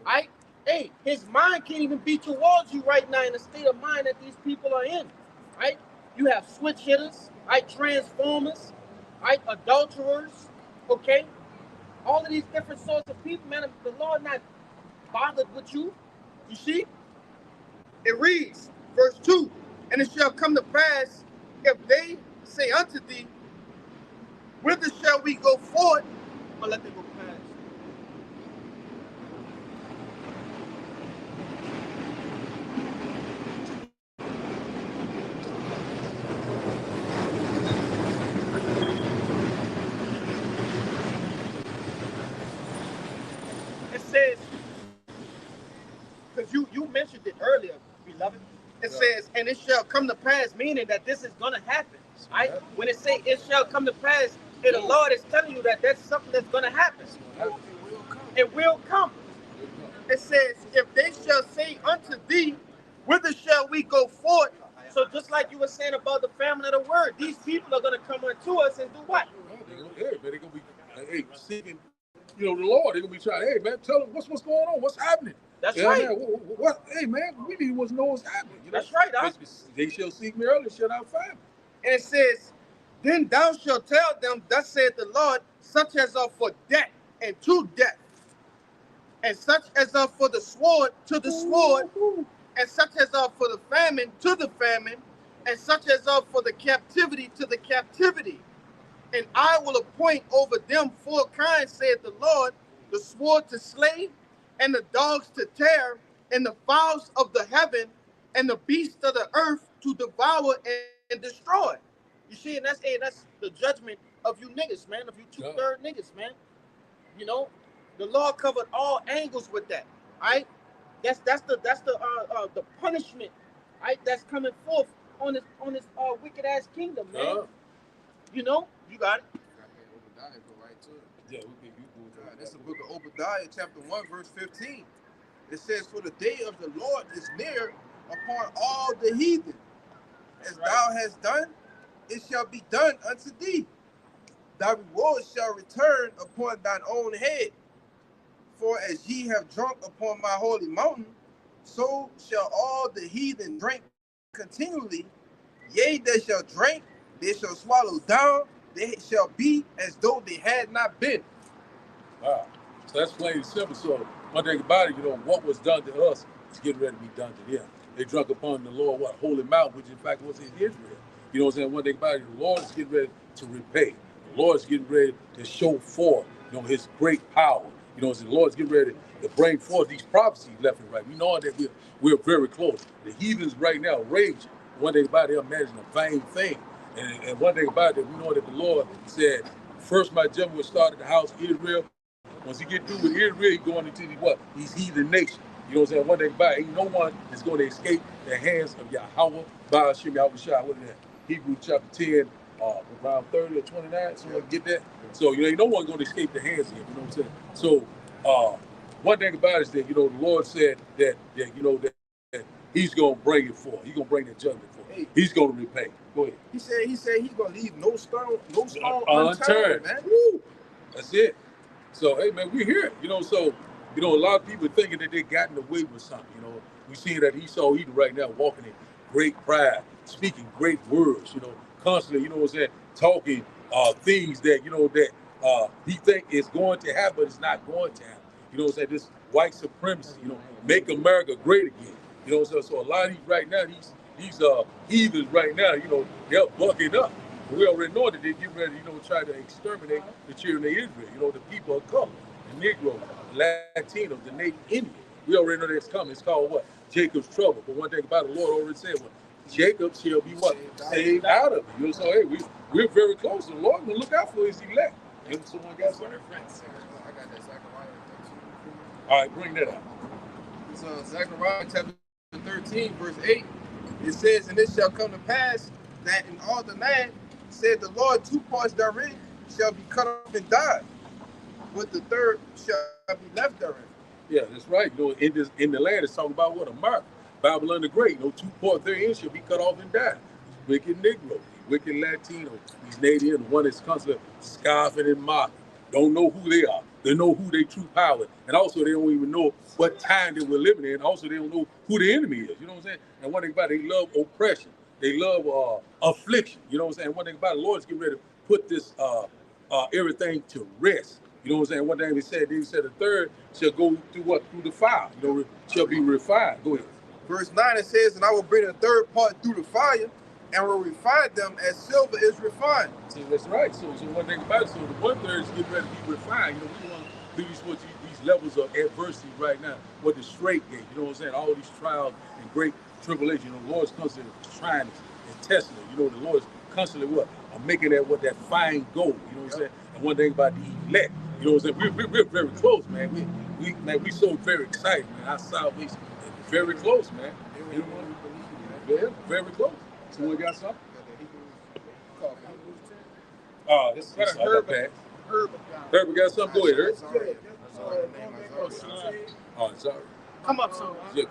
All right, hey, his mind can't even be towards you right now in the state of mind that these people are in. Right, you have switch hitters, right, transformers, right, adulterers, okay, all of these different sorts of people, man. The Lord not bothered with you. You see, it reads, verse 2, and it shall come to pass if they say unto thee, whither shall we go forth? But let them go past. It says, because you mentioned it earlier, beloved. It says, and it shall come to pass, meaning that this is going to happen. Right? When it say it shall come to pass, and the Lord is telling you that that's something that's going to happen. It will come. It says, if they shall say unto thee, whither shall we go forth? So just like you were saying about the family of the word, these people are going to come unto us and do what? They're going to be seeking, the Lord. They're going to be trying, hey, man, tell them what's going on, what's happening. That's right. Man, what, hey, man, we need to know what's happening. That's right. They shall seek me early, shall I find me. And it says, then thou shalt tell them, thus saith the Lord, such as are for death and to death, and such as are for the sword to the sword, and such as are for the famine to the famine, and such as are for the captivity to the captivity. And I will appoint over them 4 kinds, saith the Lord, the sword to slay, and the dogs to tear, and the fowls of the heaven, and the beasts of the earth to devour and destroy. You see, and that's the judgment of you niggas, man, of you two-third niggas, man. You know, the law covered all angles with that. Right? That's the punishment, right? That's coming forth on this wicked ass kingdom, man. You know, you got it. Obadiah, go right to it. Yeah, we can go. That's the book of Obadiah, chapter 1, verse 15. It says, "For the day of the Lord is near upon all the heathen. As thou hast done, it shall be done unto thee. Thy reward shall return upon thine own head. For as ye have drunk upon my holy mountain, so shall all the heathen drink continually. Yea, they shall drink, they shall swallow down, they shall be as though they had not been." Wow. So that's plain and simple. So one thing about it, you know, what was done to us is getting ready to be done to them. They drunk upon the Lord, holy mountain, which in fact was in Israel. You know what I'm saying? One thing about it, the Lord is getting ready to repay. The Lord is getting ready to show forth, you know, his great power. You know what I'm saying? The Lord is getting ready to bring forth these prophecies left and right. We know that we're very close. The heathens right now raging. One thing about it, they're imagining a vain thing. And one thing about it, we know that the Lord said, first my judgment will start at the house of Israel. Once he get through with Israel, he's going into these heathen nations. You know what I'm saying? One thing about it, ain't no one is going to escape the hands of Yahweh, Ba'ashim Yahushua. What is that? Hebrews chapter 10, around 30 or 29. So you get that? So you know, ain't no one going to escape the hands of him. You know what I'm saying? So one thing about it is that, you know, the Lord said that you know, that he's going to bring it forth. He's going to bring the judgment forth. He's going to repay. Go ahead. He said he's going to leave no stone unturned, man. Woo. That's it. So, hey, man, we're here. You know, so, you know, a lot of people thinking that they gotten away with something. You know, we see that Esau Edom right now walking in great pride, speaking great words, you know, constantly, you know what I'm saying, talking things that, you know, that he think is going to happen, but it's not going to happen. You know what I'm saying? This white supremacy, you know, make America great again. You know what I'm saying? So a lot of these right now, these heathens right now, you know, they're bucking up. We already know that they're getting ready, you know, try to exterminate the children of Israel, you know, the people of color, the Negro, Latinos, the Native Indian. We already know that's coming. It's called what? Jacob's trouble. But one thing about it, the Lord already said, well, Jacob shall be what? Saved out of it. You know, so hey, we're very close. The Lord will look out for his elect. If someone got something? I got that Zechariah 13. All right, bring that out. So Zechariah chapter 13, verse 8, it says, "And it shall come to pass that in all the land, said the Lord, 2 parts therein shall be cut off and die, but the third shall be left therein." Yeah, that's right. You know, in the land, it's talking about what? America, Babylon the Great. You know, 2 parts therein shall be cut off and die. These wicked Negroes, these wicked Latinos, these Natives, the one that's constantly scoffing and mocking, don't know who they are. They know who they true power, and also they don't even know what time they were living in. Also, they don't know who the enemy is. You know what I'm saying? And one thing about it, they love oppression. They love affliction. You know what I'm saying? One thing about it, the Lord is getting ready to put this everything to rest. You know what I'm saying? One thing he said the third shall go through what? Through the fire. You know, shall be refined. Go ahead. Verse 9, it says, "And I will bring the third part through the fire, and will refine them as silver is refined." See, that's right. So one thing about it, so the 1/3 is getting ready to be refined. You know, we want to do these levels of adversity right now. What the straight gate, you know what I'm saying? All these trials and great tribulation. You know, the Lord's constantly trying and testing it. You know, the Lord's constantly what? Making that what that fine gold. You know what I'm saying? And one thing about the elect, you know what I'm saying? We're very close, man. We so very excited, man. Our salvation is very close, man. You know what? Yeah, very close. Someone got something? This is Herb. Herb got something? Go ahead, Herb. Oh, sorry. Come up, son. Yeah.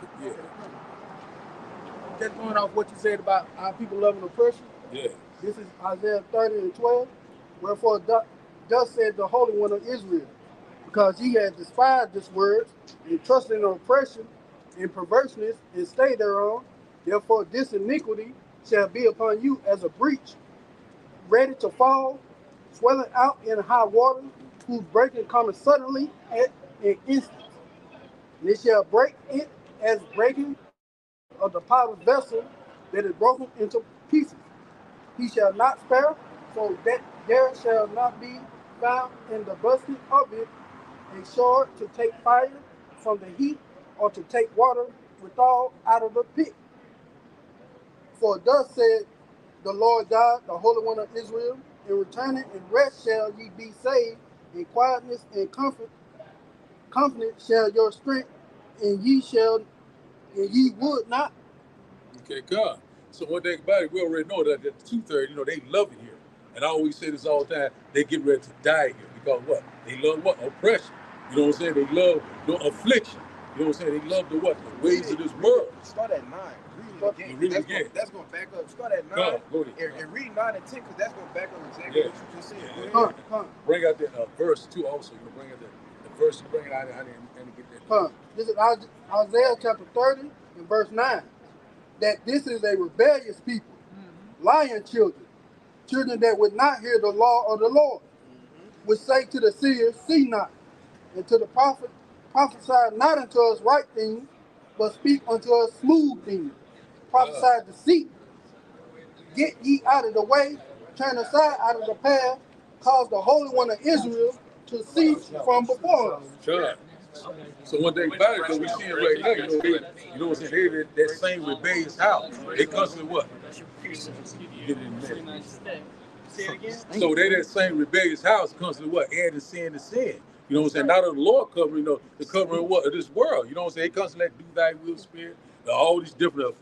Just going off what you said about our people loving oppression. Yeah. This is Isaiah 30:12. "Wherefore thus said the Holy One of Israel, because ye have despised this word, and trusted in oppression and perverseness, and stay thereon, therefore this iniquity shall be upon you as a breach, ready to fall, swelling out in high water, whose breaking cometh suddenly at an instant. And it shall break it as breaking of the potter's vessel that is broken into pieces. He shall not spare, so that there shall not be found in the busting of it a sword to take fire from the heat, or to take water withal out of the pit. For thus said the Lord God, the Holy One of Israel. In returning and rest shall ye be saved. In quietness and confidence shall your strength, and ye would not. Okay, God. So one thing about it, we already know that the 2/3, they love it here. And I always say this all the time, they get ready to die here because what? They love what? Oppression. You know what I'm saying? They love affliction. You know what I'm saying? They love the what? The ways of this world. Start at 9. Read it again. That's going to back up. Start at 9 and read 9 and 10 because that's going to back up exactly what you just said. Bring out that verse 2 also. Bring out the verse. Bring it out and get that. This is Isaiah chapter 30 and verse 9. That this is a rebellious people, lying children that would not hear the law of the Lord, would say to the seers, see not, and to the prophet, prophesy not unto us right things, but speak unto us smooth things. Prophesy deceit. Get ye out of the way, turn aside out of the path, cause the Holy One of Israel to cease from before us. God. So one thing about it, though, we see it right now, you know what I'm saying? They that same rebellious house. They constantly what? Get in there. So they that same rebellious house constantly what? Adding sin to sin. You know what I'm saying? Not of the Lord covering, the covering of what? Of this world. You know what I'm saying? They constantly do thy will, Spirit. All these different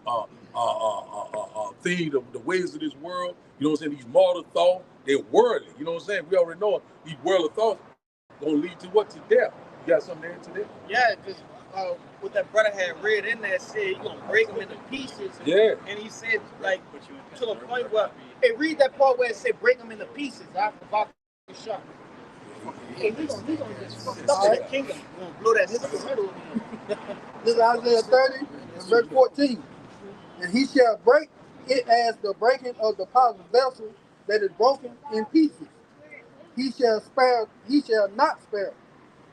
things, the ways of this world. You know what I'm saying? These mortal thoughts, they're worldly. You know what I'm saying? We already know these worldly thoughts gonna lead to what? To death. You got something there today? Yeah, because what that brother had read in there said you're going to break them into pieces. Yeah. And he said, like, to the point where, hey, read that part where it said break them into pieces. After Bach was shot. Hey, we gonna just fucked up in the kingdom. We're going to blow that middle. This is Isaiah 30 and verse 14. And he shall break it as the breaking of the potter's vessel that is broken in pieces. He shall not spare,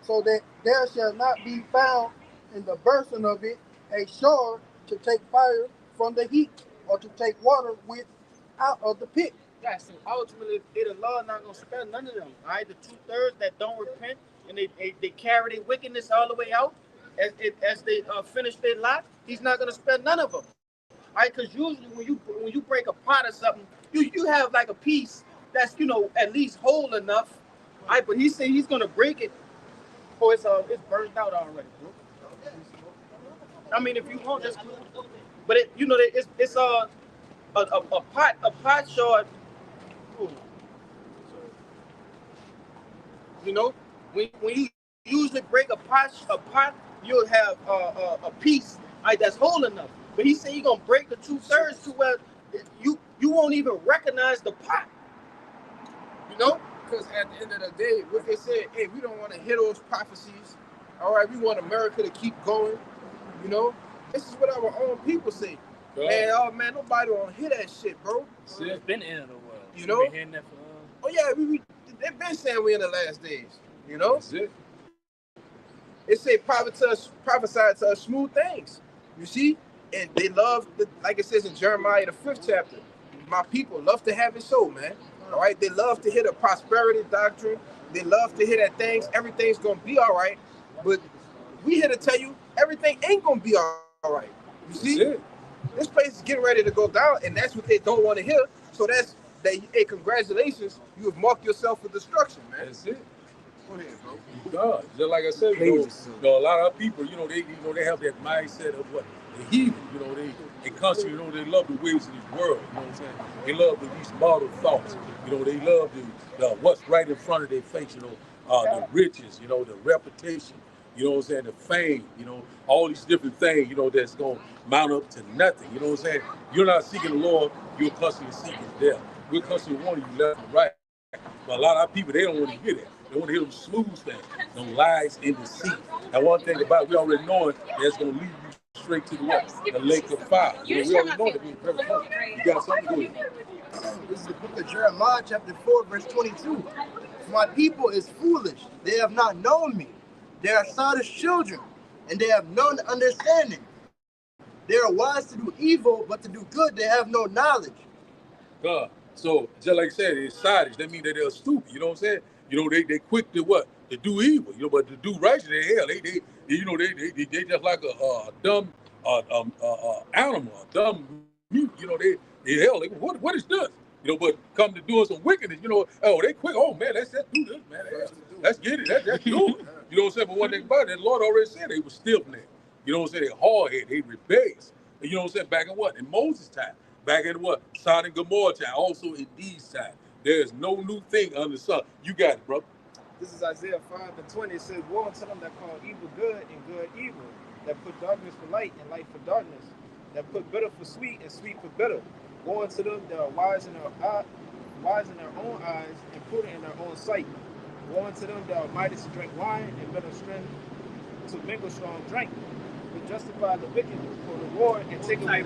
so that there shall not be found in the bursting of it a shore to take fire from the heat, or to take water with out of the pit. Yeah, so ultimately, the Lord not going to spare none of them. All right, the 2/3 that don't repent and they carry their wickedness all the way out as they finish their lot, he's not going to spare none of them. All right, because usually when you break a pot or something, you have like a piece that's at least whole enough. All right, but he said he's going to break it. Oh, it's burned out already. I mean, if you want, just but it's a pot short. When you usually break a pot, you'll have a piece that's whole enough. But he said you're gonna break the 2/3 to where you won't even recognize the pot. Because at the end of the day, what they said, hey, we don't want to hear those prophecies. All right, we want America to keep going. This is what our own people say. Man, nobody want to hear that shit, bro. It's been the end of the world. Been hearing that for, Oh yeah, they've been saying we're in the last days. That's it. It say prophesy to us smooth things. You see, and they love, like it says in Jeremiah the 5th chapter. My people love to have it so, man. All right, they love to hear the prosperity doctrine. They love to hear that everything's gonna be all right. But we here to tell you everything ain't gonna be all right. You see, this place is getting ready to go down, and that's what they don't want to hear. So hey, congratulations, you have marked yourself for destruction, man. That's it. Go ahead, bro. God, just like I said, a lot of people, they have that mindset of what the heathen. They constantly, they love the ways of this world. You know what I'm saying? They love these mortal thoughts. They love the what's right in front of their face. The riches. The reputation. You know what I'm saying? The fame. All these different things. That's gonna mount up to nothing. You know what I'm saying? You're not seeking the Lord. You're constantly seeking death. We're constantly wanting you left and right. But a lot of people, they don't want to hear that. They want to hear them smooth things, them lies and deceit. And one thing about it, we already know that's going to lead you straight to the lake of fire. We already know that. You got something to do. This is the book of Jeremiah, chapter 4, verse 22. My people is foolish. They have not known me. They are sottish children, and they have none understanding. They are wise to do evil, but to do good they have no knowledge. God. So, just like I said, it's sottish. That means that they're stupid. You know what I'm saying? They quick to what? To do evil. But to do righteous, they just like a dumb animal, a dumb mute. Yeah, hell, like, what is this? You know, but come to doing some wickedness, you know, oh, they quick, oh man, let's do this, man. Let's get it, let's do it. You know what I'm saying? But one thing about it, the Lord already said they were stiff-necked. You know what I'm saying? They hard-headed, they rebellious. You know what I'm saying? Back in what? In Moses' time. Back in what? Sodom and Gomorrah time. Also in these time. There is no new thing under the sun. You got it, bro. This is Isaiah 5:20. It says, woe unto them that call evil good and good evil, that put darkness for light and light for darkness, that put bitter for sweet and sweet for bitter. Woe unto them that are wise in their own eyes and prudent in their own sight. Woe unto them that are mighty to drink wine and better strength to mingle strong drink. To justify the wicked for the Lord and take away.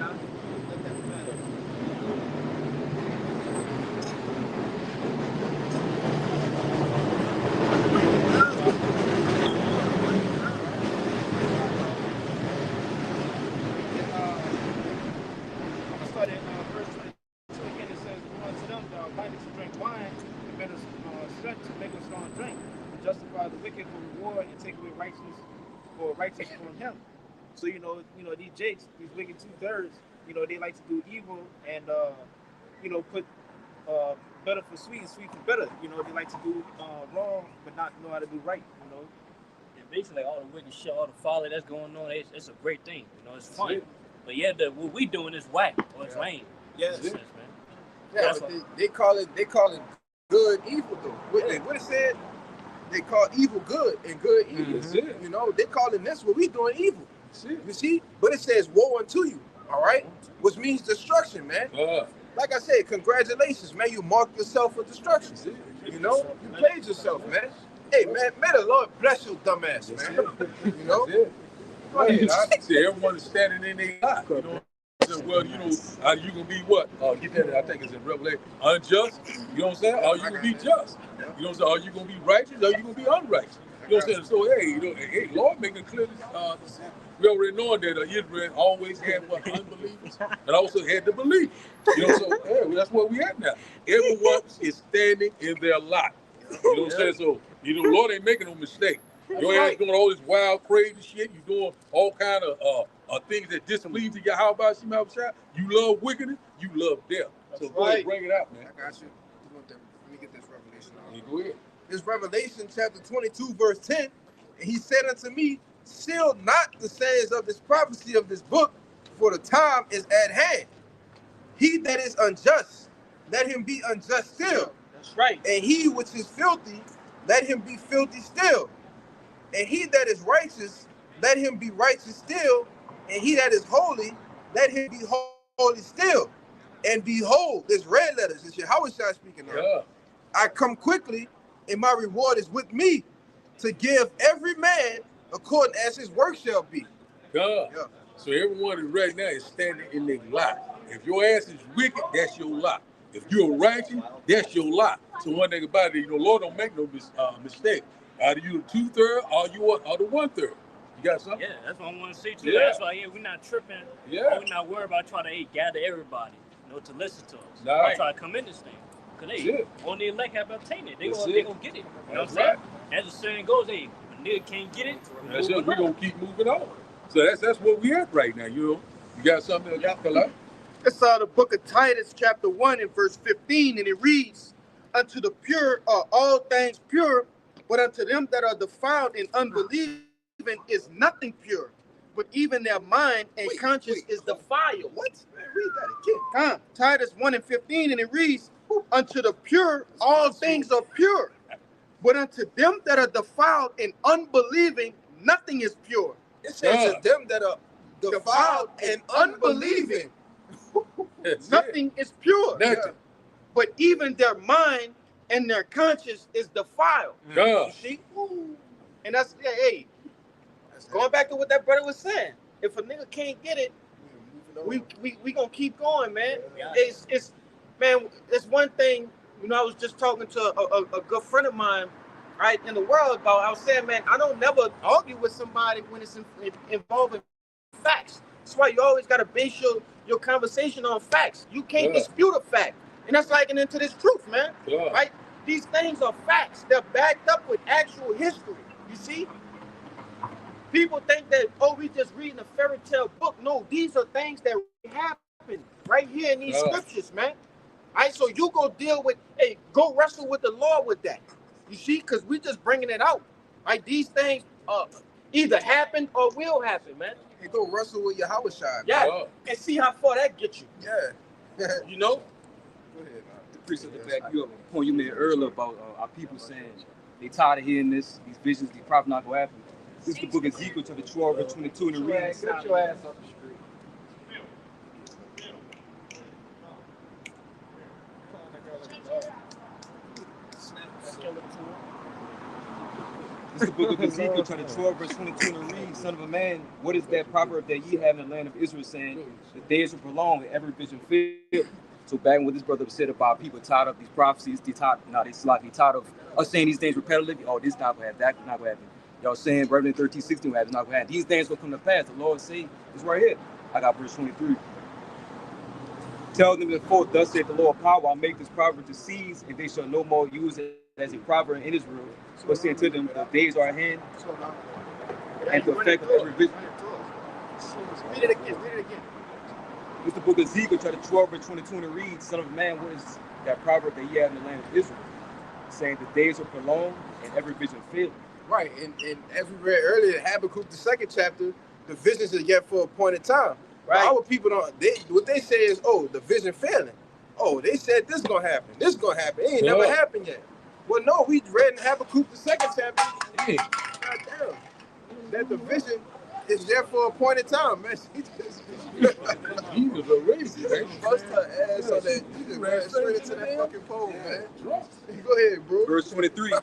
Righteous from him. So you know these jakes, these wicked 2/3, you know, they like to do evil and you know, put better for sweet and sweet for better. You know, they like to do wrong but not know how to do right. You know, and basically all the wicked shit, all the folly that's going on, it's a great thing. You know, it's fun. But yeah, what we doing is whack or it's lame. Yes, man. Yeah, but they call it good evil though. What it said. They call evil good and good evil. Mm-hmm. You know, they calling this what we doing evil. You see? But it says woe unto you, all right? Which means destruction, man. Like I said, congratulations, man. You marked yourself for destruction. You know, you played yourself, man. Hey, man, may the Lord bless your dumb ass, man. You know? Go ahead, see, everyone is standing in their life, you know. Well, you know, are you gonna be what? Get that? I think it's in Revelation. Unjust. You know what I'm saying? Are you gonna be just? You know what I'm saying? Are you gonna be righteous? Or are you gonna be unrighteous? You know what I'm saying? So hey, you know, hey, Lord making clear this. We already know that Israel always had what unbelievers and also had the belief. You know, so hey, that's where we at now. Everyone is standing in their lot. You know what I'm saying? So you know, Lord ain't making no mistake. Your ass doing all this wild, crazy shit. You doing all kind of things that displease to your how about you, you love wickedness, you love death. So go ahead, bring it out, man. I got you. Let me get this revelation out. Yeah, go ahead. This Revelation chapter 22, verse 10. And he said unto me, seal not the sayings of this prophecy of this book, for the time is at hand. He that is unjust, let him be unjust still. That's right. And he which is filthy, let him be filthy still. And he that is righteous, let him be righteous still. And he that is holy, let him be holy still. And behold, there's red letters. It's Yahweh speaking now. Yeah. I come quickly, and my reward is with me to give every man according as his work shall be. Yeah. So everyone right now is standing in their lot. If your ass is wicked, that's your lot. If you're righteous, that's your lot. So one thing about it, you know, Lord don't make no mistake. Either you the 2/3 or you are the 1/3. You got something? Yeah, that's what I want to see too. Yeah. That's why we're not tripping. Yeah. We're not worried about trying to gather everybody, you know, to listen to us. Right. I'm trying to come in this thing. Because they on the elect have obtained it. They gonna get it. You know what I'm saying? As the saying goes, hey, a nigga can't get it. That's it. We're gonna keep moving on. So that's where we at right now, you know. You got something to fill out? It's the book of Titus, chapter 1 and verse 15, and it reads, unto the pure are all things pure, but unto them that are defiled and unbelieving is nothing pure, but even their mind and conscience is defiled. What? Man, read that again. Titus 1 and 15, and it reads, unto the pure all things are pure, but unto them that are defiled and unbelieving nothing is pure. It says to them that are defiled and unbelieving. Nothing is pure. Nothing. But even their mind and their conscience is defiled. Yeah. You see? And that's, hey, going back to what that brother was saying. If a nigga can't get it, we gonna keep going, man. It's man, it's one thing, you know, I was just talking to a good friend of mine, right, in the world about, I was saying, man, I don't never argue with somebody when it's involving facts. That's why you always got to base your conversation on facts. You can't dispute a fact. And that's like into this truth, man. Right? These things are facts. They're backed up with actual history. You see? People think that, oh, we just reading a fairy tale book. No, these are things that happened. right here in these scriptures, man. All right, so you go deal with, hey, go wrestle with the law with that. You see, because we just bringing it out. Right, these things either happen or will happen, man. And go wrestle with your Yahweh Shai. Yeah, and see how far that gets you. Yeah. You know? Go ahead, man. The priest of the back, you have a point you made earlier about our people saying they tired of hearing this, these visions, these prophets not gonna happen. This is the book of Ezekiel, chapter 12, verse 22, and it reads. Get your ass up the street. This is the book of Ezekiel, chapter 12, verse 22, and it reads, Son of a man, what is that proverb that ye have in the land of Israel, saying, the days are prolonged and every vision filled? So back when this brother said about people tired of these prophecies, they tired of us saying these things repetitively. Oh, this not gonna happen, that not gonna happen. Y'all saying Revelation 13, 16 will happen, not gonna happen. These things will come to pass. The Lord say, it's right here. I got verse 23. Tell them before, thus saith the Lord power, I'll make this proverb to cease, and they shall no more use it as a proverb in Israel. But say to them, the days are at hand, and to affect every vision. Read it again. It's the book of Ezekiel, chapter 12, verse 22, and it reads, Son of man, what is that proverb that ye have in the land of Israel? Saying the days are prolonged and every vision failed. Right, and as we read earlier, Habakkuk, the 2nd chapter, the visions are yet for a appointed time. Right. Our people what they say is, oh, the vision failing. Oh, they said this gonna happen. This gonna happen. It ain't never happened yet. Well, no, we read in Habakkuk, the 2nd chapter. Yeah. Goddamn. That the vision is there for a appointed time, man. He was a racist. He bust her ass on that. He just ran straight into that fucking pole, man. Go ahead, bro. Verse 23.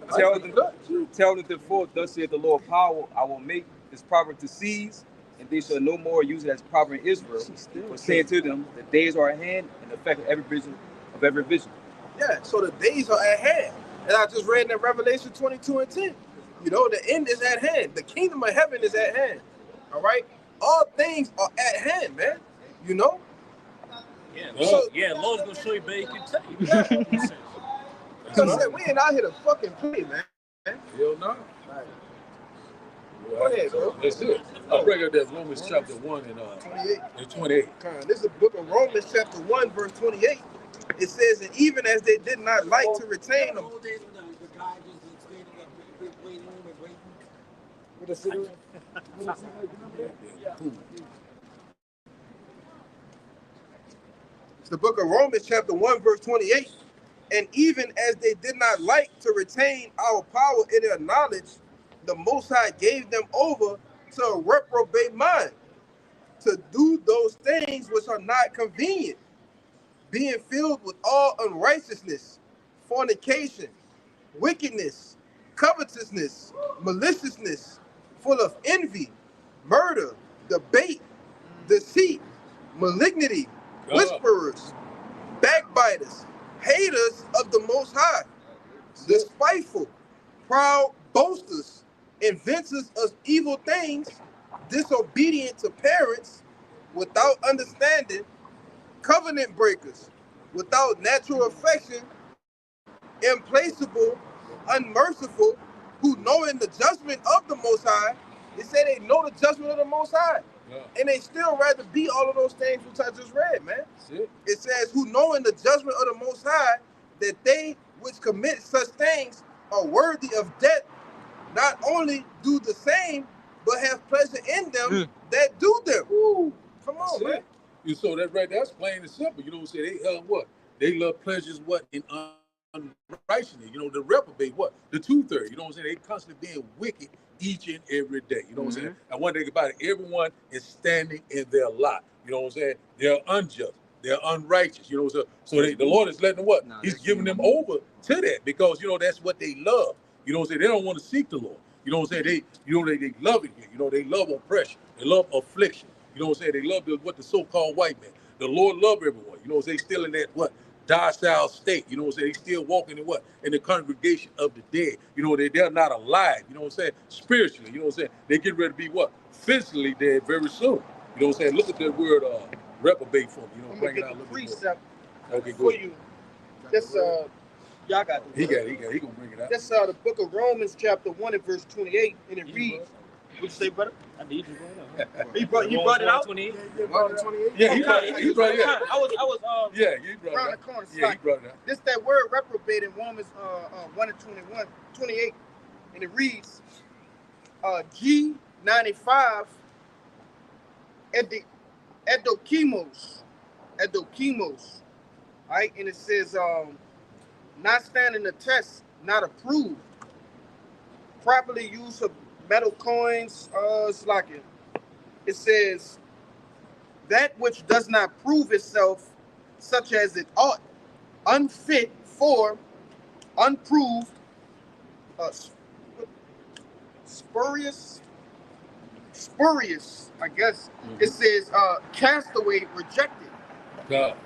Tell them therefore, thus saith the Lord power, I will make this proverb to cease, and they shall no more use it as proverb in Israel. But saying to them, the days are at hand, and the effect of every vision Yeah, so the days are at hand. And I just read in Revelation 22 and 10. You know, the end is at hand. The kingdom of heaven is at hand. All right? All things are at hand, man. You know? Yeah, So, Lord's gonna show you, but he can tell you. Because we ain't out here to fucking play, man. Hell no. Right. Go ahead, bro. That's it. I'll bring up that Romans chapter 1 and 28. This is the book of Romans chapter 1, verse 28. It says, and even as they did not like to retain them. It's the book of Romans chapter 1, verse 28. And even as they did not like to retain our power in their knowledge, the Most High gave them over to a reprobate mind, to do those things which are not convenient, being filled with all unrighteousness, fornication, wickedness, covetousness, maliciousness, full of envy, murder, debate, deceit, malignity, whisperers, backbiters, haters of the Most High, despiteful, proud boasters, inventors of evil things, disobedient to parents, without understanding, covenant breakers, without natural affection, implacable, unmerciful, who knowing the judgment of the Most High, they say they know the judgment of the Most High, and they still rather be all of those things which I just read, man. It says, who knowing the judgment of the Most High, that they which commit such things are worthy of death, not only do the same, but have pleasure in them that do them. Ooh, come on, man. You saw that right there. That's plain and simple. You know what I'm saying? They what? They love pleasures what? In unrighteousness. You know, the reprobate what? The 2/3. You know what I'm saying? They constantly being wicked each and every day. You know what I'm saying? And one thing about it, everyone is standing in their lot. You know what I'm saying? They're unjust. They're unrighteous. You know what I'm saying? So the Lord is letting them what? He's giving them over to that because, you know, that's what they love. You know what I'm saying? They don't want to seek the Lord. You know what I'm saying? They love it here. You know, they love oppression. They love affliction. You know what I'm saying? They love what the so-called white man. The Lord love everyone. You know what I'm saying? Still in that what? Docile state. You know what I'm saying? They still walking in what? In the congregation of the dead. You know, they're not alive. You know what I'm saying? Spiritually. You know what I'm saying? They get ready to be what? Physically dead very soon. You know what I'm saying? Look at that word reprobate for me. You know, bring it out a little bit more. Okay, go ahead. This y'all got he gonna bring it out. That's the book of Romans chapter 1 and verse 28, and it reads, What'd you say, brother? I need you right now. He brought it out. 28. Yeah, he brought it. He brought it. Yeah, I was yeah, he brought around it. the Out. corner. Yeah, he brought it. Out. This that word reprobate in Romans 1 and 28, and it reads G95 Edokimos, right? And it says not standing the test, not approved, properly used of metal coins. It's like it says that which does not prove itself, such as it ought, unfit for, unproved, spurious, I guess. It says castaway, rejected. God.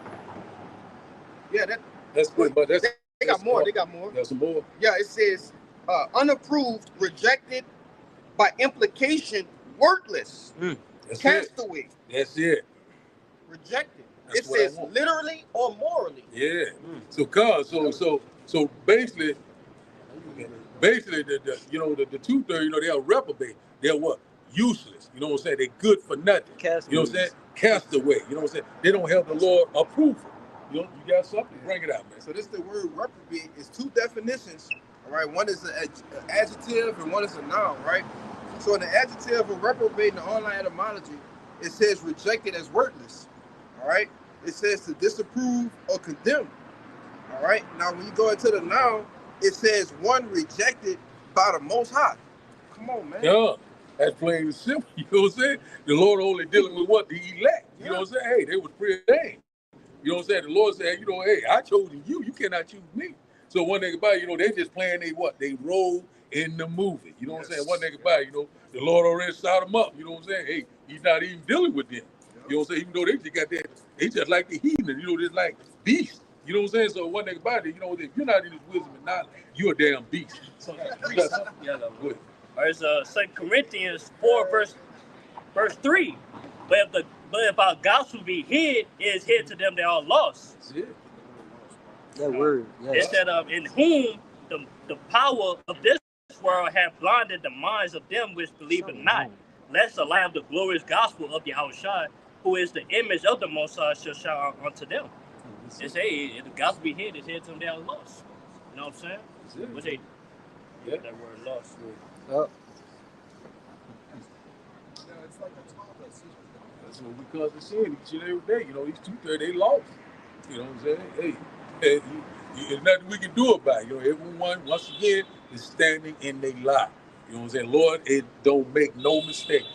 Yeah, That's good, but they got more. They got more. There's some more. Yeah, it says unapproved, rejected, by implication, worthless, That's castaway. it. That's it. Rejected. That's It what I says want. literally or morally. Yeah. So, so basically, the you know the 2/3, you know, they're reprobate. They're what? Useless. You know what I'm saying? They're good for nothing. Castaway. You know what I'm saying? Castaway. You know what I'm saying? They don't have the Lord approval. You know, you got something? Bring it out, man. So this the word reprobate is two definitions. All right, one is an adjective and one is a noun, right? So in the adjective of reprobate in the online etymology, it says rejected as worthless. All right, it says to disapprove or condemn. All right, now when you go into the noun, it says one rejected by the Most High. Come on, man. Yeah, that's plain and simple. You know what I'm saying? The Lord only dealing with what? The elect. You know what I'm saying? Hey, they was preordained. You know what I'm saying? The Lord said, you know, hey, I chosen you. You cannot choose me. So one thing about it, you know, they just playing they role in the movie. You know what I'm saying? One thing about it, you know, the Lord already set them up. You know what I'm saying? Hey, he's not even dealing with them. You know what I'm saying? Even though they just got that, they just like the heathen, you know, just like beasts. You know what I'm saying? So one thing about it, you know, if you're not in his wisdom and knowledge, you're a damn beast. So, Yeah, no. All right, it's 2 Corinthians 4, verse 3. But if our gospel be hid, it is hid to them that are lost. That's it. That word. It said, in whom the power of this world hath blinded the minds of them which believe not, lest the light of the glorious gospel of Yahushua, who is the image of the Most High, shall shine unto them. It say, if the gospel be hid, it's hid to them that are lost. You know what I'm saying? That's it. What's that word lost? That's what we cause the sin each and every day. You know, these 2/3, they lost. You know what I'm saying? Hey, there's nothing we can do about it. You know, everyone, once again, is standing in their lie. You know what I'm saying? Lord, it don't make no mistakes.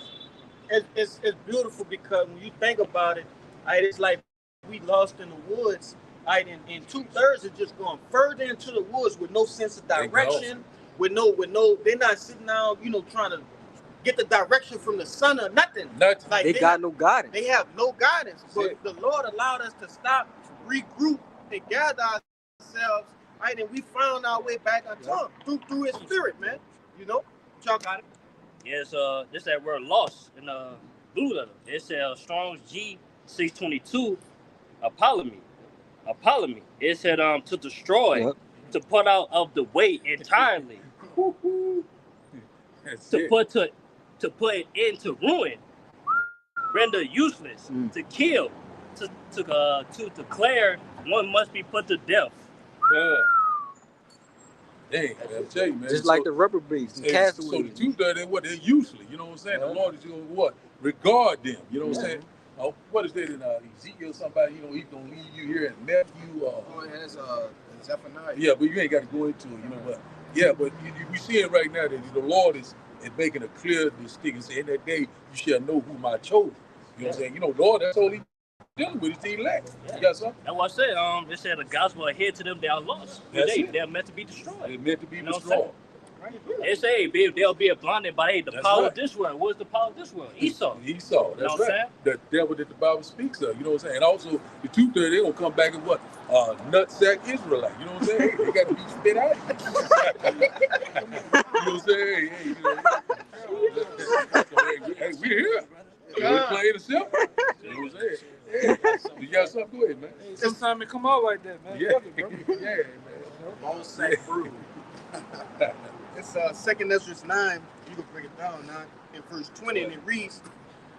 It's beautiful because when you think about it, it's like we lost in the woods. And 2/3 is just going further into the woods with no sense of direction, with no, they're not sitting down, you know, trying to get the direction from the sun or nothing. Like they got no guidance. They have no guidance. But the Lord allowed us to stop, regroup, and gather ourselves, right? And we found our way back unto Him through His Spirit, man. You know, y'all got it. Yes, this that word lost in the blue letter. It says Strong's G622, apolomy. It said to destroy, to put out of the way entirely, to put it into ruin, render useless, to kill, to declare one must be put to death. Dang, I tell you, man. Just like the rubber beats and castaways. So the 2/3, they're useless. You know what I'm saying? The Lord is going to what? Regard them. You know what I'm saying? What is that in Ezekiel? Somebody, you know, he's going to leave you here in Matthew. That's Zephaniah. Yeah, but you ain't got to go into it, you know. But yeah, but we see it right now that the Lord is making a clear distinction. Saying, in that day, you shall know who my chosen. You know what I'm saying? You know, Lord, that's all He dealing with. It's the elect. You got something? That's what I said. It said the gospel ahead to them that are lost. They're meant to be destroyed. They're meant to be destroyed. They say they'll be blinded by the power of this world. What's the power of this world? Esau. That's you know what I'm saying? The devil that the Bible speaks of. You know what I'm saying? And also, the 2/3, they're going to come back and what? Nutsack Israelite. You know what I'm saying? They got to be spit out. You know what I'm saying? Hey, hey, we're here. We're playing the simple. You know what I'm saying? You got something? Go ahead, man. Sometimes it come out like that, man. Yeah, yeah, man. Won't say fruit. It's 2 Ezra 9. You can break it down now. in verse 20, and it reads,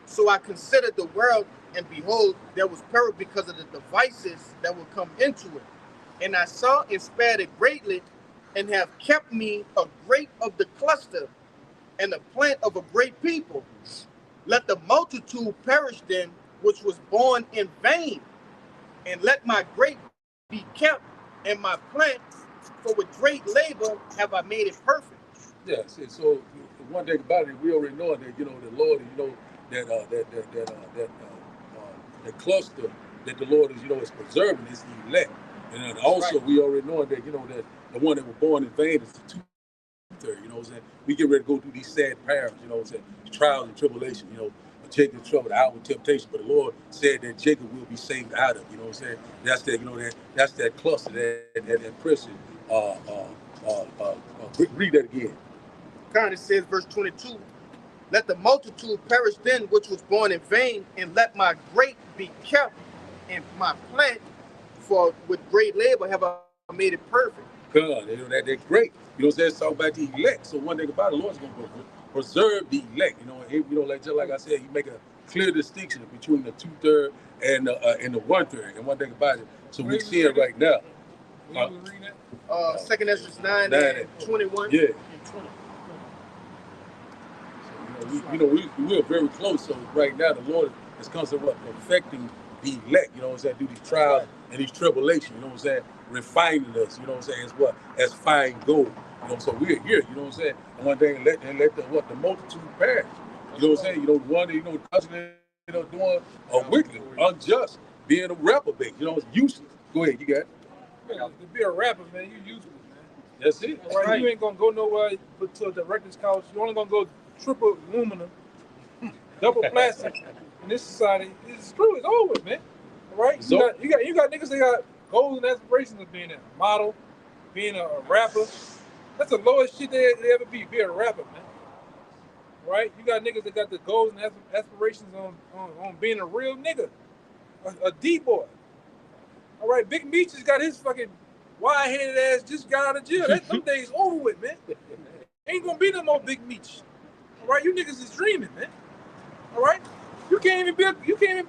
"So I considered the world, and behold, there was peril because of the devices that would come into it. And I saw and spared it greatly, and have kept me a great of the cluster, and the plant of a great people. Let the multitude perish then, which was born in vain, and let my grape be kept, and my plant, for with great labor have I made it perfect." Yeah, see, so one thing about it, we already know that, the Lord, that cluster that the Lord is preserving is the elect. And also we already know that, that the one that was born in vain is the two-third, we get ready to go through these sad parables, trials and tribulation, Jacob's trouble, the outward temptation, but the Lord said that Jacob will be saved out of, that's that, that's that cluster, that person. Read that again. Kind of says, verse 22, "Let the multitude perish then, which was born in vain, and let my grape be kept, and my plant, for with great labor have I made it perfect." God, that's great. It's talking about the elect. So one thing about the Lord's going to preserve the elect. Just like I said, He make a clear distinction between the 2/3 and the 1/3. And one thing about it, so we see it right now. 2 Ezra 9 and 21. Yeah. We're very close. So right now, the Lord is constantly perfecting the elect, through these trials and these tribulations, refining us, as fine gold. So we're here, and one day let the multitude perish. The one constantly doing wicked, unjust, being a reprobate, it's useless. Go ahead, you got it. To be a rapper, man, you useless, man. That's it. Right. You ain't gonna go nowhere but to a director's couch. You're only gonna go triple aluminum, double plastic. In this society, it's true. It's over, man. All right. You got niggas that got goals and aspirations of being a model, being a rapper. That's the lowest shit they ever be a rapper, man. All right. You got niggas that got the goals and aspirations on being a real nigga, a D-boy. All right. Big Meech has got his fucking wide-headed ass just got out of jail. Them days over with, man. Ain't gonna be no more Big Meech. All right, you niggas is dreaming, man. All right, you can't even be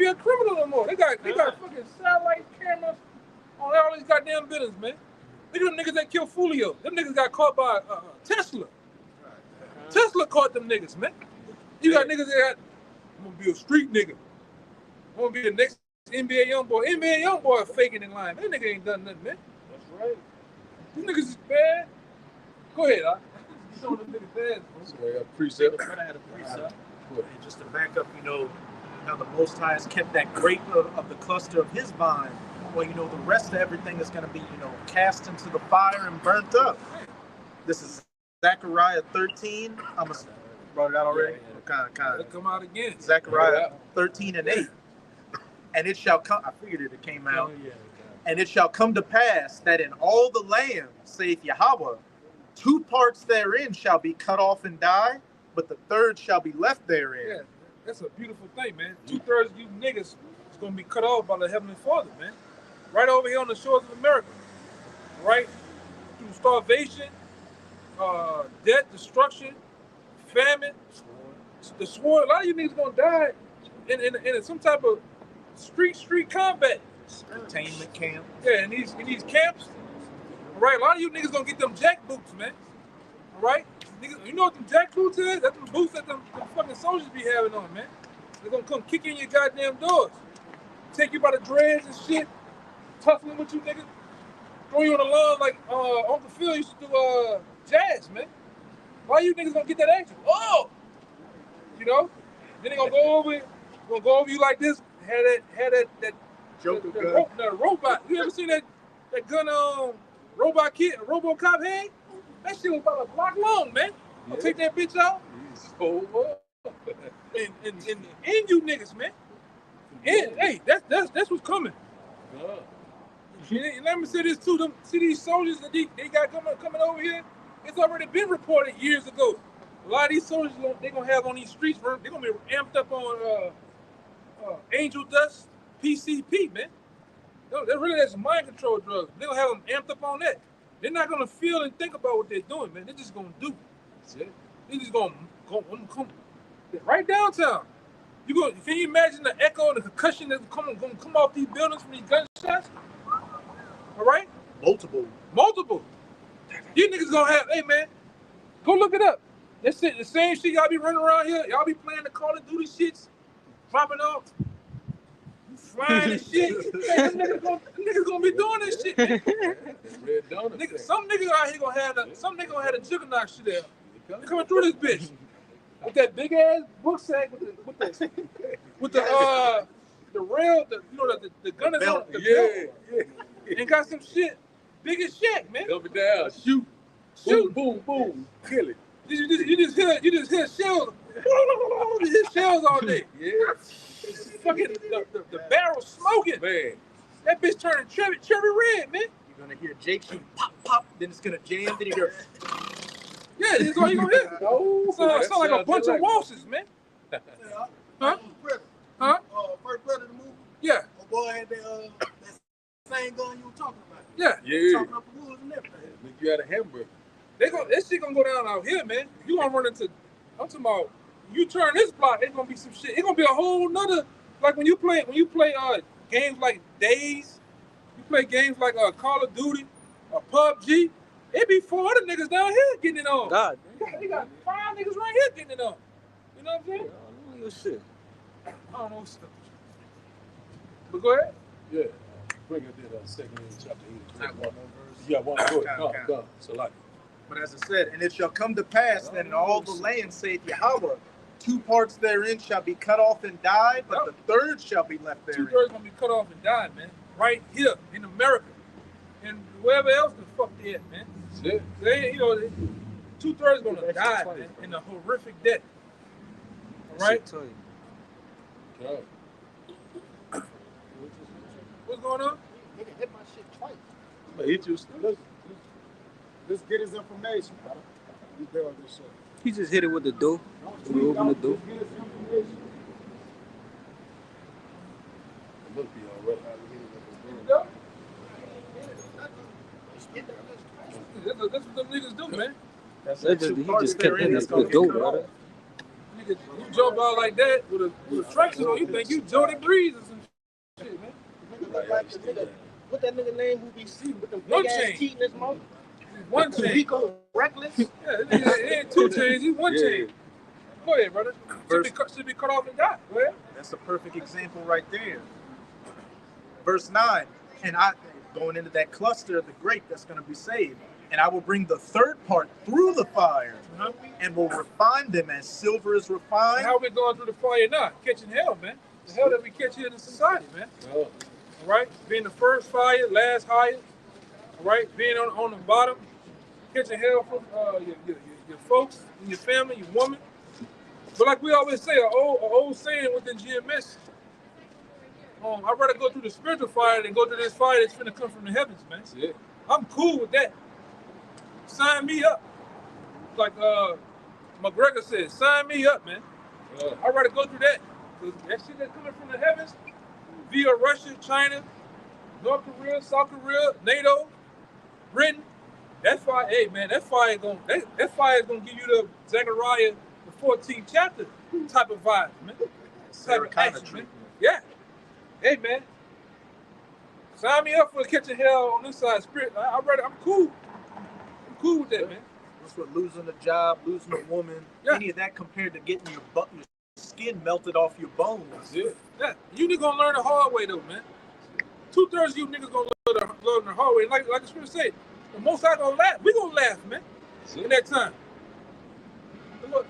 a criminal no more. They got fucking satellite cameras on all these goddamn buildings, man. Look at them niggas that killed Fulio. Them niggas got caught by Tesla. Tesla caught them niggas, man. You got niggas that I'm gonna be a street nigga. I'm gonna be the next NBA YoungBoy. NBA YoungBoy faking in line. That nigga ain't done nothing, man. That's right. These niggas is bad. Go ahead, some of them niggas bad. So I got a precept. I had a precept. And just to back up, how the Most High has kept that grape of the cluster of His vine. Well, the rest of everything is going to be, cast into the fire and burnt up. This is Zechariah 13. I must brought it out already. Kind of. Come out again. Zechariah 13 and 8. And it shall come. I figured it came out. Oh, yeah. And it shall come to pass that in all the land, saith Yahweh, 2 parts therein shall be cut off and die, but the third shall be left therein. Yeah, that's a beautiful thing, man. 2/3 of you niggas is gonna be cut off by the Heavenly Father, man. Right over here on the shores of America. Right? Through starvation, debt, destruction, famine, the sword. A lot of you niggas gonna die in some type of street combat. Containment camp. Yeah, in these camps. All right, a lot of you niggas gonna get them jack boots, man. All right, niggas, you know what them jack boots is? That's them boots that them fucking soldiers be having on, man. They're gonna come kick in your goddamn doors, take you by the dreads and shit, tussling with you niggas, throw you on the lawn like Uncle Phil used to do jazz, man. Why you niggas gonna get that action? Oh, then they gonna go over you like this. Had that Joker gun. The robot. You ever seen that gun robot kid, RoboCop had? That shit was about a block long, man. I'll take that bitch out. And you niggas, man. And hey, that's what's coming. And let me say this too. See these soldiers that they got coming over here? It's already been reported years ago. A lot of these soldiers they gonna have on these streets, they're gonna be amped up on angel dust, PCP, man. They're really that's mind control drugs. They're gonna have them amped up on that. They're not gonna feel and think about what they're doing, man. They're just gonna do. That's it. They're just gonna come right downtown. Can you imagine the echo and the concussion that's gonna come off these buildings from these gunshots? All right? Multiple. You niggas gonna have, hey man, go look it up. That's it. The same shit y'all be running around here. Y'all be playing the Call of Duty shits, dropping off, flying and shit. Hey, them niggas gonna be doing this shit, man. Some niggas out here gonna have the juggernaut shit there. They coming through this bitch with that big ass book sack with the rail, the gun is on the belt. And got some shit big as shit, man. Up and down, shoot, boom, boom, kill it. You just hear shells. You hear shells all day. Yeah. Fucking the barrel smoking. Man. That bitch turning cherry red, man. You're gonna hear Jake shoot pop, pop, then it's gonna jam, then you hear. Yeah, that's all you gonna hear. Sound like a bunch of waltzes, man. Huh? First Predator movie. Yeah. A boy had that same gun you were talking about. Yeah. Chopping up the woods and everything. Make you had a hamburger. That shit gonna go down out here, man. You gonna run into, I'm talking about, you turn this block, it's gonna be some shit. It's gonna be a whole nother, like when you play games like Days, you play games like Call of Duty or PUBG, it be 4 other niggas down here getting it on. God. You got 5 niggas right here getting it on. You know what I'm saying? I don't know shit. I don't know what's up. But go ahead. Yeah. Bring it to 2 chapter 8. Yeah, one good. Come. So like. But as I said, and it shall come to pass that in all the land, saith Yahweh, 2 parts therein shall be cut off and die, but the third shall be left therein. 2/3 gonna be cut off and die, man. Right here in America, and wherever else the fuck they at, man. Yeah. They, 2/3 gonna die, man, in a horrific death. All right. What's going on? Nigga hit my shit twice. But hit you still. Let's get his information, brother. We build this shit. He just hit it with the door. We open the door. Get his information. Look, be all right. That's what them niggas do, man. He just kept hitting the door, brother. Nigga, you jump out like that with a tracksuit on, you think you Jordan Breeze or some shit, man. What that nigga name who be seen with them One big ass chain. teeth in his mouth? One chain. Rico Reckless? Yeah, it ain't 2 chains, he's 1 chain. Go ahead, brother. Should be cut off and die. Go ahead. That's a perfect example right there. Verse 9, and I, going into that cluster of the grape that's going to be saved, and I will bring the third part through the fire, and will refine them as silver is refined. How we going through the fire now? Catching hell, man. The hell that we catch here in society, man. All right? Being the first fire, last higher. All right? Being on the bottom. Catching hell from your folks and your family, your woman. But like we always say, an old saying within GMS, I'd rather go through the spiritual fire than go through this fire that's finna come from the heavens, man. Yeah. I'm cool with that. Sign me up. Like McGregor said, sign me up, man. I'd rather go through that. That shit that's coming from the heavens via Russia, China, North Korea, South Korea, NATO, Britain. That fire, hey man, that fire is gonna give you the Zechariah, the 14th chapter type of vibe, man. Type of action, man. Yeah. Hey man. Sign me up for catching hell on this side. Spirit. I'm cool. I'm cool with that, man. That's what losing a job, losing a woman, any of that compared to getting your skin melted off your bones. Yeah. You niggas gonna learn the hard way though, man. 2/3 of you niggas gonna learn the hard way. Like the scripture say, the most I gonna laugh, we gonna laugh, man. In that time. The Lord,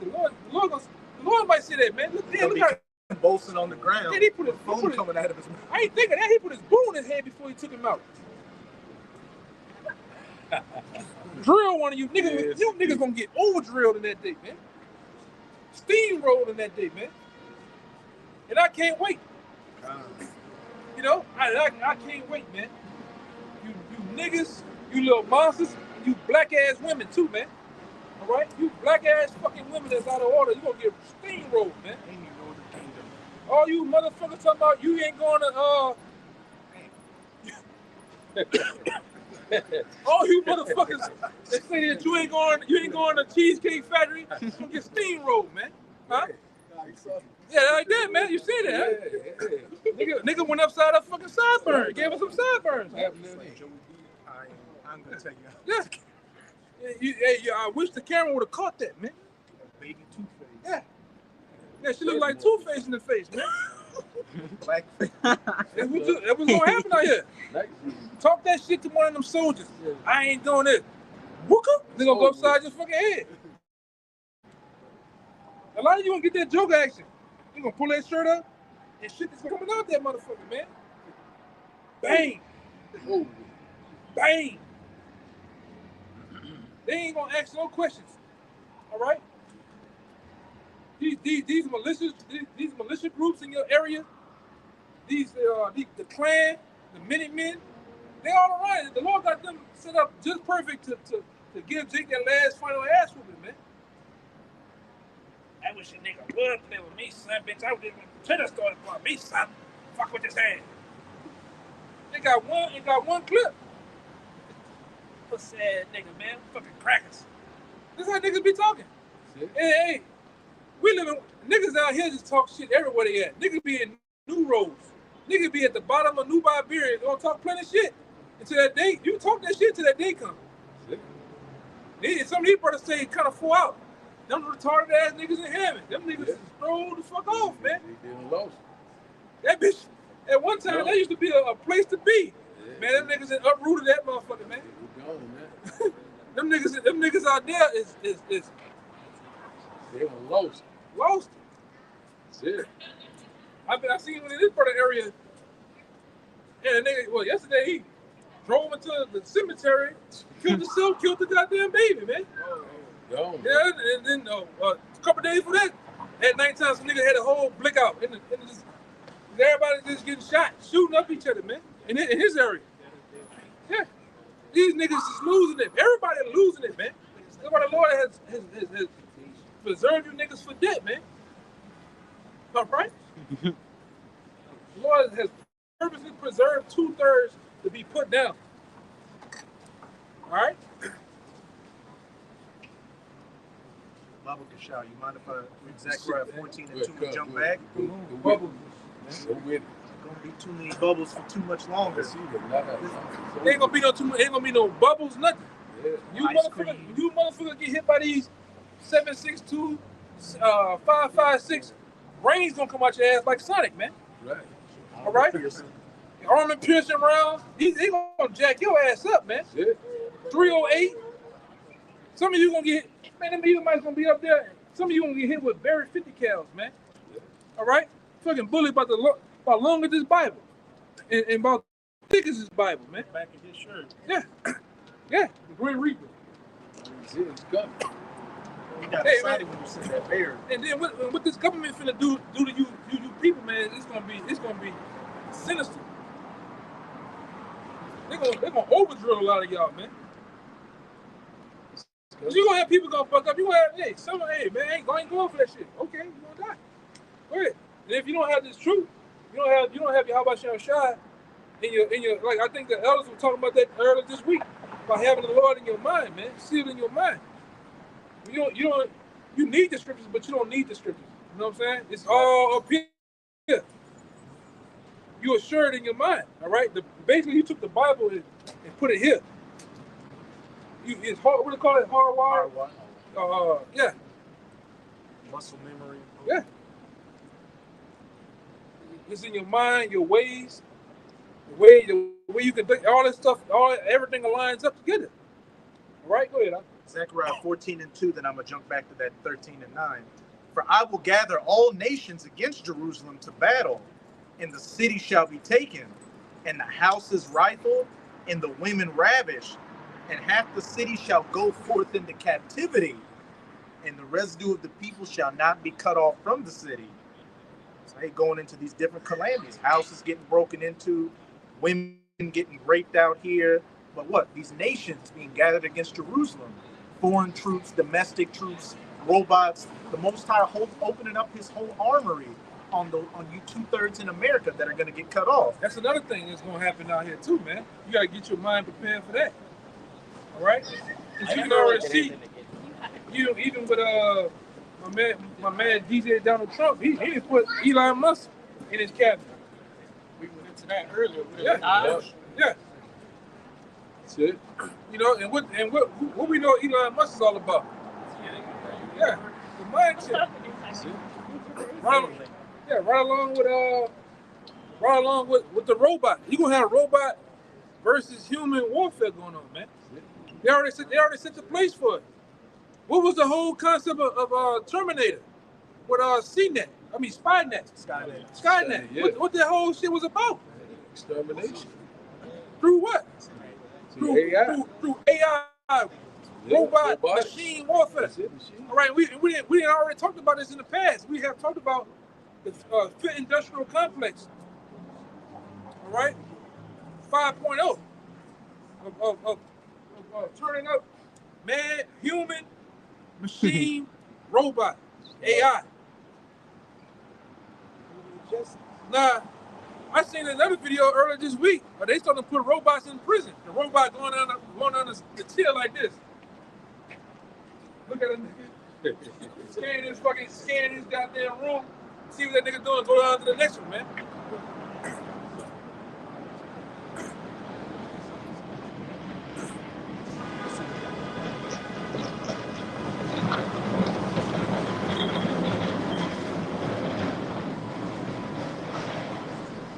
the Lord might say that, man. Look how bolting on the ground. Yeah, he put his phone coming out of his mouth. I ain't thinking that. He put his boot in his head before he took him out. Drill one of you niggas. Yes. You niggas gonna get over drilled in that day, man. Steamrolled in that day, man. And I can't wait. You know, I can't wait, man. You niggas, you little monsters, you black ass women too, man. All right, you black ass fucking women that's out of order. You gonna get steamrolled, man. All you motherfuckers talking about you ain't going to All you motherfuckers that say that you ain't going to Cheesecake Factory, you gonna get steamrolled, man. Huh? Yeah, like that, man. You see that? Huh? Nigga went upside up fucking sideburn. Gave us some sideburns. I'm gonna tell you. Yeah. I wish the camera would have caught that, man. Baby Two-Face. Yeah. Yeah, she looked like Two-Face in the face, man. Blackface. That was gonna happen out here. Talk that shit to one of them soldiers. I ain't doing this. Wooka, they gonna go upside your fucking head. A lot of you gonna get that joke action. You gonna pull that shirt up and shit is coming out that motherfucker, man. Bang. Bang. They ain't gonna ask no questions. All right? These militia groups in your area, the Klan, the Minutemen, they all around. The Lord got them set up just perfect to give Jake that last final ass whooping, man. I wish a nigga would play with me, son, bitch. I would even tennis started for me, son. Fuck with his hand. They got one clip. Pussy ass nigga, man. Fucking crackers. This how niggas be talking. Hey, we living niggas out here just talk shit everywhere they at. Niggas be in New Roads. Niggas be at the bottom of New Iberia. Gonna talk plenty of shit until that day. You talk that shit till that day comes. Some of these brothers say kind of fall out. Them retarded ass niggas in heaven. Them niggas just throw the fuck off, man. That bitch, at one time, that used to be a place to be. Man, them niggas uprooted that motherfucker, man. them niggas out there is they were lost. Lost. That's it. I seen him in this part of the area. Yeah, the nigga, well, yesterday he drove into the cemetery, killed himself, killed the goddamn baby, man. Yeah, and then a couple days for that, at nighttime, some nigga had a whole blick out. Everybody just getting shot, shooting up each other, man, in his area. Yeah. These niggas is losing it. Everybody losing it, man. That's why the Lord has preserved you niggas for death, man. All right? The Lord has purposely preserved 2/3 to be put down. All right? Baba Kashal, you mind if I read Zechariah 14:2 and jump back? Bubbles. Gonna be too many bubbles for too much longer. Ain't gonna be no bubbles, nothing. You motherfucker get hit by these 7.62, 5.56, brains gonna come out your ass like Sonic, man. Right. All right? Armor piercing rounds, they gonna jack your ass up, man. 308. Some of you gonna get, man, them Edomites gonna be up there. Some of you gonna get hit with Barry 50 cals, man. All right? Fucking bully about long as this Bible. And about thick as this Bible, man. Back in his shirt. Yeah. Yeah, the Great Reaper. It's coming. You got excited when you said that bear. And then what this government finna do to you people, man, it's gonna be sinister. They're gonna overdrill a lot of y'all, man. Cause you gonna have people gonna fuck up. You gonna have, hey man, ain't going for that shit. Okay, you gonna die. Go ahead. And if you don't have this truth, you don't have your how about Shai in your like I think the elders were talking about that earlier this week about having the Lord in your mind, man, sealed in your mind. You need the scriptures, but you don't need the scriptures. You know what I'm saying? It's all up here. You assured in your mind, all right? Basically, you took the Bible and put it here. It's hard. What do they call it? Hardwired. Yeah. Muscle memory. Yeah. It's in your mind, your ways, the way you can think. All this stuff, everything aligns up together. All right, go ahead. Zechariah 14:2. Then I'm gonna jump back to that 13:9. For I will gather all nations against Jerusalem to battle, and the city shall be taken, and the houses rifled, and the women ravished, and half the city shall go forth into captivity, and the residue of the people shall not be cut off from the city. So they going into these different calamities, houses getting broken into, women getting raped out here. But what? These nations being gathered against Jerusalem, foreign troops, domestic troops, robots, the Most High opening up his whole armory on you 2/3 in America that are going to get cut off. That's another thing that's going to happen out here too, man. You got to get your mind prepared for that. All right? Because you can already see, even with my man DJ Donald Trump, he didn't put Elon Musk in his cabinet. We went into that earlier. Yeah. That's it. You know, and what we know Elon Musk is all about. Yeah, the mindset. Right along with the robot. You're gonna have robot versus human warfare going on, man. They already set the place for it. What was the whole concept of Terminator with Spynet? Skynet. Yeah. What the whole shit was about? Extermination. Through what? Through AI. Through AI. Robot, machine warfare. All right, we didn't already talked about this in the past. We have talked about the Fifth Industrial Complex. All right, 5.0 of turning up man, human, machine, robot, AI. Now, I seen another video earlier this week. They starting to put robots in prison. The robot going on the till like this. Look at him. Scanning this goddamn room. See what that nigga doing. Go on to the next one, man.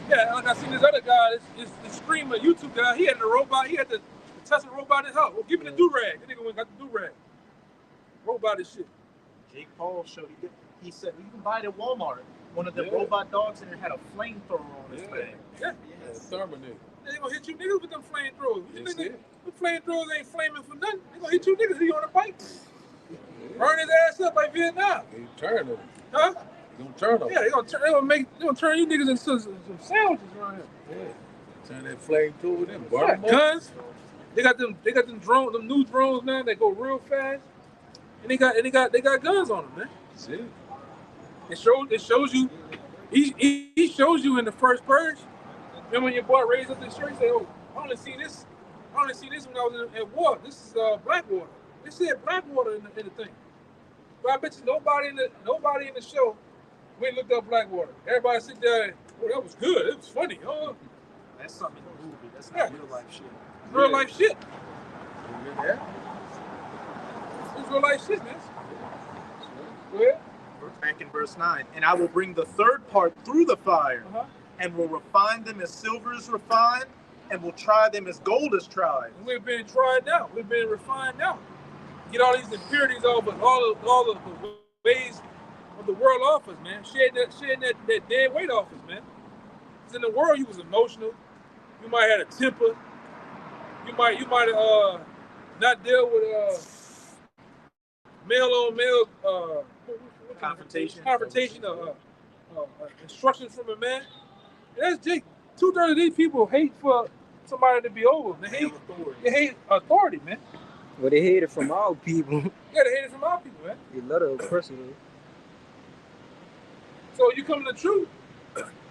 Yeah, like I seen this other guy, this streamer, YouTube guy. He had the robot. He had the Tesla robot in his house. Well, give me the do-rag. That nigga went and got the do-rag. Robot and shit. Jake Paul showed he said you can buy it at Walmart. One of the robot dogs and it had a flamethrower on his thing. Yeah. Terminator. They gonna hit you niggas with them flamethrowers. You think the flamethrowers ain't flaming for nothing? They gonna hit you niggas if you on a bike. Burn his ass up like Vietnam. They turn them. Huh? They gonna turn them. Yeah, they gonna turn you niggas into some sandwiches around here. Yeah. Turn that flame through them. Burn them up. Guns. They got them drones, them new drones now that go real fast. And they got guns on them, man. That's it. It shows you. He shows you in the first purge. Remember when your boy raised up the shirt? He said, "Oh, I only see this when I was at war. This is Blackwater." They said Blackwater in the thing. But I bet you nobody in the show went and looked up Blackwater. Everybody sit there and, "Oh, that was good. It was funny." Oh, that's something in the movie. That's not real life shit. Real life shit. Yeah. It's real life shit, man. Go ahead. Back in verse 9, and I will bring the third part through the fire, and will refine them as silver is refined, and will try them as gold is tried. And we've been tried now. We've been refined now. Get all these impurities off of all of the ways of the world off us, man. Shedding that dead weight off us, man. Because in the world, you was emotional. You might have had a temper. You might not deal with male on male confrontation, instructions from a man. And that's Jake. 2/3 of these people hate for somebody to be over. They hate authority, man. Well, they hate it from all people. Yeah, they hate it from all people, man. They love it personally. So you come to the truth.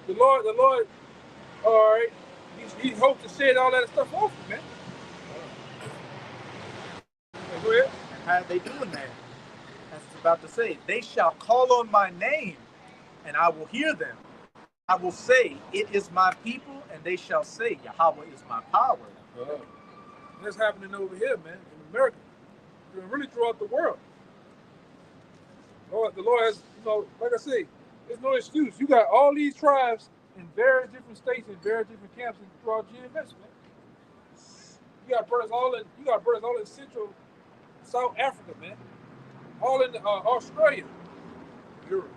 The Lord, all right, he hopes to shed all that stuff off you, man. Go ahead. And how are they doing that? As it's about to say, they shall call on my name, and I will hear them. I will say, it is my people, and they shall say, Yahweh is my power. That's happening over here, man, in America. And really throughout the world. The Lord has, like I say, there's no excuse. You got all these tribes in various different states and various different camps throughout GMS, man. You got brothers all in Central, South Africa, man. All in Australia, Europe,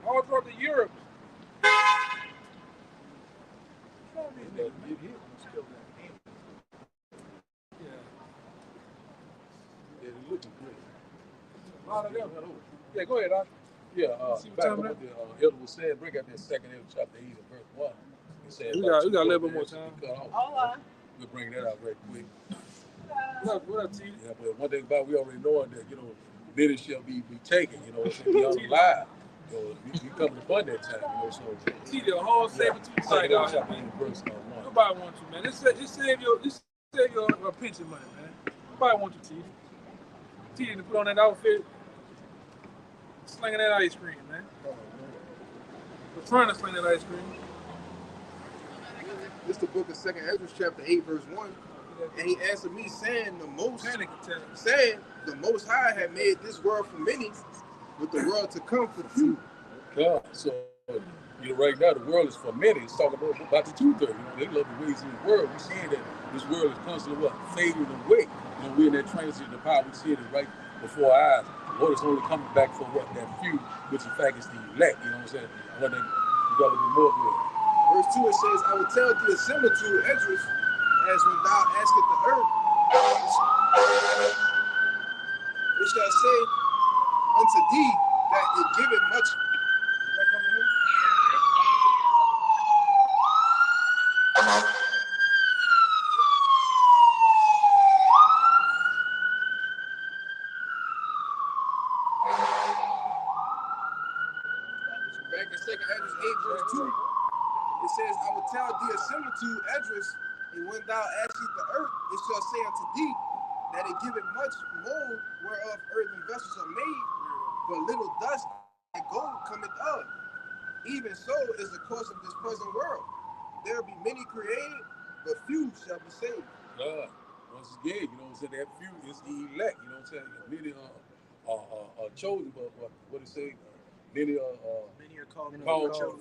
all throughout the Europe. Yeah, go ahead, Doc. Yeah, back up what the elder was saying, bring out that second chapter 8 and verse 1. He said, we got a little bit more time. We'll bring that out right quick. What up, T? Yeah, but one thing about we already knowing that, many shall be taken, it's be unalive. You know, we coming upon that time, you know, so. See the whole saber-tooth tiger. Nobody wants you, man. It save your pension money, man. Nobody wants you, T. T to put on that outfit, slinging that ice cream, man. We're trying to sling that ice cream. This is the book of 2nd Ezra, chapter 8, verse 1. And he answered me, saying, the Most High had made this world for many, with the world to come for few. God, so you know, right now the world is for many. It's talking about the 2/3. You know, they love the ways in the world. We're seeing that this world is constantly fading away. You know, we're in that transition to power. We see it right before our eyes. The Lord is only coming back for what? That few, which in fact is the elect. You know what I'm saying? When they got a little more good. Verse 2, it says, I will tell thee a similitude, Esdras, as when thou askest the earth, it shall say unto thee that it giveth much. Back in 2nd Ezra 8, verse 2, it says, I will tell thee a similitude, Esdras, and when thou askest the earth, it shall say unto thee that it giveth much mold whereof earthen vessels are made, but little dust and gold cometh of. Even so is the course of this present world. There will be many created, but few shall be saved. God, once again, you know what I'm saying? That few is the elect. You know what I'm saying? Many are chosen, but what it say? Many are called,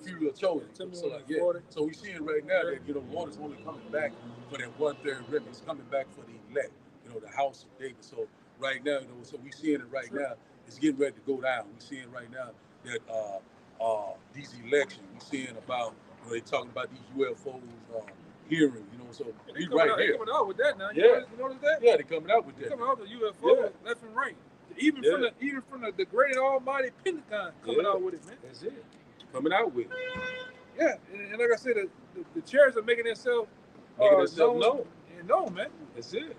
few are chosen. So like, yeah. So we seeing right now that, you know, the Lord is only coming back for that 1/3 remnant. He's coming back for the elect, you know, the house of David. So right now, you know, so we seeing it right now. It's getting ready to go down. We seeing right now that these elections. We seeing about, you know, they talking about these UFOs hearing. You know, so we right here. They're coming out with that now. Yeah. You notice that? Yeah, they're coming out with that. They're coming out with UFOs left and right. Even from the great almighty Pentagon coming out with it, man. That's it. Coming out with it. Yeah, and like I said, the chairs are making themselves known, man. That's it.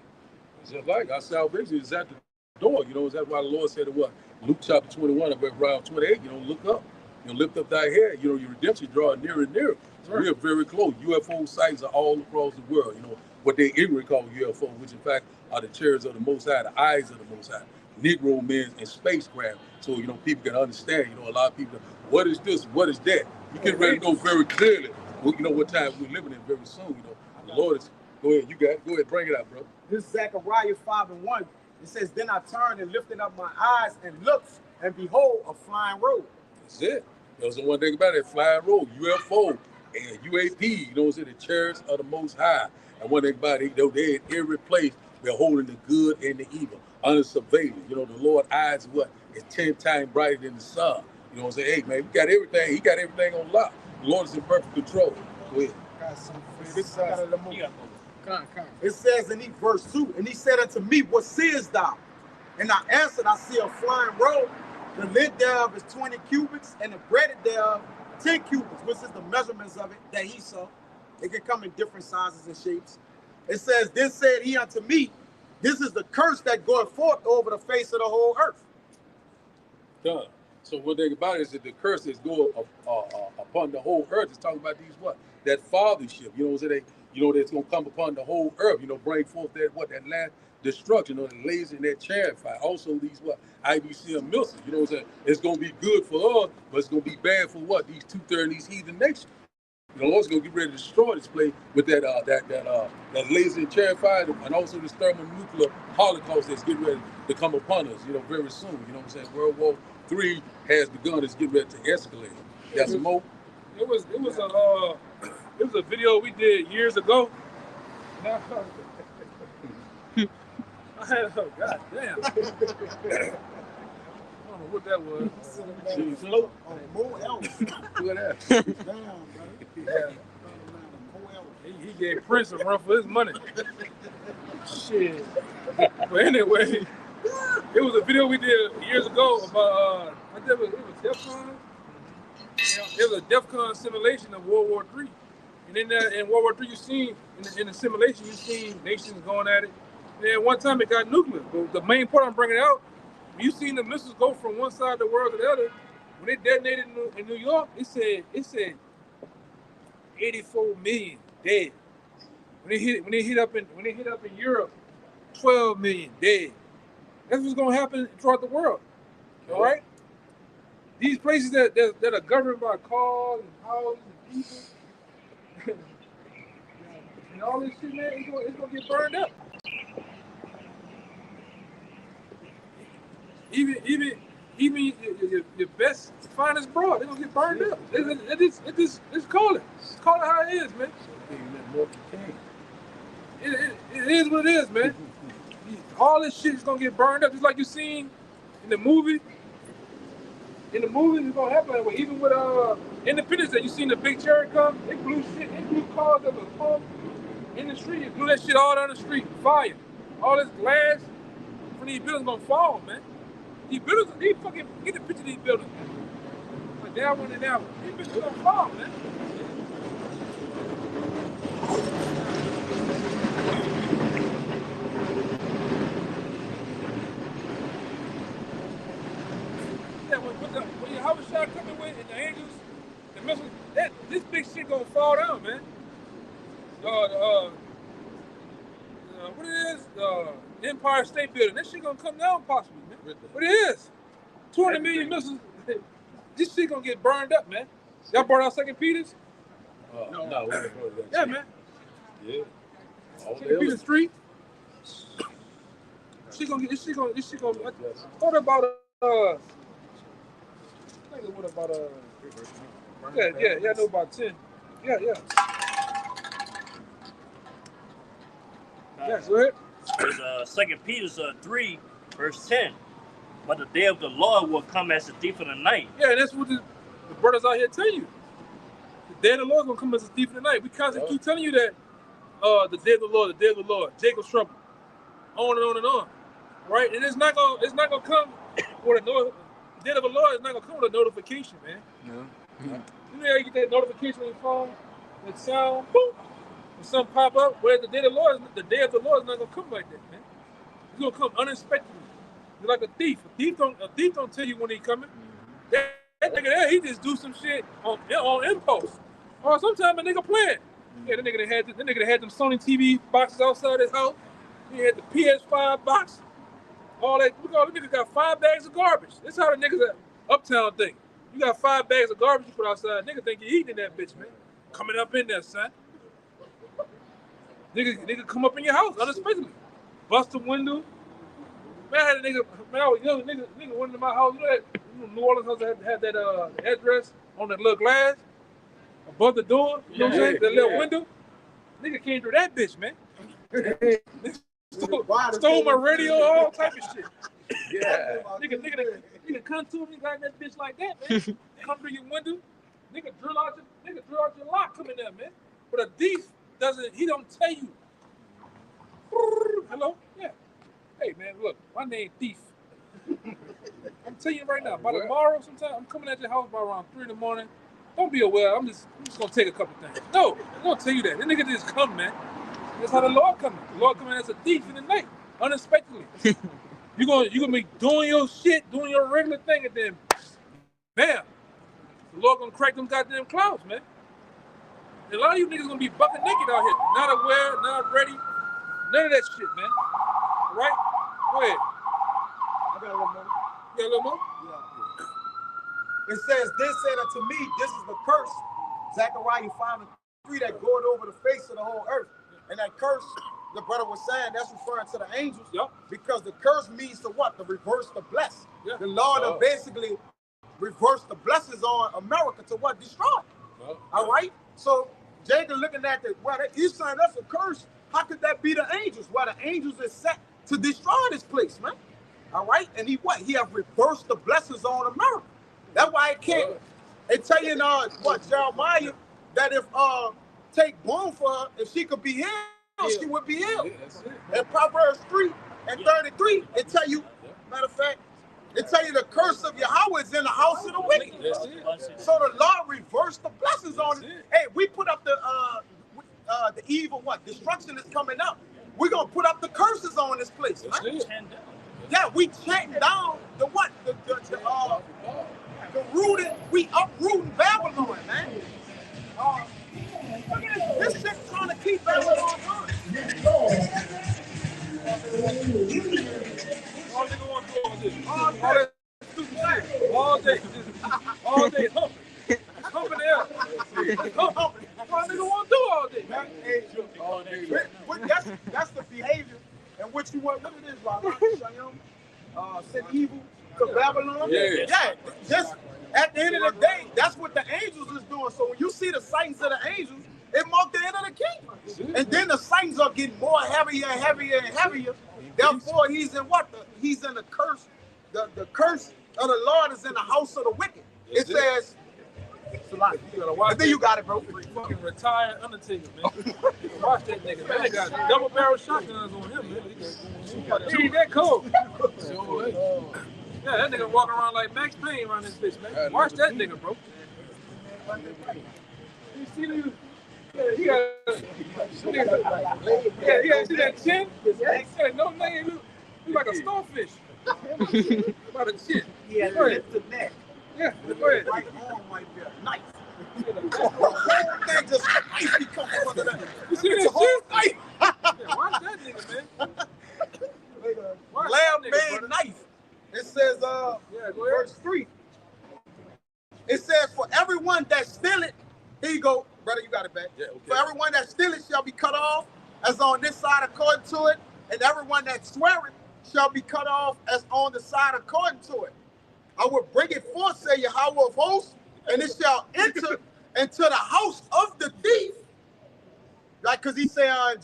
It's just like our salvation is at the door. You know, that's why the Lord said in what? Luke chapter 21, around 28, you know, look up. You know, lift up thy head. You know, your redemption drawing nearer and nearer. So we are very close. UFO sites are all across the world. You know, what they ignorantly call UFO, which in fact are the chairs of the Most High, the eyes of the Most High. Negro men and spacecraft, so you know people can understand. You know, a lot of people, what is this? What is that? You get ready to know very clearly. You know what time we're living in very soon. You know, the Lord is. Go ahead, you got it. Go ahead, bring it out, bro. This is Zechariah 5:1. It says, "Then I turned and lifted up my eyes and looked, and behold, a flying road." That's it. There's the one thing about it: flying road, UFO, and UAP. You know, it's in the chairs of the Most High. And one thing about it, they're in every place. They're holding the good and the evil under surveillance. You know, the Lord's eyes is 10 times brighter than the sun. You know what I'm saying? Hey, man, we got everything. He got everything on lock. The Lord is in perfect control. Go ahead. It says in verse 2, and he said unto me, what seest thou? And I answered, I see a flying road. The length thereof is 20 cubits, and the breadth thereof 10 cubits, which is the measurements of it that he saw. It can come in different sizes and shapes. It says, then said he unto me, this is the curse that goeth forth over the face of the whole earth. God. So one thing about it is that the curse that's going upon the whole earth is talking about these what? That fathership. You know what I'm saying? That's going to come upon the whole earth. You know, bring forth that last destruction, you know, the laser and that chariot fire. Also these IBCM missiles. You know what I'm saying? It's going to be good for us, but it's going to be bad for what? These 2/3 these heathen nations. You know, Lord's gonna get ready to destroy this place with that laser and chariot fire, and also this thermonuclear holocaust that's getting ready to come upon us. You know, very soon. You know what I'm saying? World War III has begun. It's getting ready to escalate. Got some more? It was a video we did years ago. Now, I had God damn. I don't know what that was. Float on more else. Look at that. Damn, yeah. He gave Prince a run for his money. Shit. But anyway, it was a video we did years ago about I think it was DEFCON. It was a DEFCON simulation of World War III. And in World War III, you seen in the simulation, you seen nations going at it. And then one time it got nuclear. But the main part I'm bringing out, you seen the missiles go from one side of the world to the other. when they detonated in New York, it said 84 million dead. When they hit up in Europe, 12 million dead. That's what's gonna happen throughout the world. All right? These places that are governed by cars and houses and people and all this shit, man, it's gonna get burned up. Even your best, finest broad, they're gonna get burned up. It's call it. Just call it how it is, man. It is what it is, man. All this shit is gonna get burned up, just like you seen in the movie. In the movies, it's gonna happen that way. Even with Independence Day, you seen the big cherry come, they blew cars that was pumped in the street. It blew that shit all down the street, fire. All this glass from these buildings gonna fall, man. These buildings, these fucking, get a picture of these buildings, man. Like that one and that one. These bitches gonna fall, man. Yeah, when your house shot coming with and the angels, the missiles, this big shit gonna fall down, man. What it is? The Empire State Building. That shit gonna come down possibly, man. What it is? 200 million missiles. This shit gonna get burned up, man. Y'all burned out Second Peters? No. Yeah, man. Yeah. Second Peter Street. This shit gonna. What about I think what about yeah, I know about 10. Yeah. Yeah, go ahead. It's 2 Peter 3, verse 10. But the day of the Lord will come as a thief in the night. Yeah, and that's what the brothers out here tell you. The day of the Lord is gonna come as a thief in the night. We constantly keep telling you that the day of the Lord, Jacob's trouble. On and on and on. Right? And it's not gonna come with a the day of the Lord is not gonna come with a notification, man. No. You know how you get that notification on your phone, that sound, boop, and something pop up. Whereas the day of the Lord is not gonna come like that, man. It's gonna come unexpectedly. You're like a thief. A thief don't tell you when he's coming. That nigga there, he just do some shit on impulse. Or sometimes a nigga playing. Yeah, the nigga that had them Sony TV boxes outside his house. He had the PS5 box. All that. Look, all the niggas got 5 bags of garbage. That's how the niggas at Uptown think. You got 5 bags of garbage you put outside. Nigga think you eating in that bitch, man. Coming up in there, son. Nigga come up in your house unexpectedly. Bust the window. Man, I had a nigga, man, I was young, nigga went into my house. You know that New Orleans house had that address on that little glass above the door? You know what I'm saying? That little window. Nigga came through that bitch, man. Stole my radio, all type of shit. Yeah. Nigga come to me like that bitch like that, man. Come through your window. Nigga drill out your lock coming there, man. But a thief he don't tell you. Hello? Yeah. Hey man, look, my name Thief. I'm telling you right now, by tomorrow sometime, I'm coming at your house by around 3 in the morning. Don't be aware, I'm just gonna take a couple things. No, I'm gonna tell you that. That nigga just come, man. That's how the Lord coming. The Lord coming as a thief in the night, unexpectedly. You're gonna be doing your shit, doing your regular thing, and then bam, the Lord gonna crack them goddamn clouds, man. And a lot of you niggas gonna be bucking naked out here, not aware, not ready, none of that shit, man. All right? Go ahead. I got a little more. You got a little more? Yeah. It says, "This said unto me, this is the curse." Zechariah 5:3, that goeth over the face of the whole earth. And that curse, the brother was saying, that's referring to the angels. Yep. Because the curse means to what? To reverse the bless. Yeah. The Lord will basically reverse the blessings on America to what? Destroy. All right? So Jacob looking at the, well, he's saying that's a curse. How could that be the angels? Well, the angels is set to destroy this place, man. All right? And he have reversed the blessings on America. That's why it can't. They tell you Jeremiah, that if take one for her, if she could be healed, she would be healed. In Proverbs 3:33, it tell you, matter of fact, it tell you the curse of Yahweh is in the house of the wicked. So the Lord reversed the blessings on it. Hey, we put up the evil destruction is coming up. We're gonna put up the curses on this place, right? Yeah, we chant down the what? we uprooting Babylon, man. Look at this shit trying to keep Babylon on. All nigga want to do all this. All that stupid shit. All day. All day humping. Humping the air. Humping. All nigga want to do all day. Man, hey, that's the behavior in which you want. Look at this, right? Send evil to Babylon. Yeah. Just at the end of the day, that's what the angels is doing. So when you see the signs of the angels, it marks the end of the kingdom. And then the signs are getting more heavier and heavier and heavier. Therefore, he's in what? He's in the curse. The curse of the Lord is in the house of the wicked. It says, I think you got it, bro. Fucking retired Undertaker, man. Watch that nigga, man. They got double barrel shotguns on him, man. He ain't that cold. Yeah, that nigga walking around like Max Payne around this bitch, man. Watch that nigga, bro. You see the... Yeah, he got... Yeah, see that chin? Yeah, no name, look like a starfish. About a chin. Yeah, lift the neck. Yeah, go ahead. Right arm might be a knife. The whole thing just icy coming under that. You see that shit? Yeah, watch that nigga, man. Lamb-made knife. It says, verse 3. It says, for everyone that stealeth, here you go, brother, you got it back. Yeah, okay. For everyone that stealeth shall be cut off, as on this side according to it, and everyone that sweareth shall be cut off, as on the side according to it. I will bring it forth, say Yahweh of hosts, and it shall enter into the house of the thief. Like, because he said on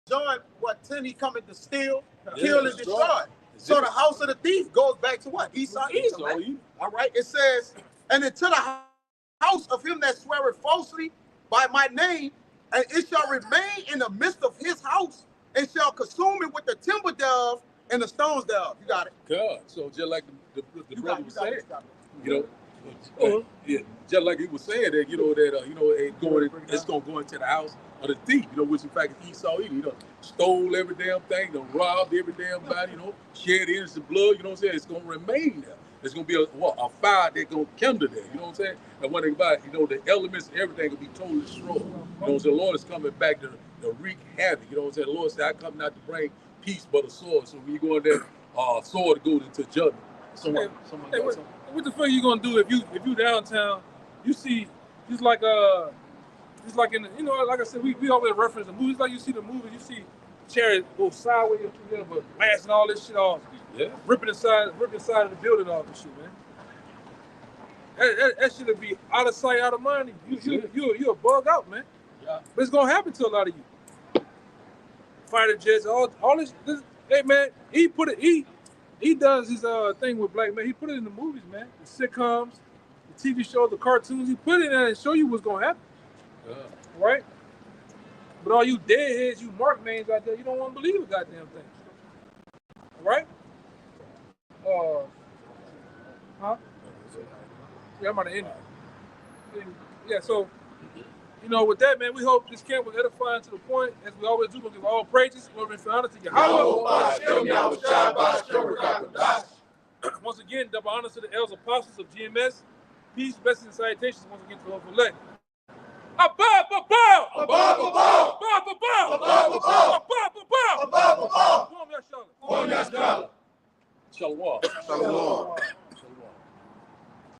John, 10, he coming to steal, kill, and destroy. So the house of the thief goes back to what? Esau, Edom. All right, it says, and into the house of him that sweareth falsely by my name, and it shall remain in the midst of his house, and shall consume it with the timber thereof and the stones thereof. You got it. God. So just like the brother was saying, you know, yeah, just like he was saying that, it's gonna go into the house of the thief, which in fact is Esau, stole every damn thing, robbed every damn body, shed innocent blood, you know what I'm saying? It's gonna remain there. It's gonna be a fire that's gonna kindle there, you know what I'm saying? And one thing about it, the elements and everything will be totally destroyed. You know what I'm saying? The Lord is coming back to wreak havoc, you know what I'm saying? The Lord said, I come not to bring peace but a sword. So when you go in there, sword goes into judgment. What the fuck are you gonna do if you downtown, you see just like in the, like I said, we always reference the movies, like you see the movies, you see chariots go sideways, but blasting all this shit off, ripping the side of the building off and shit, man. That shit would be out of sight, out of mind. You a bug out, man. Yeah. But it's gonna happen to a lot of you. Fighter jets, all this. Hey man, he does his thing with black men. He put it in the movies, man. The sitcoms, the TV shows, the cartoons. He put it in there and show you what's gonna happen. Right? But all you deadheads, you mark names out there, you don't want to believe a goddamn thing. Right? Yeah, I'm about to end it. Yeah, so, with that, man, we hope this camp was edifying to the point, as we always do, we'll give all praises, glory, and honor to Yahweh. Once again, double honor to the elders apostles of GMS. Peace, blessings, and salutations once again to the elect. Above, above! Above, above! Above, above! Above, above! Above, above! Above, above! Shalom. Shalom.